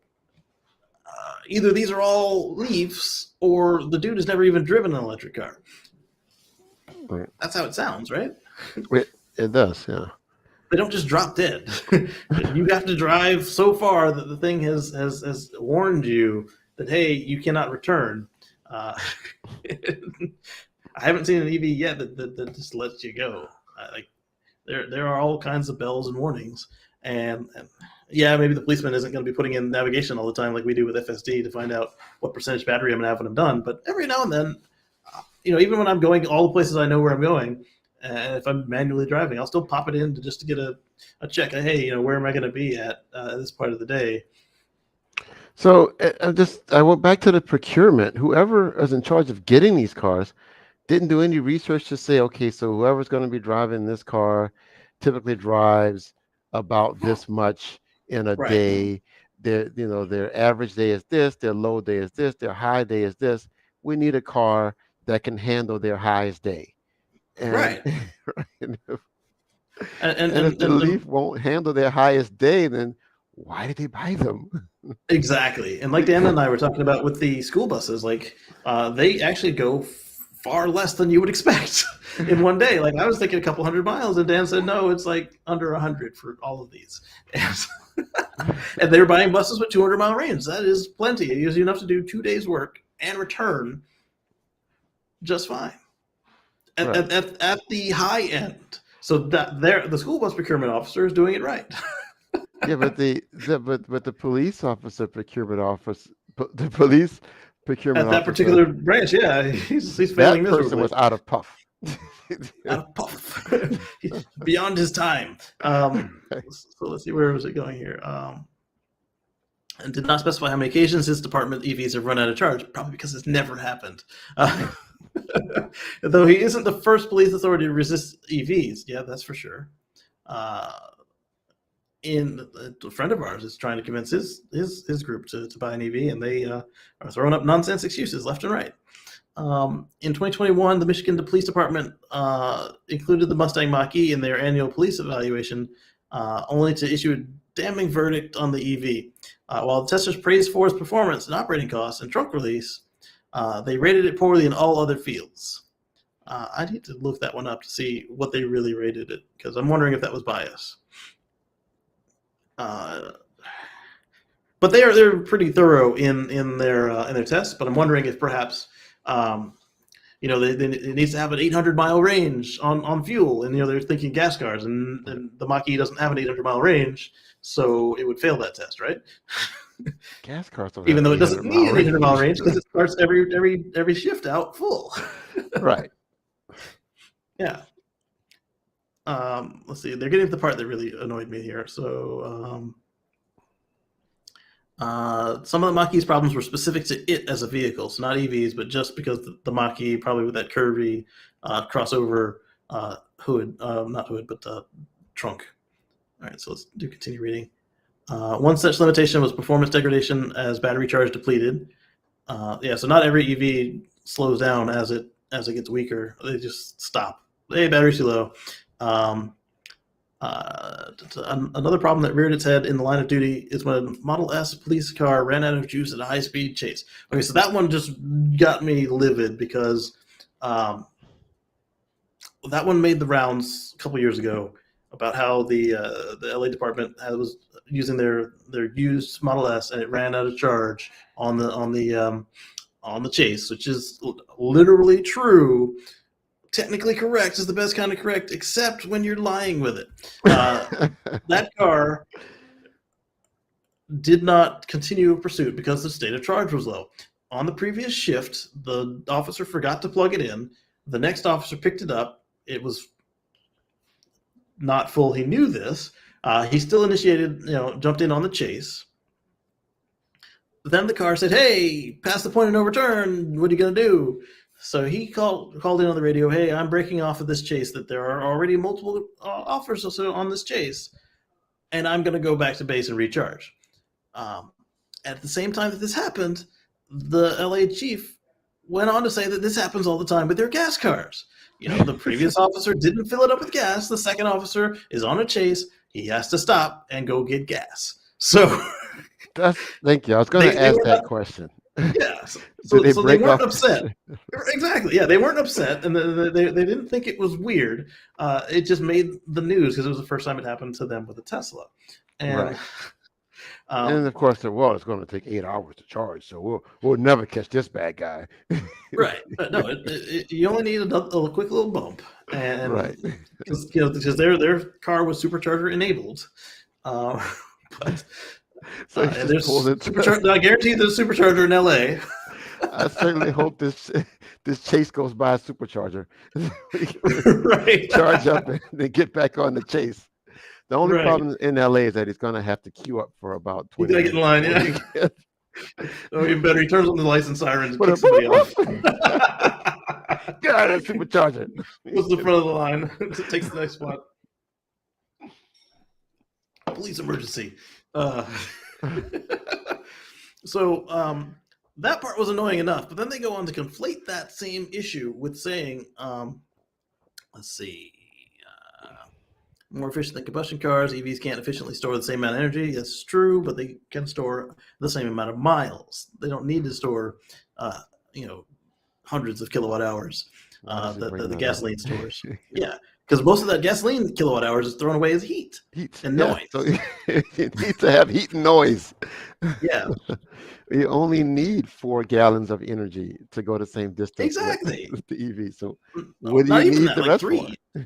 either these are all leafs or the dude has never even driven an electric car. Right. That's how it sounds, right? It does, yeah. They don't just drop dead. You have to drive so far that the thing has warned you that, hey, you cannot return. I haven't seen an EV yet that just lets you go. There are all kinds of bells and warnings, and yeah, maybe the policeman isn't going to be putting in navigation all the time like we do with FSD to find out what percentage battery I'm going to have when I'm done. But every now and then, even when I'm going all the places I know where I'm going, and if I'm manually driving, I'll still pop it in just to get a check. Hey, where am I going to be at this part of the day? So I went back to the procurement. Whoever is in charge of getting these cars didn't do any research to say, okay, so whoever's going to be driving this car typically drives about this much in a day. Their average day is this, their low day is this, their high day is this. We need a car that can handle their highest day. And, and if the Leaf won't handle their highest day, then why did they buy them? Exactly. And like Dan and I were talking about with the school buses, they actually go far less than you would expect in one day. Like I was thinking a couple 100 miles, and Dan said, no, it's like under 100 for all of these. And they were buying buses with 200-mile range. That is plenty. It gives you enough to do 2 days work and return just fine at the high end. So that the school bus procurement officer is doing it right. Yeah, but the police officer procurement office, the police procurement at that officer, particular branch, yeah, he's failing that miserably. person was out of puff. Out of puff. Beyond his time. So let's see, where was it going here? And did not specify how many occasions his department EVs have run out of charge, probably because it's never happened. Though he isn't the first police authority to resist EVs, yeah, that's for sure. A friend of ours is trying to convince his group to buy an EV, and they are throwing up nonsense excuses left and right. In 2021, the Michigan Police Department included the Mustang Mach-E in their annual police evaluation, only to issue a damning verdict on the EV. While the testers praised Ford's performance and operating costs and trunk release, they rated it poorly in all other fields. I need to look that one up to see what they really rated it, because I'm wondering if that was bias. But they're pretty thorough in their tests. But I'm wondering if perhaps it needs to have an 800-mile range on fuel, and they're thinking gas cars, and the Mach-E doesn't have an 800-mile range, so it would fail that test, right? Gas cars don't even though it doesn't need an 800-mile range because it starts every shift out full. Right. Yeah. Let's see. They're getting to the part that really annoyed me here. So some of the Mach-E's problems were specific to it as a vehicle, so not EVs, but just because the Mach-E, probably with that curvy crossover hood, not hood, but trunk. All right, so let's continue reading. One such limitation was performance degradation as battery charge depleted. So not every EV slows down as it gets weaker. They just stop. Hey, battery's too low. Another problem that reared its head in the line of duty is when Model S police car ran out of juice at a high-speed chase. Okay, so that one just got me livid because that one made the rounds a couple years ago about how the LA department was using their used Model S, and it ran out of charge on the chase, which is literally true. technically correct is the best kind of correct, except when you're lying with it. That car did not continue pursuit because the state of charge was low. On the previous shift, the officer forgot to plug it in. The next officer picked it up. It was not full. He knew this. He still initiated, jumped in on the chase. Then the car said, "Hey, past the point of no return. What are you going to do?" So he called in on the radio, "Hey, I'm breaking off of this chase, that there are already multiple officers on this chase, and I'm going to go back to base and recharge." At the same time that this happened, the LA chief went on to say that this happens all the time with their gas cars. The previous officer didn't fill it up with gas. The second officer is on a chase. He has to stop and go get gas. So thank you. I was going to ask that question. Yeah. So they weren't upset. Exactly. Yeah, they weren't upset, and they didn't think it was weird. It just made the news because it was the first time it happened to them with a Tesla. And right. And of course, it's going to take 8 hours to charge, so we'll never catch this bad guy. Right. But no, you only need a quick little bump, and right, because their car was supercharger enabled, but. So and there's I guarantee there's a supercharger in LA. I certainly hope this chase goes by a supercharger. Right. Charge up and then get back on the chase. The only problem in LA is that he's going to have to queue up for about 20 minutes. You gotta get in line, yeah. Oh, even better, he turns on the license sirens and kicks somebody off. Get out of that supercharger. Goes to the front of the line. Takes the next spot. Police emergency. So that part was annoying enough, but then they go on to conflate that same issue with saying, more efficient than combustion cars, EVs can't efficiently store the same amount of energy. That's true, but they can store the same amount of miles. They don't need to store, hundreds of kilowatt hours that the gasoline stores. Yeah. Because most of that gasoline kilowatt hours is thrown away as heat and noise. So you need to have heat and noise. Yeah. You only need 4 gallons of energy to go the same distance. Exactly. With the EV. So what do you need the rest 3. For?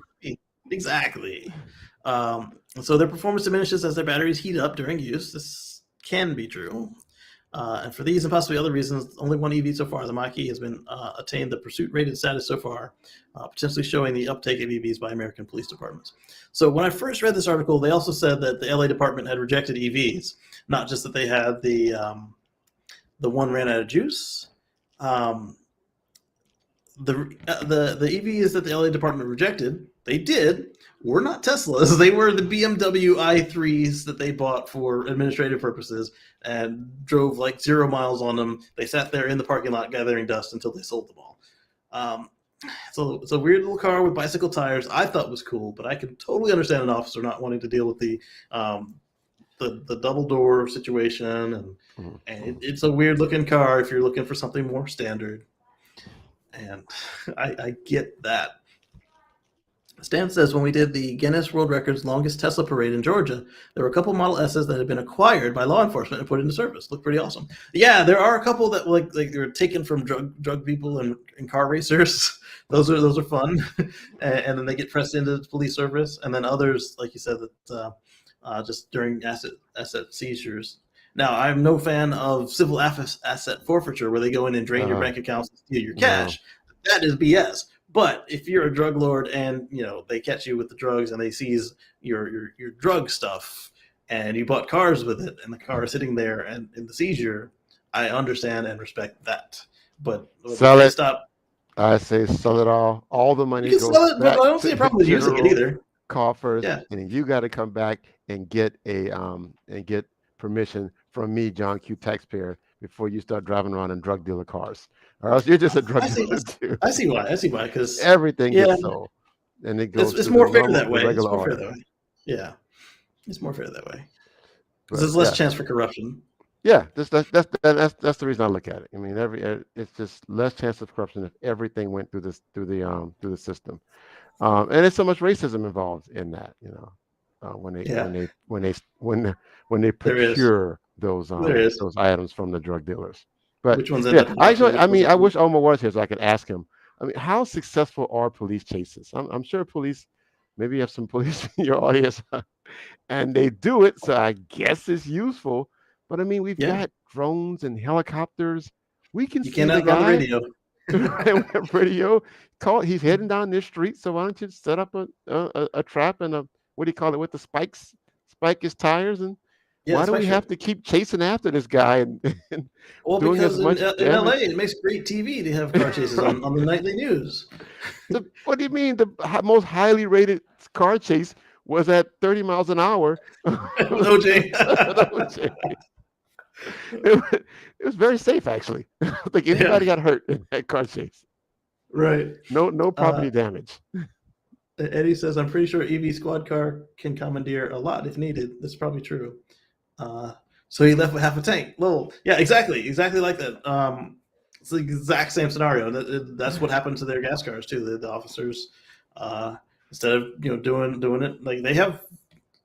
Exactly. So their performance diminishes as their batteries heat up during use. This can be true. And for these and possibly other reasons, only one EV so far, the Mach-E, has been attained the pursuit-rated status so far, potentially showing the uptake of EVs by American police departments. So when I first read this article, they also said that the LA department had rejected EVs, not just that they had the one ran out of juice. The EVs that the LA department rejected, they did, were not Teslas. They were the BMW i3s that they bought for administrative purposes and drove like 0 miles on them. They sat there in the parking lot gathering dust until they sold them all. So it's a weird little car with bicycle tires. I thought was cool, but I can totally understand an officer not wanting to deal with the double door situation, and it's a weird looking car if you're looking for something more standard. And I get that. Stan says, when we did the Guinness World Records longest Tesla parade in Georgia, there were a couple Model S's that had been acquired by law enforcement and put into service. Looked pretty awesome. Yeah, there are a couple that like they were taken from drug people and car racers. Those are fun, and then they get pressed into police service. And then others, like you said, that just during asset seizures. Now, I'm no fan of civil asset forfeiture, where they go in and drain your bank accounts and steal your cash. No. That is BS. But if you're a drug lord and they catch you with the drugs and they seize your drug stuff and you bought cars with it and the car is sitting there and in the seizure, I understand and respect that. But sell it. Stop. I say sell it all. All the money. You can sell it, but I don't see a problem with using it either. Coffers, and you got to come back and get get permission from me, John Q. taxpayer, before you start driving around in drug dealer cars. Or else you're just a drug dealer too. I see why. Because everything gets sold, and it goes. It's more fair that way. It's more fair that way. Yeah, it's more fair that way. Because there's less chance for corruption. Yeah, that's the reason I look at it. I mean, it's just less chance of corruption if everything went through the system, and there's so much racism involved in that. When they procure those items from the drug dealers. But which ones I wish Omar was here so I could ask him I mean, how successful are police chases? I'm sure police, maybe you have some police in your audience, and they do it. So I guess it's useful. But I mean, we've Yeah, got drones and helicopters. We can you see can't the outrun the guy. radio. And we have radio. He's heading down this street. So why don't you set up a trap and a, what do you call it, with the spikes? Spike his tires, and Yeah, why do we spike have strip. to keep chasing after this guy and Well, doing as because much in LA, damage? it makes great TV to have car chases Right. on the nightly news. What do you mean? The most highly rated car chase was at 30 miles an hour. With OJ. With OJ. It was very safe, actually. I don't think Yeah, anybody got hurt in that car chase. right. No Uh, property damage. Eddie says, I'm pretty sure EV squad car can commandeer a lot if needed. That's probably true. So he left with half a tank. Little, yeah, exactly like that. It's the exact same scenario. That's what happened to their gas cars too. The officers, instead of doing it like they have,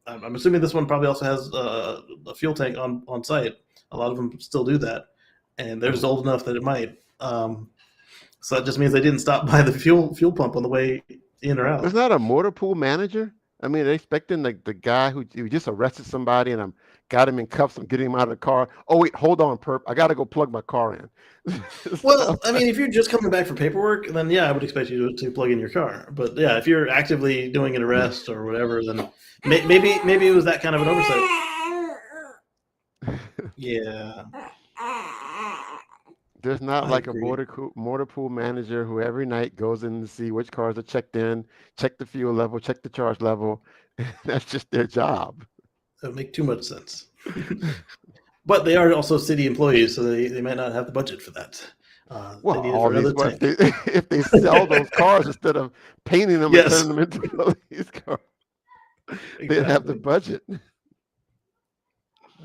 I'm assuming this one probably also has a fuel tank on site. A lot of them still do that, and they're just old enough that it might. So that just means they didn't stop by the fuel pump on the way in or There's out. not a motor pool manager. I mean, they're expecting the guy who just arrested somebody and I'm got him in cuffs. I'm getting him out of the car. Oh wait, hold on, perp. I got to go plug my car in. Well, I mean, if you're just coming back for paperwork, then yeah, I would expect you to plug in your car. But yeah, if you're actively doing an arrest or whatever, then maybe it was that kind of an oversight. Yeah, There's not I like a agree. motor pool manager who every night goes in to see which cars are checked in, check the fuel level, check the charge level. That's just their job. That would make too much sense. But they are also city employees, so they might not have the budget for that. Well, They need it for another tank. if they sell those cars instead of painting them and Yes, turning them into police cars, they'd have the exactly. budget.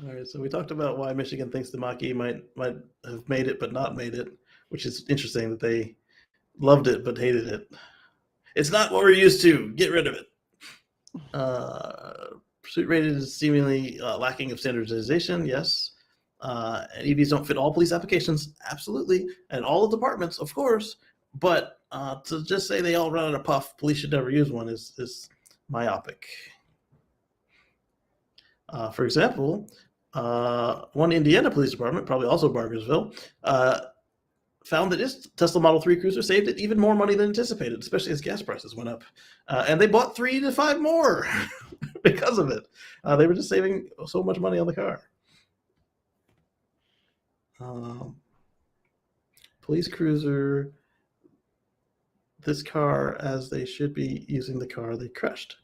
All right, so we talked about why Michigan thinks the Mach-E might have made it but not made it, which is interesting that they loved it but hated it. It's not what we're used to. Get rid of it. Pursuit rate is seemingly lacking of standardization. Yes. And EVs don't fit all police applications. Absolutely. And all the departments, of course. But to just say they all run at a puff, police should never use one is myopic. For example, one Indiana police department, probably also Bargersville, found that its Tesla Model 3 Cruiser saved it even more money than anticipated, especially as gas prices went up. And they bought 3 to 5 more because of it. They were just saving so much money on the car. Police Cruiser, this car as they should be using the car they crushed.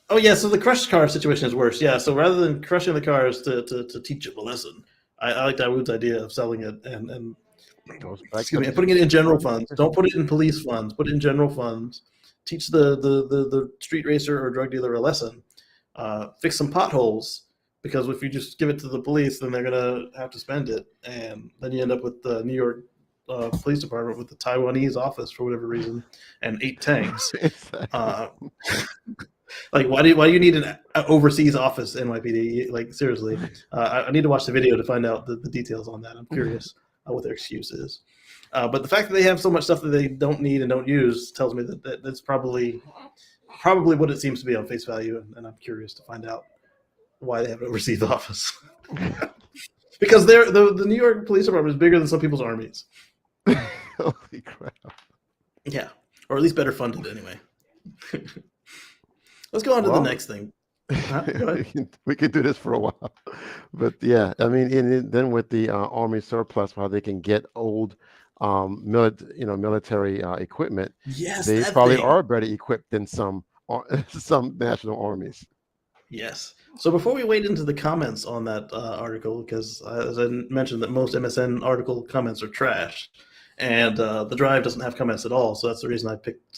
Oh, yeah, so the crushed car situation is worse. Yeah, so rather than crushing the cars to teach them a lesson, I like Dawood's idea of selling it and putting it in general funds. Don't put it in police funds. Put it in general funds. Teach the street racer or drug dealer a lesson. Fix some potholes, because if you just give it to the police, then they're gonna have to spend it, and then you end up with the New York Police Department with the Taiwanese office for whatever reason and 8 tanks. Like, why do you need an overseas office, NYPD? Like, seriously, I need to watch the video to find out the details on that. I'm curious what their excuse is. But the fact that they have so much stuff that they don't need and don't use tells me that that's probably what it seems to be on face value, and I'm curious to find out why they have an overseas office. Because the New York Police Department is bigger than some people's armies. Holy crap. Yeah, or at least better funded anyway. Let's go on to the next thing. We could do this for a while, but yeah, I mean, then with the Army surplus, how they can get old, military equipment, yes, they probably are better equipped than some national armies. Yes. So before we wade into the comments on that article, because as I mentioned, that most MSN article comments are trash, and the Drive doesn't have comments at all, so that's the reason I picked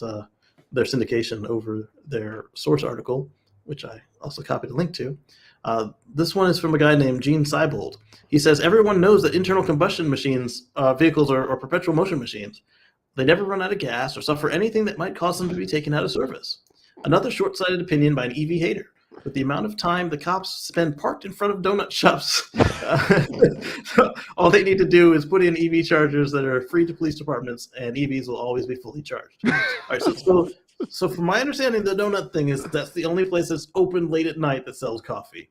their syndication over their source article, which I also copied a link to. This one is from a guy named Gene Seibold. He says, everyone knows that internal combustion vehicles are perpetual motion machines. They never run out of gas or suffer anything that might cause them to be taken out of service. Another short-sighted opinion by an EV hater. with the amount of time the cops spend parked in front of donut shops. All they need to do is put in EV chargers that are free to police departments, and EVs will always be fully charged. All right, so from my understanding, the donut thing is that's the only place that's open late at night that sells coffee.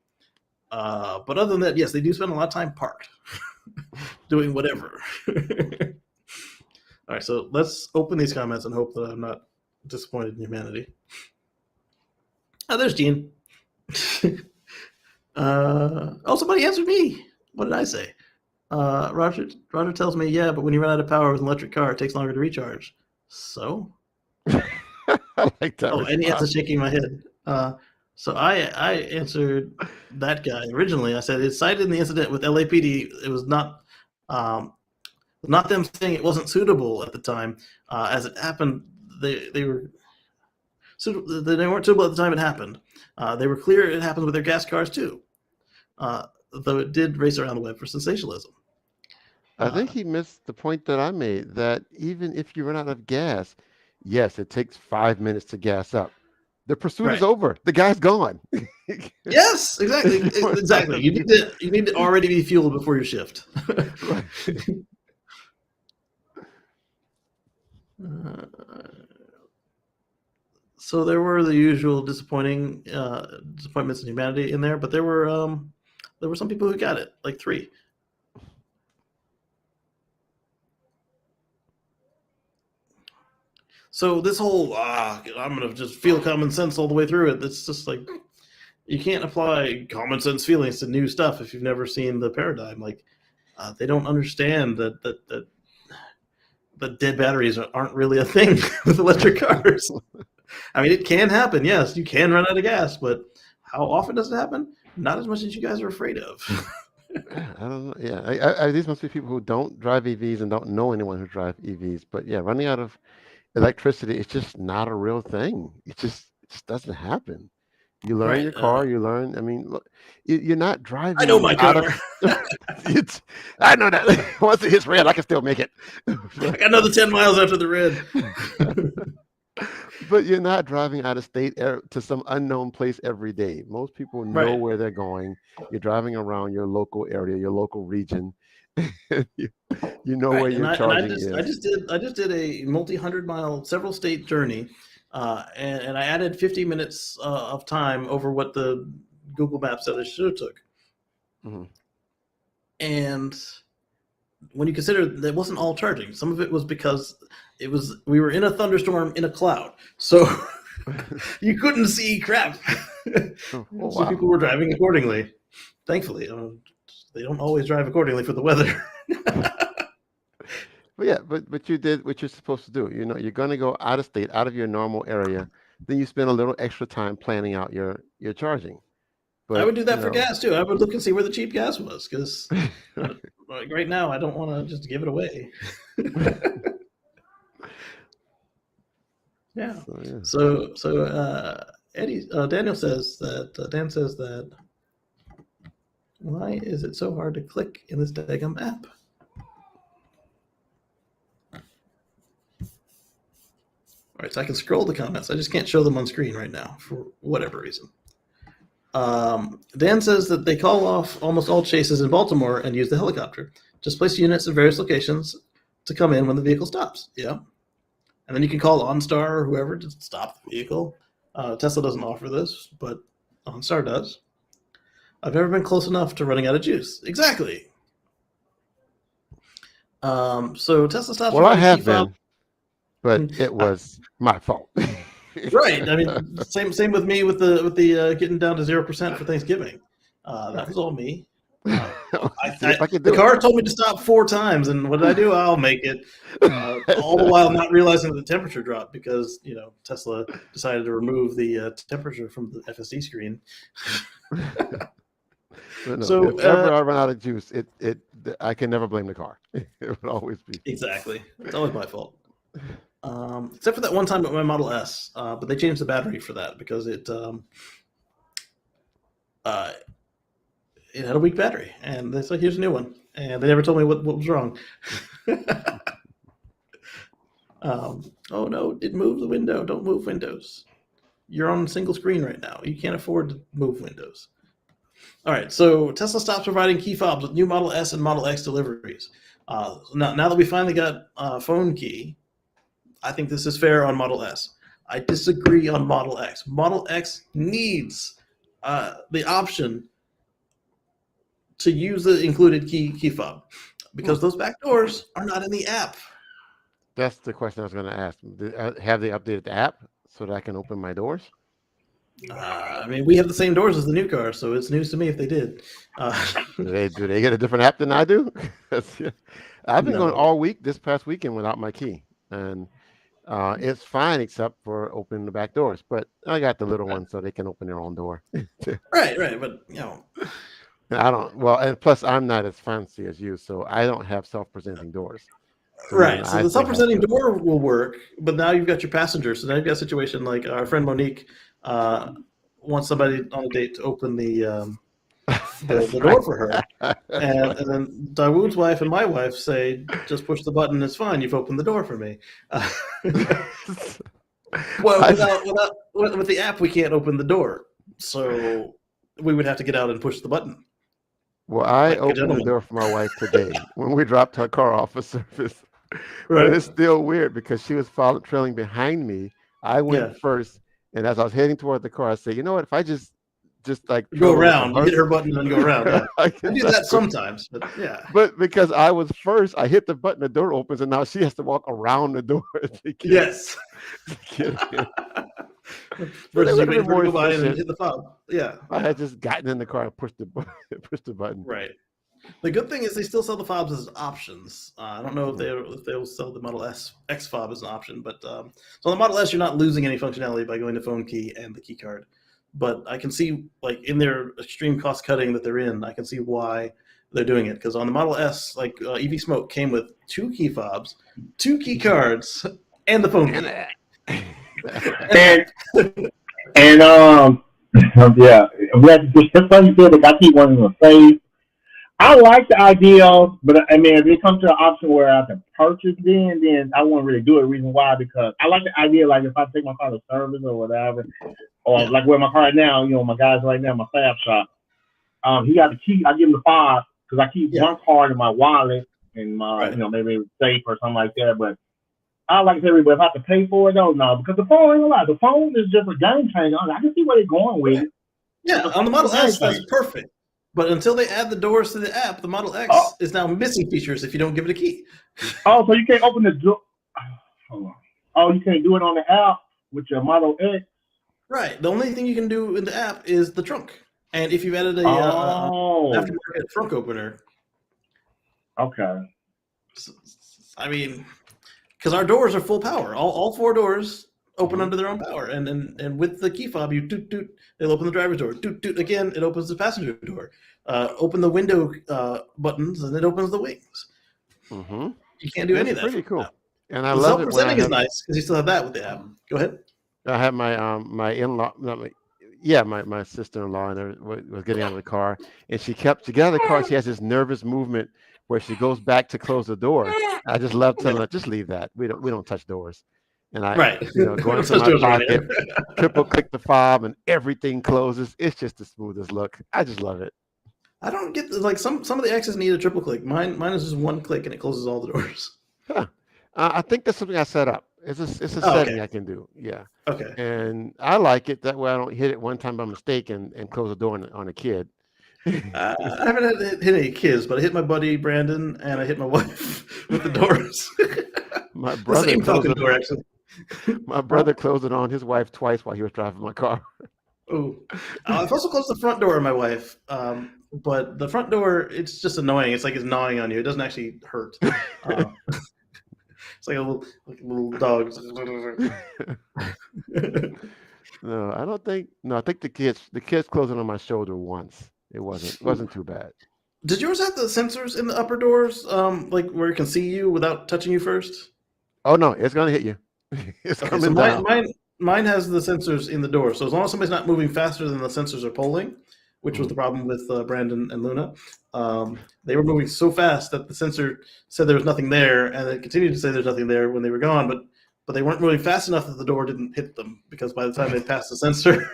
But other than that, yes, they do spend a lot of time parked doing whatever. All right, so let's open these comments and hope that I'm not disappointed in humanity. Oh, there's Gene. Somebody answered me. What did I say? Roger tells me, yeah, but when you run out of power with an electric car, it takes longer to recharge. So? I like that. Oh, and yes, I'm shaking my head. So I answered that guy originally. I said it's cited in the incident with LAPD. It was not them saying it wasn't suitable at the time. As it happened, they weren't suitable at the time it happened. They were clear it happened with their gas cars too, though it did race around the web for sensationalism. I think he missed the point that I made, that even if you run out of gas, yes, it takes 5 minutes to gas up. The pursuit is over. The guy's gone. Yes, exactly. Exactly. You need to already be fueled before your shift. So there were the usual disappointments in humanity in there, but there were some people who got it, like 3. So this whole I'm gonna just feel common sense all the way through it. It's just like you can't apply common sense feelings to new stuff if you've never seen the paradigm. Like they don't understand that dead batteries aren't really a thing with electric cars. I mean, it can happen. Yes, you can run out of gas, but how often does it happen? Not as much as you guys are afraid of. I don't know. Yeah, these must be people who don't drive EVs and don't know anyone who drives EVs. But yeah, running out of electricity, it's just not a real thing. It just doesn't happen. You learn your car. You learn. I mean, look, you're not driving. I know my car. I know that. Once it hits red, I can still make it. I got another 10 miles after the red. But you're not driving out of state to some unknown place every day. Most people know where they're going. You're driving around your local area, your local region. you know where your charging is. I just did a multi-100-mile, several state journey, and I added 50 minutes of time over what the Google Maps said I should have took. Mm-hmm. And when you consider that it wasn't all charging, some of it was because we were in a thunderstorm in a cloud, so you couldn't see crap. So people were driving accordingly. Thankfully, they don't always drive accordingly for the weather. But yeah, but you did what you're supposed to do. You know, you're going to go out of state, out of your normal area. Then you spend a little extra time planning out your charging. But I would do that for gas too. I would look and see where the cheap gas was, because like right now I don't want to just give it away. Yeah. So Daniel says that Dan says that, why is it so hard to click in this daggum app? All right, so I can scroll the comments. I just can't show them on screen right now for whatever reason. Dan says that they call off almost all chases in Baltimore and use the helicopter. Just place units at various locations to come in when the vehicle stops. Yeah. And then you can call OnStar or whoever to stop the vehicle. Tesla doesn't offer this, but OnStar does. I've never been close enough to running out of juice. Exactly. So Tesla stops. Well, I have been, but it was my fault. Right. I mean, same with me with the getting down to 0% for Thanksgiving. That was all me. The car told me to stop 4 times, and what did I do? I'll make it. All the while not realizing that the temperature dropped because Tesla decided to remove the temperature from the FSD screen. No, so if ever I run out of juice, I can never blame the car. It would always be. Exactly. It's always my fault. Except for that one time with my Model S, but they changed the battery for that because it had a weak battery, and they said, "Here's a new one," and they never told me what was wrong. Oh no! It moved the window. Don't move windows. You're on single screen right now. You can't afford to move windows. All right, so Tesla stops providing key fobs with new Model S and Model X deliveries. Now that we finally got phone key, I think this is fair on Model S. I disagree on Model X. Model X needs the option to use the included key fob because those back doors are not in the app. That's the question I was going to ask. Have they updated the app so that I can open my doors? I mean, we have the same doors as the new car, so it's news to me if they did. Do they get a different app than I do? I've been going No. all week this past weekend without my key, and it's fine except for opening the back doors. But I got the little ones so they can open their own door. Right, but you know, I don't. Well, and plus I'm not as fancy as you, so I don't have self-presenting doors. So right. So I the still have self-presenting to. door will work, but now you've got your passenger. So now you've got a situation like our friend Monique wants somebody on a date to open the door for her, and then Dawood's wife and my wife say, "Just push the button. It's fine. You've opened the door for me." Well, with the app, we can't open the door, so we would have to get out and push the button. Well, I Like a opened the gentleman. door for my wife today when we dropped her car off a service. Right. But it's still weird because she was trailing behind me. I went Yeah. first, and as I was heading toward the car, I said, "You know what? If I just like Go trail around. over You hit her button and go around. Yeah. I I can do just that sometimes, but yeah. But because I was first, I hit the button, the door opens, and now she has to walk around the door to Yes. get in. Versus you It would have waiting been for her more to go by and efficient. hit the fob. Yeah. I had just gotten in the car and pushed the button. Right. The good thing is they still sell the fobs as options. I don't know if they'll sell the Model X fob as an option, but so on the Model S, you're not losing any functionality by going to phone key and the key card. But I can see, like in their extreme cost cutting that they're in, I can see why they're doing it. Because on the Model S, like EV Smoke came with 2 key fobs, 2 key cards, and the phone key. Yeah, it's funny you said that I keep wanting to save. I like the idea, but I mean, if it comes to an option where I can purchase then I won't really do it. Reason why, because I like the idea, like if I take my car to service or whatever, or like where my car now, my guys right now, my fab shop, he got the key. I give him the fob because I keep one card in my wallet and my, maybe safe or something like that. But I like to say, but if I have to pay for it, no, because the phone ain't gonna lie. The phone is just a game changer. I can see where they're going with it. Yeah, on the Model S, that's perfect. But until they add the doors to the app, the Model X is now missing features if you don't give it a key. Oh, so you can't open the door. Hold on. Oh, you can't do it on the app with your Model X. Right. The only thing you can do in the app is the trunk. And if you've added a aftermarket trunk opener. Okay. I mean, because our doors are full power. All 4 doors open under their own power. And with the key fob, you doot, doot, it'll open the driver's door. Doot, doot, again, it opens the passenger door. Open the window buttons, and it opens the wings. Mm-hmm. You can't do any of that. Pretty cool. And I the love it. Self-presenting is nice because you still have that with the app. Go ahead. I had my in-law, my sister-in-law, and was getting out of the car, and she got out of the car. She has this nervous movement where she goes back to close the door. I just love telling her, just leave that. We don't touch doors. And I, go into my pocket, triple click the fob, and everything closes. It's just the smoothest look. I just love it. I don't get some of the X's need a triple click. Mine is just 1 click and it closes all the doors. Huh. I think that's something I set up. It's a setting I can do. Yeah. Okay. And I like it that way. I don't hit it one time by mistake and close the door on a kid. I haven't hit any kids, but I hit my buddy Brandon and I hit my wife with the doors. My brother same Falcon door, actually. My brother closed it on his wife twice while he was driving my car. Oh, I've also closed the front door on my wife, but the front door, it's just annoying. It's like it's gnawing on you. It doesn't actually hurt. It's like a little dog. No, I don't think. No, I think the kids closed it on my shoulder once. It wasn't too bad. Did yours have the sensors in the upper doors, like where it can see you without touching you first? Oh no, it's gonna hit you. It's coming down. Mine has the sensors in the door, so as long as somebody's not moving faster than the sensors are polling, which was the problem with Brandon and Luna, they were moving so fast that the sensor said there was nothing there, and it continued to say there's nothing there when they were gone. But but they weren't moving fast enough that the door didn't hit them, because by the time they passed the sensor,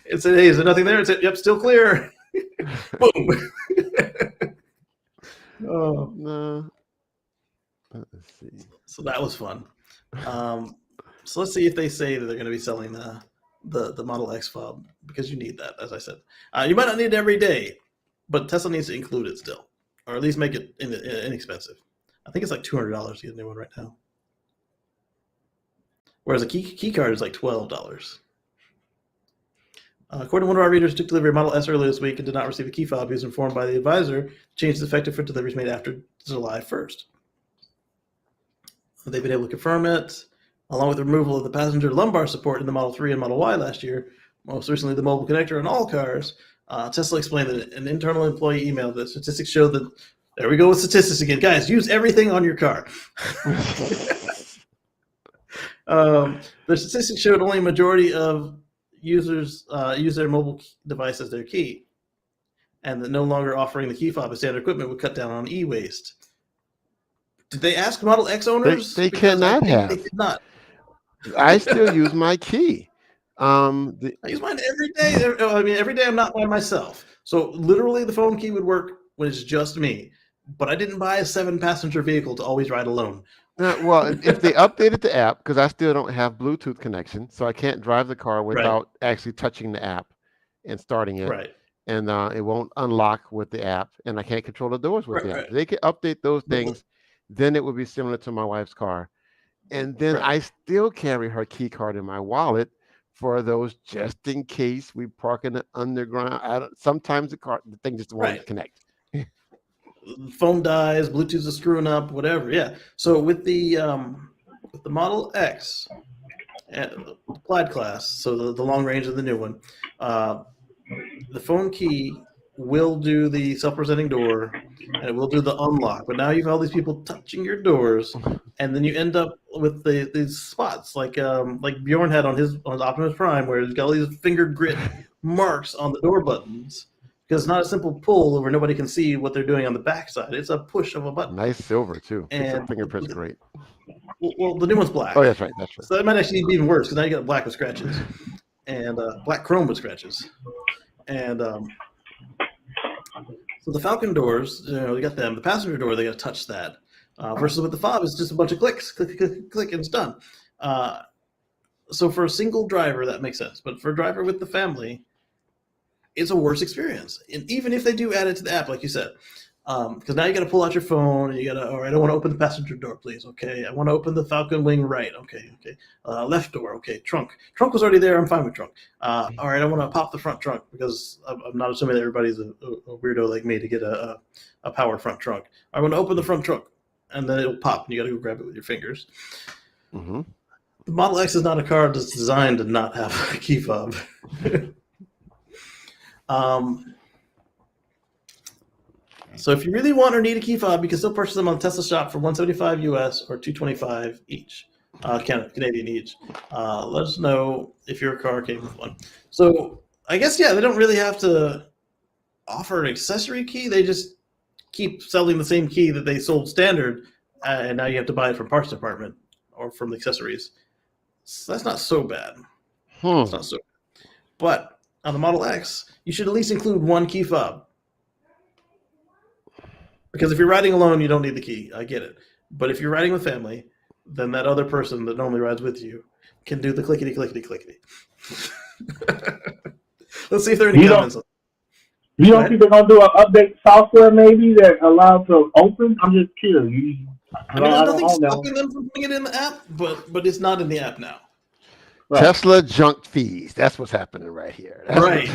it said, "Hey, is there nothing there?" It said, "Yep, still clear." Boom. Oh. No. Let's see. So that was fun. So let's see if they say that they're going to be selling the Model X fob, because you need that, as I said. You might not need it every day, but Tesla needs to include it still, or at least make it inexpensive. I think it's like $200 to get a new one right now, whereas a key card is like $12. According to one of our readers who took delivery of Model S earlier this week and did not receive a key fob, he was informed by the advisor change is effective for deliveries made after July 1st. They've been able to confirm it, along with the removal of the passenger lumbar support in the Model 3 and Model Y last year, most recently the mobile connector on all cars. Tesla explained that an internal employee emailed that statistics show that, there we go with statistics again. Guys, use everything on your car. The statistics showed only a majority of users use their mobile device as their key, and that no longer offering the key fob as standard equipment would cut down on e-waste. Did they ask Model X owners? They cannot have. They did not. I still use my key. I use mine every day. I mean, every day I'm not by myself. So literally the phone key would work when it's just me. But I didn't buy a 7-passenger vehicle to always ride alone. Well, if they updated the app, because I still don't have Bluetooth connection, so I can't drive the car without actually touching the app and starting it. Right. And it won't unlock with the app, and I can't control the doors with the app. They could update those things, then it would be similar to my wife's car. And then I still carry her key card in my wallet for those just in case we park in the underground. Sometimes the thing just won't connect. Phone dies, Bluetooth is screwing up, whatever. Yeah. So with the Model X, the Plaid class, so the long range of the new one, the phone key will do the self-presenting door, and it will do the unlock. But now you have all these people touching your doors, and then you end up with these spots like Bjorn had on his Optimus Prime, where he's got all these fingered grit marks on the door buttons. Because it's not a simple pull where nobody can see what they're doing on the backside. It's a push of a button. Nice silver, too. And fingerprint's great. Well, the new one's black. Oh, that's right. That's right. So that might actually be even worse, because now you got black with scratches. And black chrome with scratches. And so the Falcon doors, you got them. The passenger door, they got to touch that. Versus with the fob, it's just a bunch of clicks. Click, click, click, and it's done. So for a single driver, that makes sense. But for a driver with the family, it's a worse experience. And even if they do add it to the app, like you said, because now you got to pull out your phone and you got to, all right, I want to open the passenger door, please. Okay. I want to open the Falcon Wing right. Okay. Okay. Left door. Okay. Trunk was already there. I'm fine with trunk. All right. I want to pop the front trunk, because I'm not assuming that everybody's a weirdo like me to get a power front trunk. I want to open the front trunk, and then it'll pop and you got to go grab it with your fingers. Mm-hmm. The Model X is not a car that's designed to not have a key fob. So if you really want or need a key fob, you can still purchase them on Tesla Shop for $175 US or $225 each, Canadian each. Let us know if your car came with one. So I guess, they don't really have to offer an accessory key. They just keep selling the same key that they sold standard, and now you have to buy it from parts department or from the accessories. So that's not so bad. It's not so bad. But on the Model X, you should at least include one key fob. Because if you're riding alone, you don't need the key. I get it. But if you're riding with family, then that other person that normally rides with you can do the clickety, clickety, clickety. Let's see if there are any comments. You don't think they're going to do an update software maybe that allows to open? I'm just curious. There's nothing stopping them from putting it in the app, but it's not in the app now. Right. Tesla junk fees. That's what's happening right here. Right.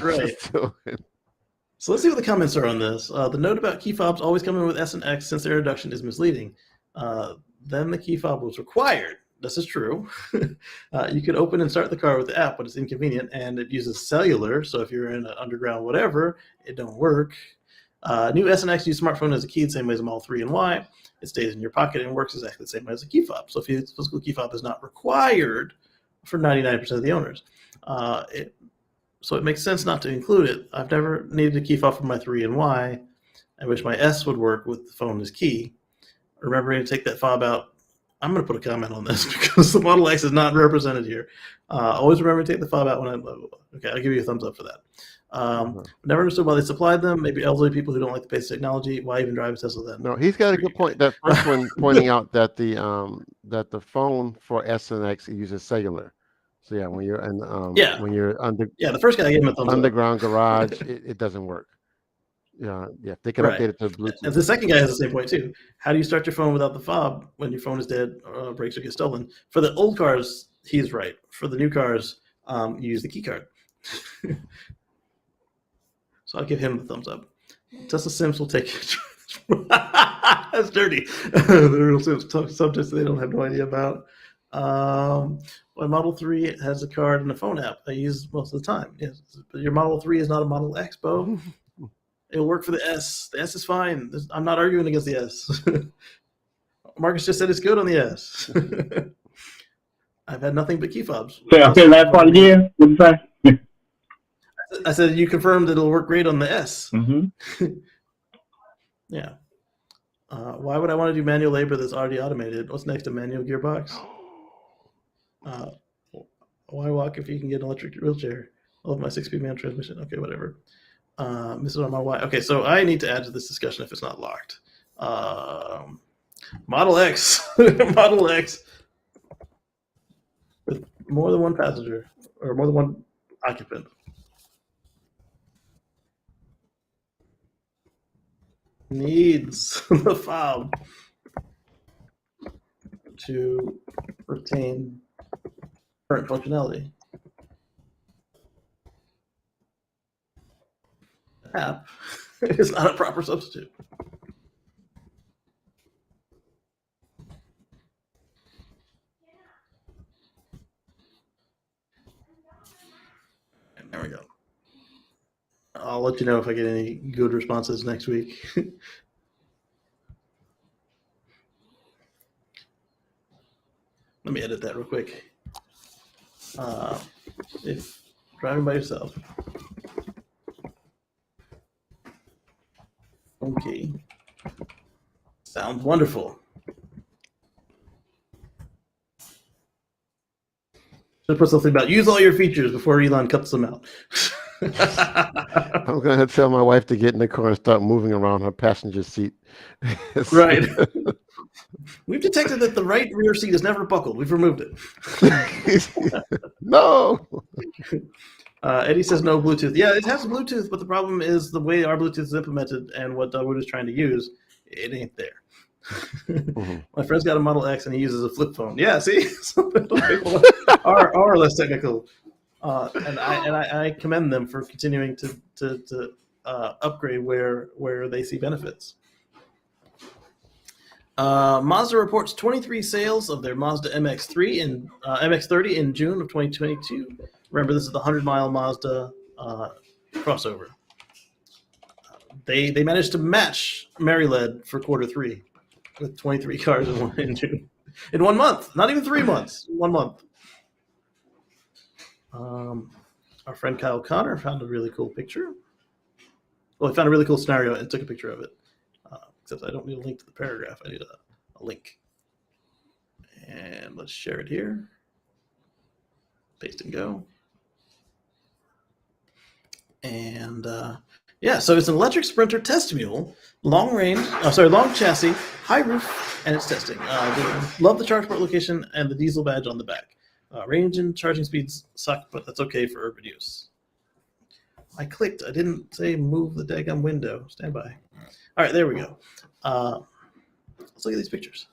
So let's see what the comments are on this. The note about key fobs always coming with S and X since their introduction is misleading. Then the key fob was required. This is true. You can open and start the car with the app, but it's inconvenient, and it uses cellular. So if you're in an underground whatever, it don't work. New S and X use smartphone as a key the same way as a Model 3 and Y. It stays in your pocket and works exactly the same way as a key fob. So if your physical key fob is not required for 99% of the owners. So it makes sense not to include it. I've never needed a key fob for my 3 and Y. I wish my S would work with the phone as key. Remembering to take that fob out I'm going to put a comment on this because the Model X is not represented here. Always remember to take the fob out when okay, I'll give you a thumbs up for that. Never understood why they supplied them. Maybe elderly people who don't like the basic technology. Why even drive a Tesla then? No, he's got a good point. That first one pointing out that the phone for S and X uses cellular. So yeah, when you're when you're the first guy gave him a thumbs underground up. garage, it doesn't work. Yeah, they can update it to Bluetooth. And the second guy has the same point too. How do you start your phone without the fob when your phone is dead, or breaks, or gets stolen? For the old cars, he's right. For the new cars, you use the key card. So I'll give him the thumbs up. Tesla Sims will take it. That's dirty. The real Sims subjects they don't have no idea about. My Model 3 has a card and a phone app I use most of the time. Yes, but your Model 3 is not a Model X, Bo. It'll work for the S. The S is fine. I'm not arguing against the S. Marcus just said it's good on the S. I've had nothing but key fobs. Okay, last part again. What did you say? I said you confirmed that it'll work great on the S. Mm-hmm. Yeah. Why would I want to do manual labor that's already automated? What's next? A manual gearbox? Why walk if you can get an electric wheelchair? I love my 6-speed manual transmission. Okay, whatever. This is on my why. Okay, so I need to add to this discussion if it's not locked. Model X. Model X with more than one passenger or more than one occupant. Needs the fob to retain current functionality. App is not a proper substitute. And there we go. I'll let you know if I get any good responses next week. Let me edit that real quick. If driving by yourself. Okay. Sounds wonderful. Should put something about use all your features before Elon cuts them out. I'm going to tell my wife to get in the car and start moving around her passenger seat. Right. We've detected that the right rear seat is never buckled. We've removed it. No. Eddie says no Bluetooth. Yeah, it has Bluetooth, but the problem is the way our Bluetooth is implemented and what Wood is trying to use, it ain't there. Mm-hmm. My friend's got a Model X and he uses a flip phone. Yeah, see, some people are less technical, and I commend them for continuing to upgrade where they see benefits. Mazda reports 23 sales of their Mazda MX-3 and MX-30 in June of 2022. Remember, this is the 100-mile Mazda crossover. They managed to match Maryled for Q3 with 23 cars in June. In 1 month, not even 3 months, 1 month. Our friend Kyle Connor found a really cool picture. Well, he found a really cool scenario and took a picture of it. Except I don't need a link to the paragraph. I need a link. And let's share it here. Paste and go. And yeah, so it's an electric Sprinter test mule, long chassis, high roof, and it's testing. Love the charge port location and the diesel badge on the back. Range and charging speeds suck, but that's okay for urban use. I clicked. I didn't say move the daggum window. Stand by. All right, there we go. Let's look at these pictures.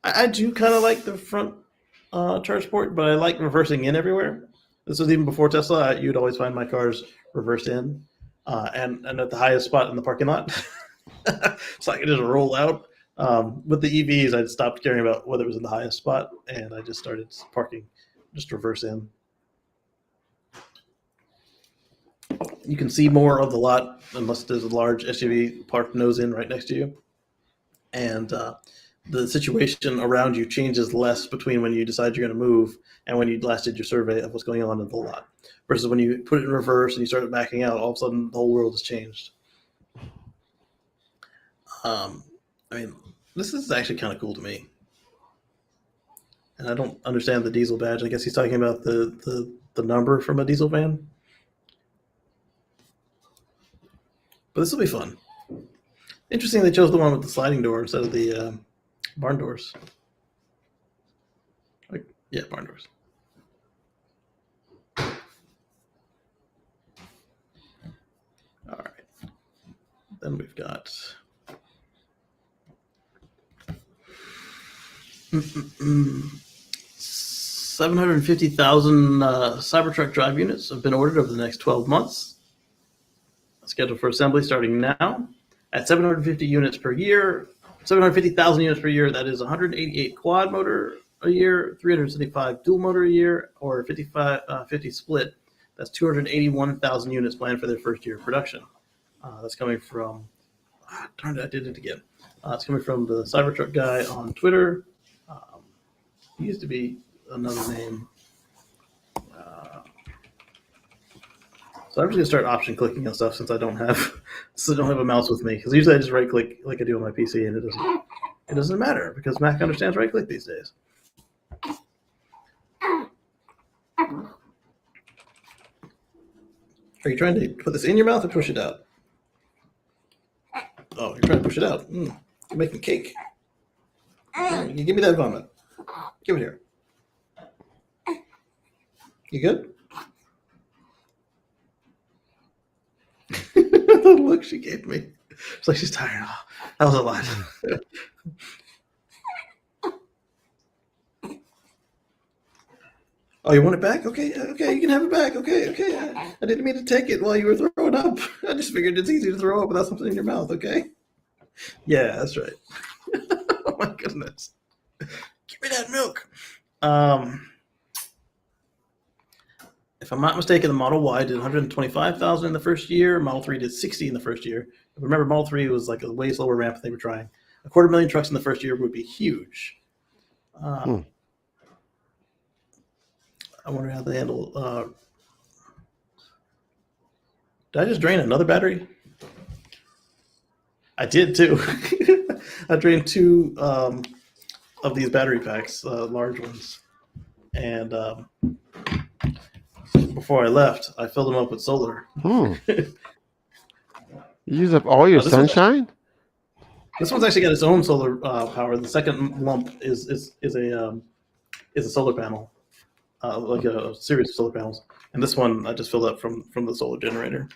I do kind of like the front charge port, but I like reversing in everywhere. This was even before Tesla. You'd always find my cars reversed in and at the highest spot in the parking lot. So I could just roll out. With the EVs, I stopped caring about whether it was in the highest spot, and I just started parking, just reverse in. You can see more of the lot unless there's a large SUV parked nose in right next to you. And the situation around you changes less between when you decide you're going to move and when you last did your survey of what's going on in the lot. Versus when you put it in reverse and you start backing out, all of a sudden the whole world has changed. I mean, This is actually kind of cool to me. And I don't understand the diesel badge. I guess he's talking about the number from a diesel van. But this will be fun. Interesting they chose the one with the sliding door instead of the barn doors. Yeah, barn doors. All right. Then we've got 750,000 Cybertruck drive units have been ordered over the next 12 months. Scheduled for assembly starting now. At 750 units per year, 750,000 units per year, that is 188 quad motor a year, 375 dual motor a year, or 50 split. That's 281,000 units planned for their first year of production. That's coming from, darn it, I did it again. It's coming from the Cybertruck guy on Twitter. He used to be another name. So I'm just gonna start option clicking on stuff since I don't have a mouse with me. Because usually I just right click like I do on my PC, and it doesn't matter because Mac understands right click these days. Are you trying to put this in your mouth or push it out? Oh, you're trying to push it out. You're making cake. You give me that vomit. Give it here. You good? The look she gave me. It's like she's tired. Oh, that was a lot. Oh, you want it back? Okay, you can have it back. Okay. I didn't mean to take it while you were throwing up. I just figured it's easy to throw up without something in your mouth, okay? Yeah, that's right. Oh my goodness. Give me that milk. If I'm not mistaken, the Model Y did 125,000 in the first year. Model 3 did 60 in the first year. Remember, Model 3 was like a way slower ramp they were trying. 250,000 trucks in the first year would be huge. I wonder how they handle. Did I just drain another battery? I did too. I drained 2 of these battery packs, large ones, and before I left, I filled them up with solar. You use up all your sunshine? This one's actually got its own solar power. The second lump is a solar panel, like a series of solar panels, and this one I just filled up from the solar generator.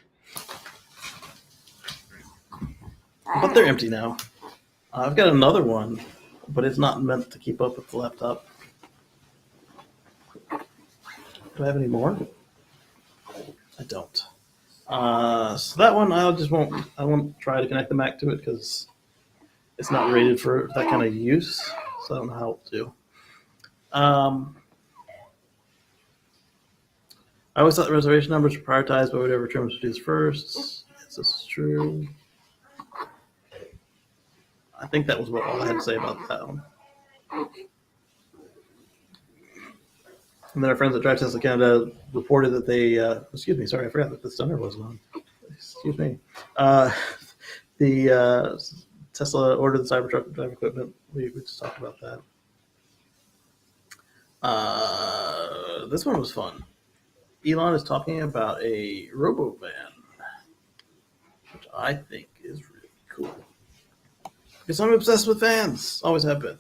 But they're empty now. I've got another one, but it's not meant to keep up with the laptop. Do I have any more? I don't. So that one I won't try to connect the Mac to it because it's not rated for that kind of use. So I don't know how it'll do. I always thought the reservation numbers were prioritized by whatever terms produced first. Yes, this is true. I think that was all I had to say about that one. And then our friends at Drive Tesla Canada reported that they, excuse me, sorry, I forgot that the stunner wasn't on. Excuse me. The Tesla ordered the Cybertruck drive equipment. We just talked about that. This one was fun. Elon is talking about a robo-van, which I think is really cool. Because I'm obsessed with vans. Always have been.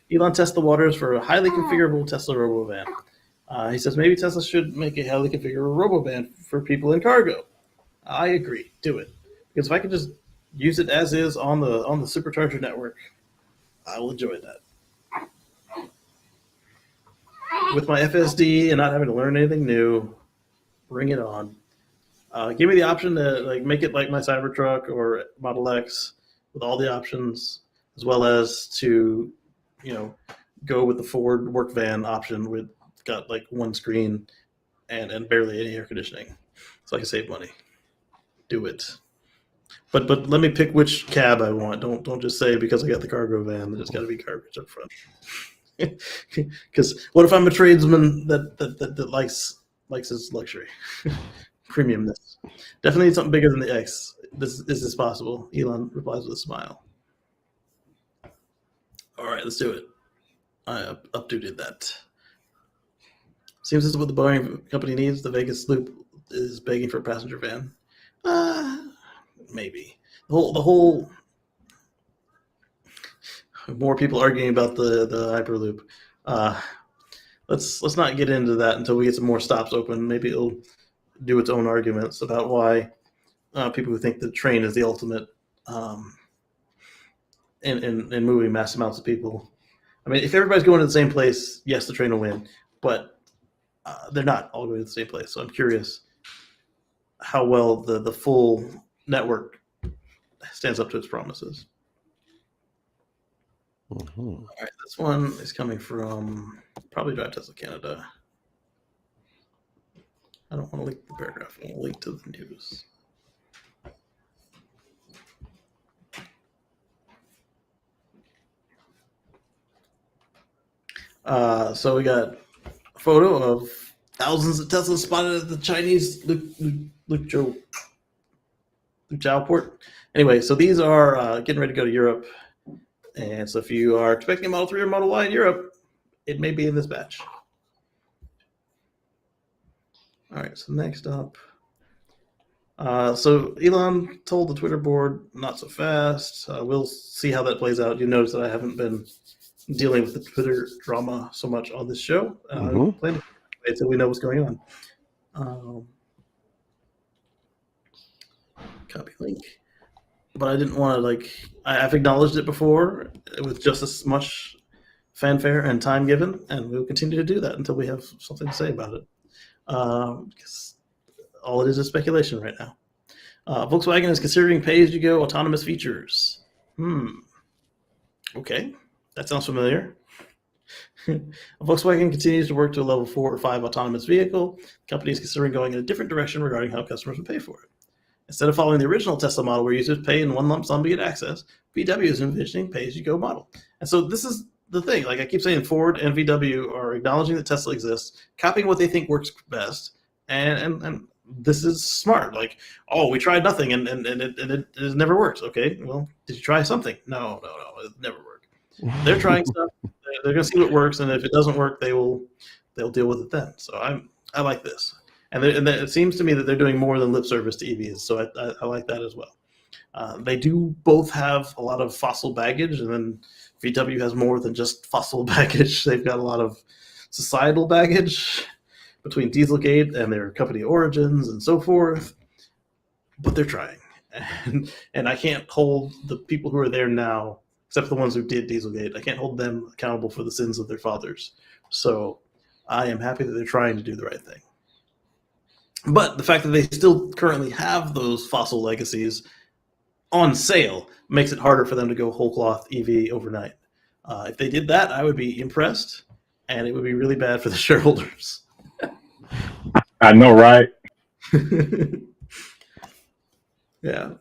Elon tests the waters for a highly configurable Tesla robo-van. He says maybe Tesla should make a highly configurable robo-van for people in cargo. I agree. Do it. Because if I could just use it as is on the supercharger network, I will enjoy that. With my FSD and not having to learn anything new, bring it on. Give me the option to make it like my Cybertruck or Model X with all the options, as well as to, go with the Ford work van option with got one screen and barely any air conditioning, so I can save money. Do it. But let me pick which cab I want. Don't just say because I got the cargo van that it's got to be garbage up front. Because what if I'm a tradesman that likes his luxury, premiumness? Definitely need something bigger than the X. Is this possible? Elon replies with a smile. All right, let's do it. I updated that. Seems this is what the Boeing company needs. The Vegas loop is begging for a passenger van. Maybe the whole more people arguing about the Hyperloop. Let's not get into that until we get some more stops open. Maybe it'll do its own arguments about why people who think the train is the ultimate in moving mass amounts of people. I mean, if everybody's going to the same place, yes, the train will win, but they're not all going to the same place. So I'm curious how well the full network stands up to its promises. Mm-hmm. All right, this one is coming from probably Drive Tesla Canada. I don't want to link the paragraph. I want to link to the news. So we got a photo of thousands of Teslas spotted at the Chinese Luzhou port. Anyway, so these are getting ready to go to Europe. And so if you are expecting a Model 3 or Model Y in Europe, it may be in this batch. All right, so next up. So Elon told the Twitter board, not so fast. We'll see how that plays out. You notice that I haven't been dealing with the Twitter drama so much on this show. Plan to wait until we know what's going on. Copy link. But I didn't want to, I've acknowledged it before with just as much fanfare and time given, and we'll continue to do that until we have something to say about it. Because all it is speculation right now. Volkswagen is considering pay-as-you-go autonomous features. Okay, that sounds familiar. Volkswagen continues to work to a level 4 or 5 autonomous vehicle. The company is considering going in a different direction regarding how customers will pay for it. Instead of following the original Tesla model where users pay in one lump sum to get access, VW is envisioning pay-as-you-go model. And so this is the thing. Like I keep saying, Ford and VW are acknowledging that Tesla exists, copying what they think works best, and this is smart. Like, oh, we tried nothing and it never works. Okay, well, did you try something? No, it never worked. They're trying stuff. They're going to see what works, and if it doesn't work, they'll deal with it then. So I like this. And it seems to me that they're doing more than lip service to EVs, so I like that as well. They do both have a lot of fossil baggage, and then VW has more than just fossil baggage. They've got a lot of societal baggage between Dieselgate and their company origins and so forth. But they're trying, and I can't hold the people who are there now, except for the ones who did Dieselgate. I can't hold them accountable for the sins of their fathers. So I am happy that they're trying to do the right thing. But the fact that they still currently have those fossil legacies on sale makes it harder for them to go whole cloth EV overnight. If they did that, I would be impressed, and it would be really bad for the shareholders. I know, right? Yeah.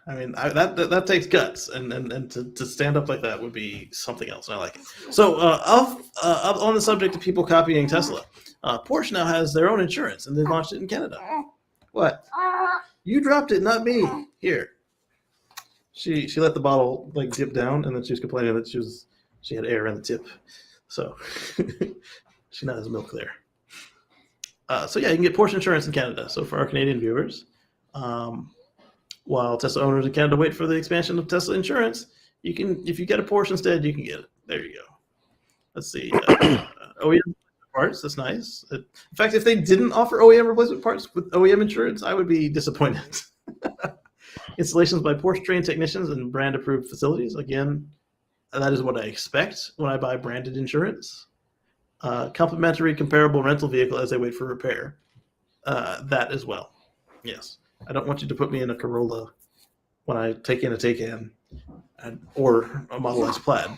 I mean, that takes guts, and to stand up like that would be something else. And I like it. So, on the subject of people copying Tesla, Porsche now has their own insurance, and they launched it in Canada. What? You dropped it, not me. Here. She let the bottle dip down, and then she was complaining that she had air in the tip, so she now has milk there. So yeah, you can get Porsche insurance in Canada. So for our Canadian viewers. While Tesla owners in Canada wait for the expansion of Tesla insurance, you can, if you get a Porsche instead, you can get it. There you go. Let's see. OEM parts, that's nice. In fact, if they didn't offer OEM replacement parts with OEM insurance, I would be disappointed. Installations by Porsche trained technicians and brand approved facilities. Again, that is what I expect when I buy branded insurance. Complimentary comparable rental vehicle as they wait for repair. That as well. Yes. I don't want you to put me in a Corolla when I take in a Taycan or a Model S Plaid.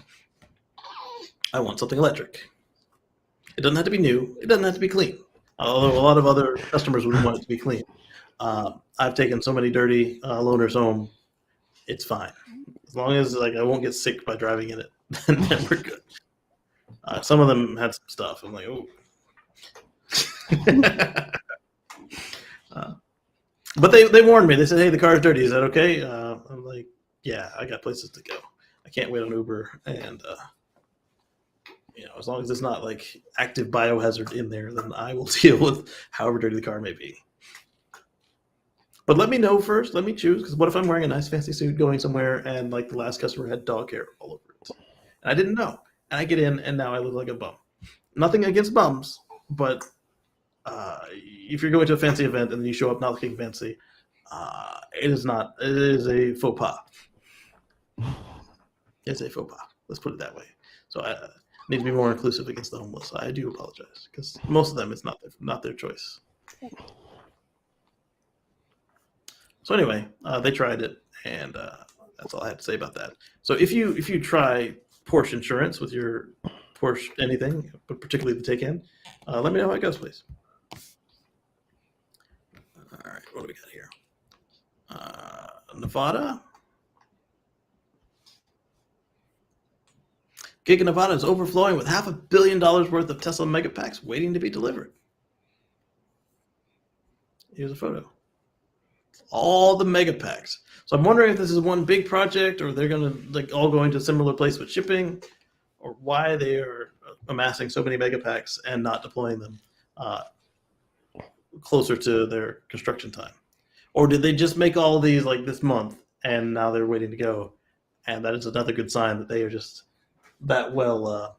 I want something electric. It doesn't have to be new. It doesn't have to be clean. Although a lot of other customers would want it to be clean. I've taken so many dirty loaners home. It's fine. As long as I won't get sick by driving in it, then we're good. Some of them had some stuff. I'm like, oh. But they warned me. They said, hey, the car's dirty. Is that okay? I'm like, yeah, I got places to go. I can't wait on Uber, and as long as it's not like active biohazard in there, then I will deal with however dirty the car may be. But let me know first. Let me choose, because what if I'm wearing a nice fancy suit going somewhere and like the last customer had dog hair all over it, and I didn't know, and I get in and now I look like a bum. Nothing against bums, but if you're going to a fancy event and then you show up not looking fancy, it is not. It is a faux pas. It's a faux pas. Let's put it that way. So I need to be more inclusive against the homeless. I do apologize, because most of them it's not their choice. So anyway, they tried it, and that's all I have to say about that. So if you try Porsche insurance with your Porsche anything, but particularly the take-in, let me know how it goes, please. All right, what do we got here? Nevada. Giga Nevada is overflowing with $500 million worth of Tesla Megapacks waiting to be delivered. Here's a photo. All the Megapacks. So I'm wondering if this is one big project, or they're going to all going to a similar place with shipping, or why they are amassing so many Megapacks and not deploying them closer to their construction time. Or did they just make all these like this month and now they're waiting to go? And that is another good sign that they are just that well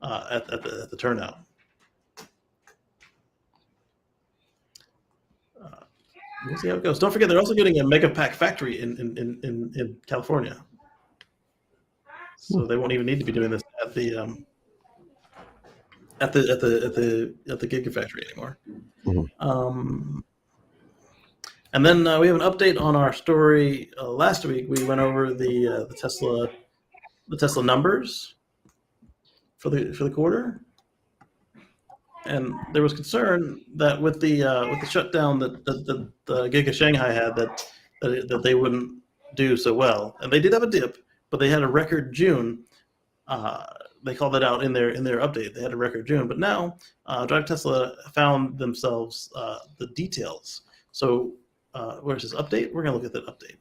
at the turnout. We'll see how it goes. Don't forget, they're also getting a Megapack factory in California, so they won't even need to be doing this at the Gigafactory anymore. Mm-hmm. And then we have an update on our story. Last week we went over the Tesla numbers for the quarter, and there was concern that with the shutdown that the Giga Shanghai had, that they wouldn't do so well, and they did have a dip, but they had a record June. They called that out in their update. They had a record June, but now Drive Tesla found themselves the details. So where's this update? We're gonna look at that update.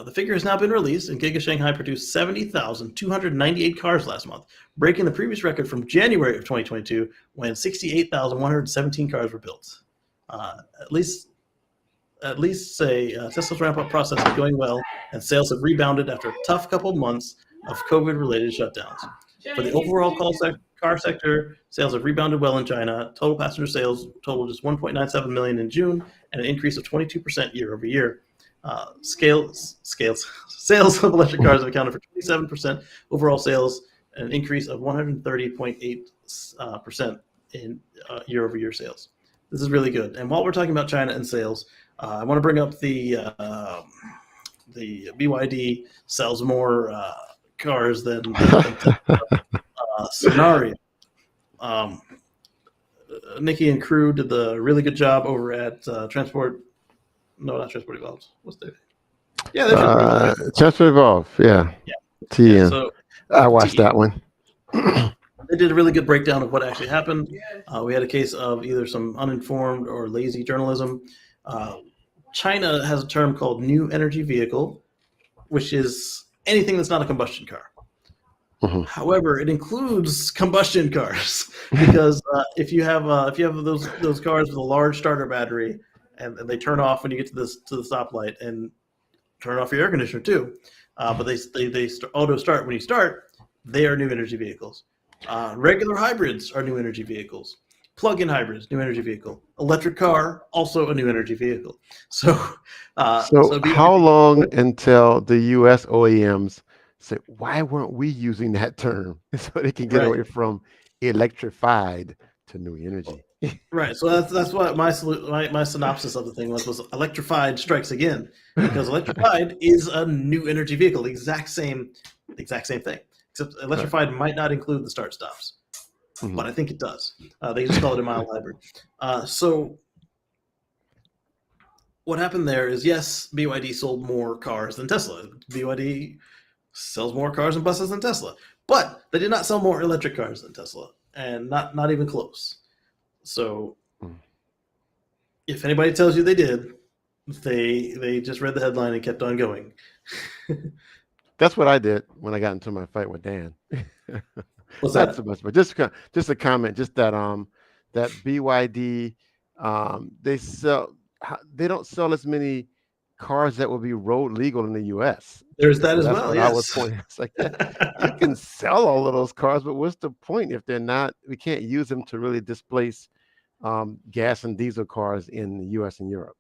The figure has now been released, and Giga Shanghai produced 70,298 cars last month, breaking the previous record from January of 2022, when 68,117 cars were built. At least say Tesla's ramp-up process is going well, and sales have rebounded after a tough couple months of COVID-related shutdowns. For the overall car sector, sales have rebounded well in China. Total passenger sales totaled just 1.97 million in June, and an increase of 22% year over year. Sales of electric cars have accounted for 27% overall sales, an increase of 130.8% in year over year sales. This is really good. And while we're talking about China and sales, I want to bring up the BYD sells more cars than scenario. Nikki and crew did the really good job over at Transport. No, not Transport Evolved. What's their name? Yeah, they're Transport Evolved. Yeah. TN. Yeah, so, I watched that one. They did a really good breakdown of what actually happened. We had a case of either some uninformed or lazy journalism. China has a term called new energy vehicle, which is anything that's not a combustion car. Mm-hmm. However, it includes combustion cars because if you have those cars with a large starter battery and they turn off when you get to the stoplight and turn off your air conditioner too, but they auto start when you start, they are new energy vehicles. Regular hybrids are new energy vehicles. Plug-in hybrids, new energy vehicle. Electric car, also a new energy vehicle. So how long until the U.S. OEMs say, why weren't we using that term so they can get away from electrified to new energy? Right. So that's what my synopsis of the thing was electrified strikes again, because electrified is a new energy vehicle, the exact same thing. Except electrified might not include the start stops, but I think it does. They just call it a mild hybrid. So what happened there is, yes, BYD sold more cars than Tesla. BYD sells more cars and buses than Tesla, but they did not sell more electric cars than Tesla, and not even close. So if anybody tells you they did, They just read the headline and kept on going. That's what I did when I got into my fight with Dan. What's Not that? so much, but just a comment, just that BYD, they don't sell as many cars that will be road legal in the U.S. There's that So as that's well. what I was Yes. pointing. It's like, yeah, you can sell all of those cars, but what's the point if they're not? We can't use them to really displace gas and diesel cars in the U.S. and Europe.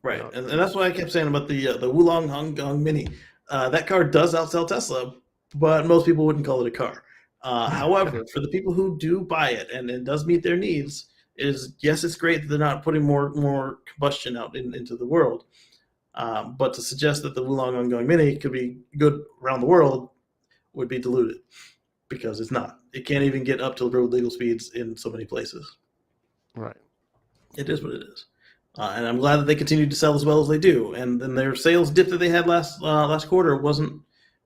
Right, You know, and that's why I kept saying about the Wulong Hong Kong Mini. That car does outsell Tesla, but most people wouldn't call it a car. However, for the people who do buy it and it does meet their needs, is yes, it's great that they're not putting more combustion out into the world. But to suggest that the Wulong Hong Kong Mini could be good around the world would be diluted because it's not. It can't even get up to road legal speeds in so many places. right. It is what it is. And I'm glad that they continue to sell as well as they do. And then their sales dip that they had last quarter wasn't.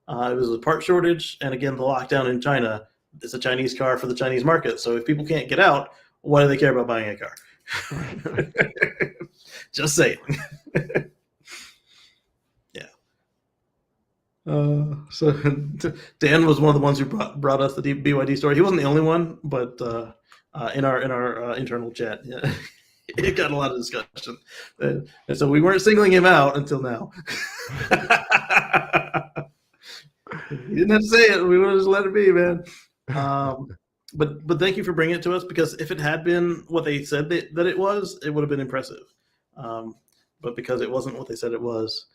It was a part shortage, and again the lockdown in China. It's a Chinese car for the Chinese market. So if people can't get out, why do they care about buying a car? Just saying. Yeah. So Dan was one of the ones who brought us the BYD story. He wasn't the only one, but in our internal chat. Yeah. It got a lot of discussion, and so we weren't singling him out until now. He didn't have to say it; we would have just let it be, man. But thank you for bringing it to us, because if it had been what they said that it was, it would have been impressive. But because it wasn't what they said it was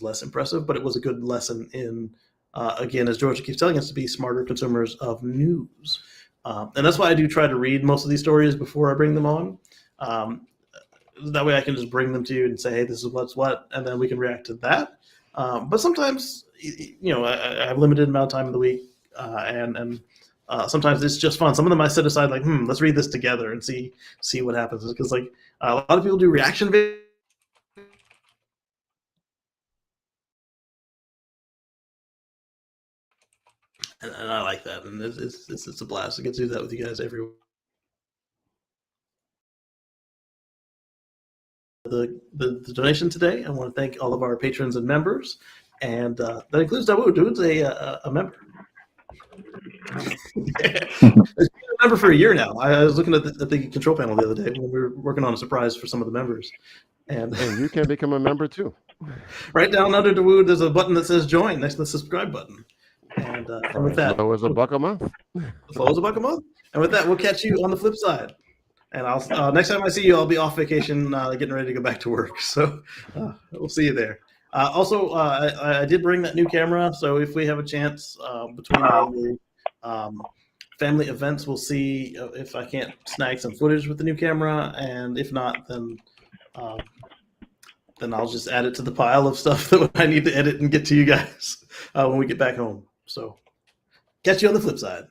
less impressive. But it was a good lesson in, again, as Georgia keeps telling us, to be smarter consumers of news. And that's why I do try to read most of these stories before I bring them on. That way I can just bring them to you and say, hey, this is what's what, and then we can react to that. But sometimes, I have limited amount of time in the week, and sometimes it's just fun. Some of them I set aside, like, let's read this together and see what happens. Because like a lot of people do reaction videos. And I like that, and it's a blast. I get to do that with you guys every week. The donation today. I want to thank all of our patrons and members, and that includes Dawood. Dawood's a member. He's been a member for a year now. I was looking at the control panel the other day when we were working on a surprise for some of the members, and you can become a member too. Right down under Dawood, there's a button that says join next to the subscribe button. And with that, as low as $1 a month. As low as $1 a month. And with that, we'll catch you on the flip side. And I'll next time I see you, I'll be off vacation, getting ready to go back to work. So we'll see you there. Also, I did bring that new camera. So if we have a chance between all the family events, we'll see if I can't snag some footage with the new camera. And if not, then I'll just add it to the pile of stuff that I need to edit and get to you guys when we get back home. So catch you on the flip side.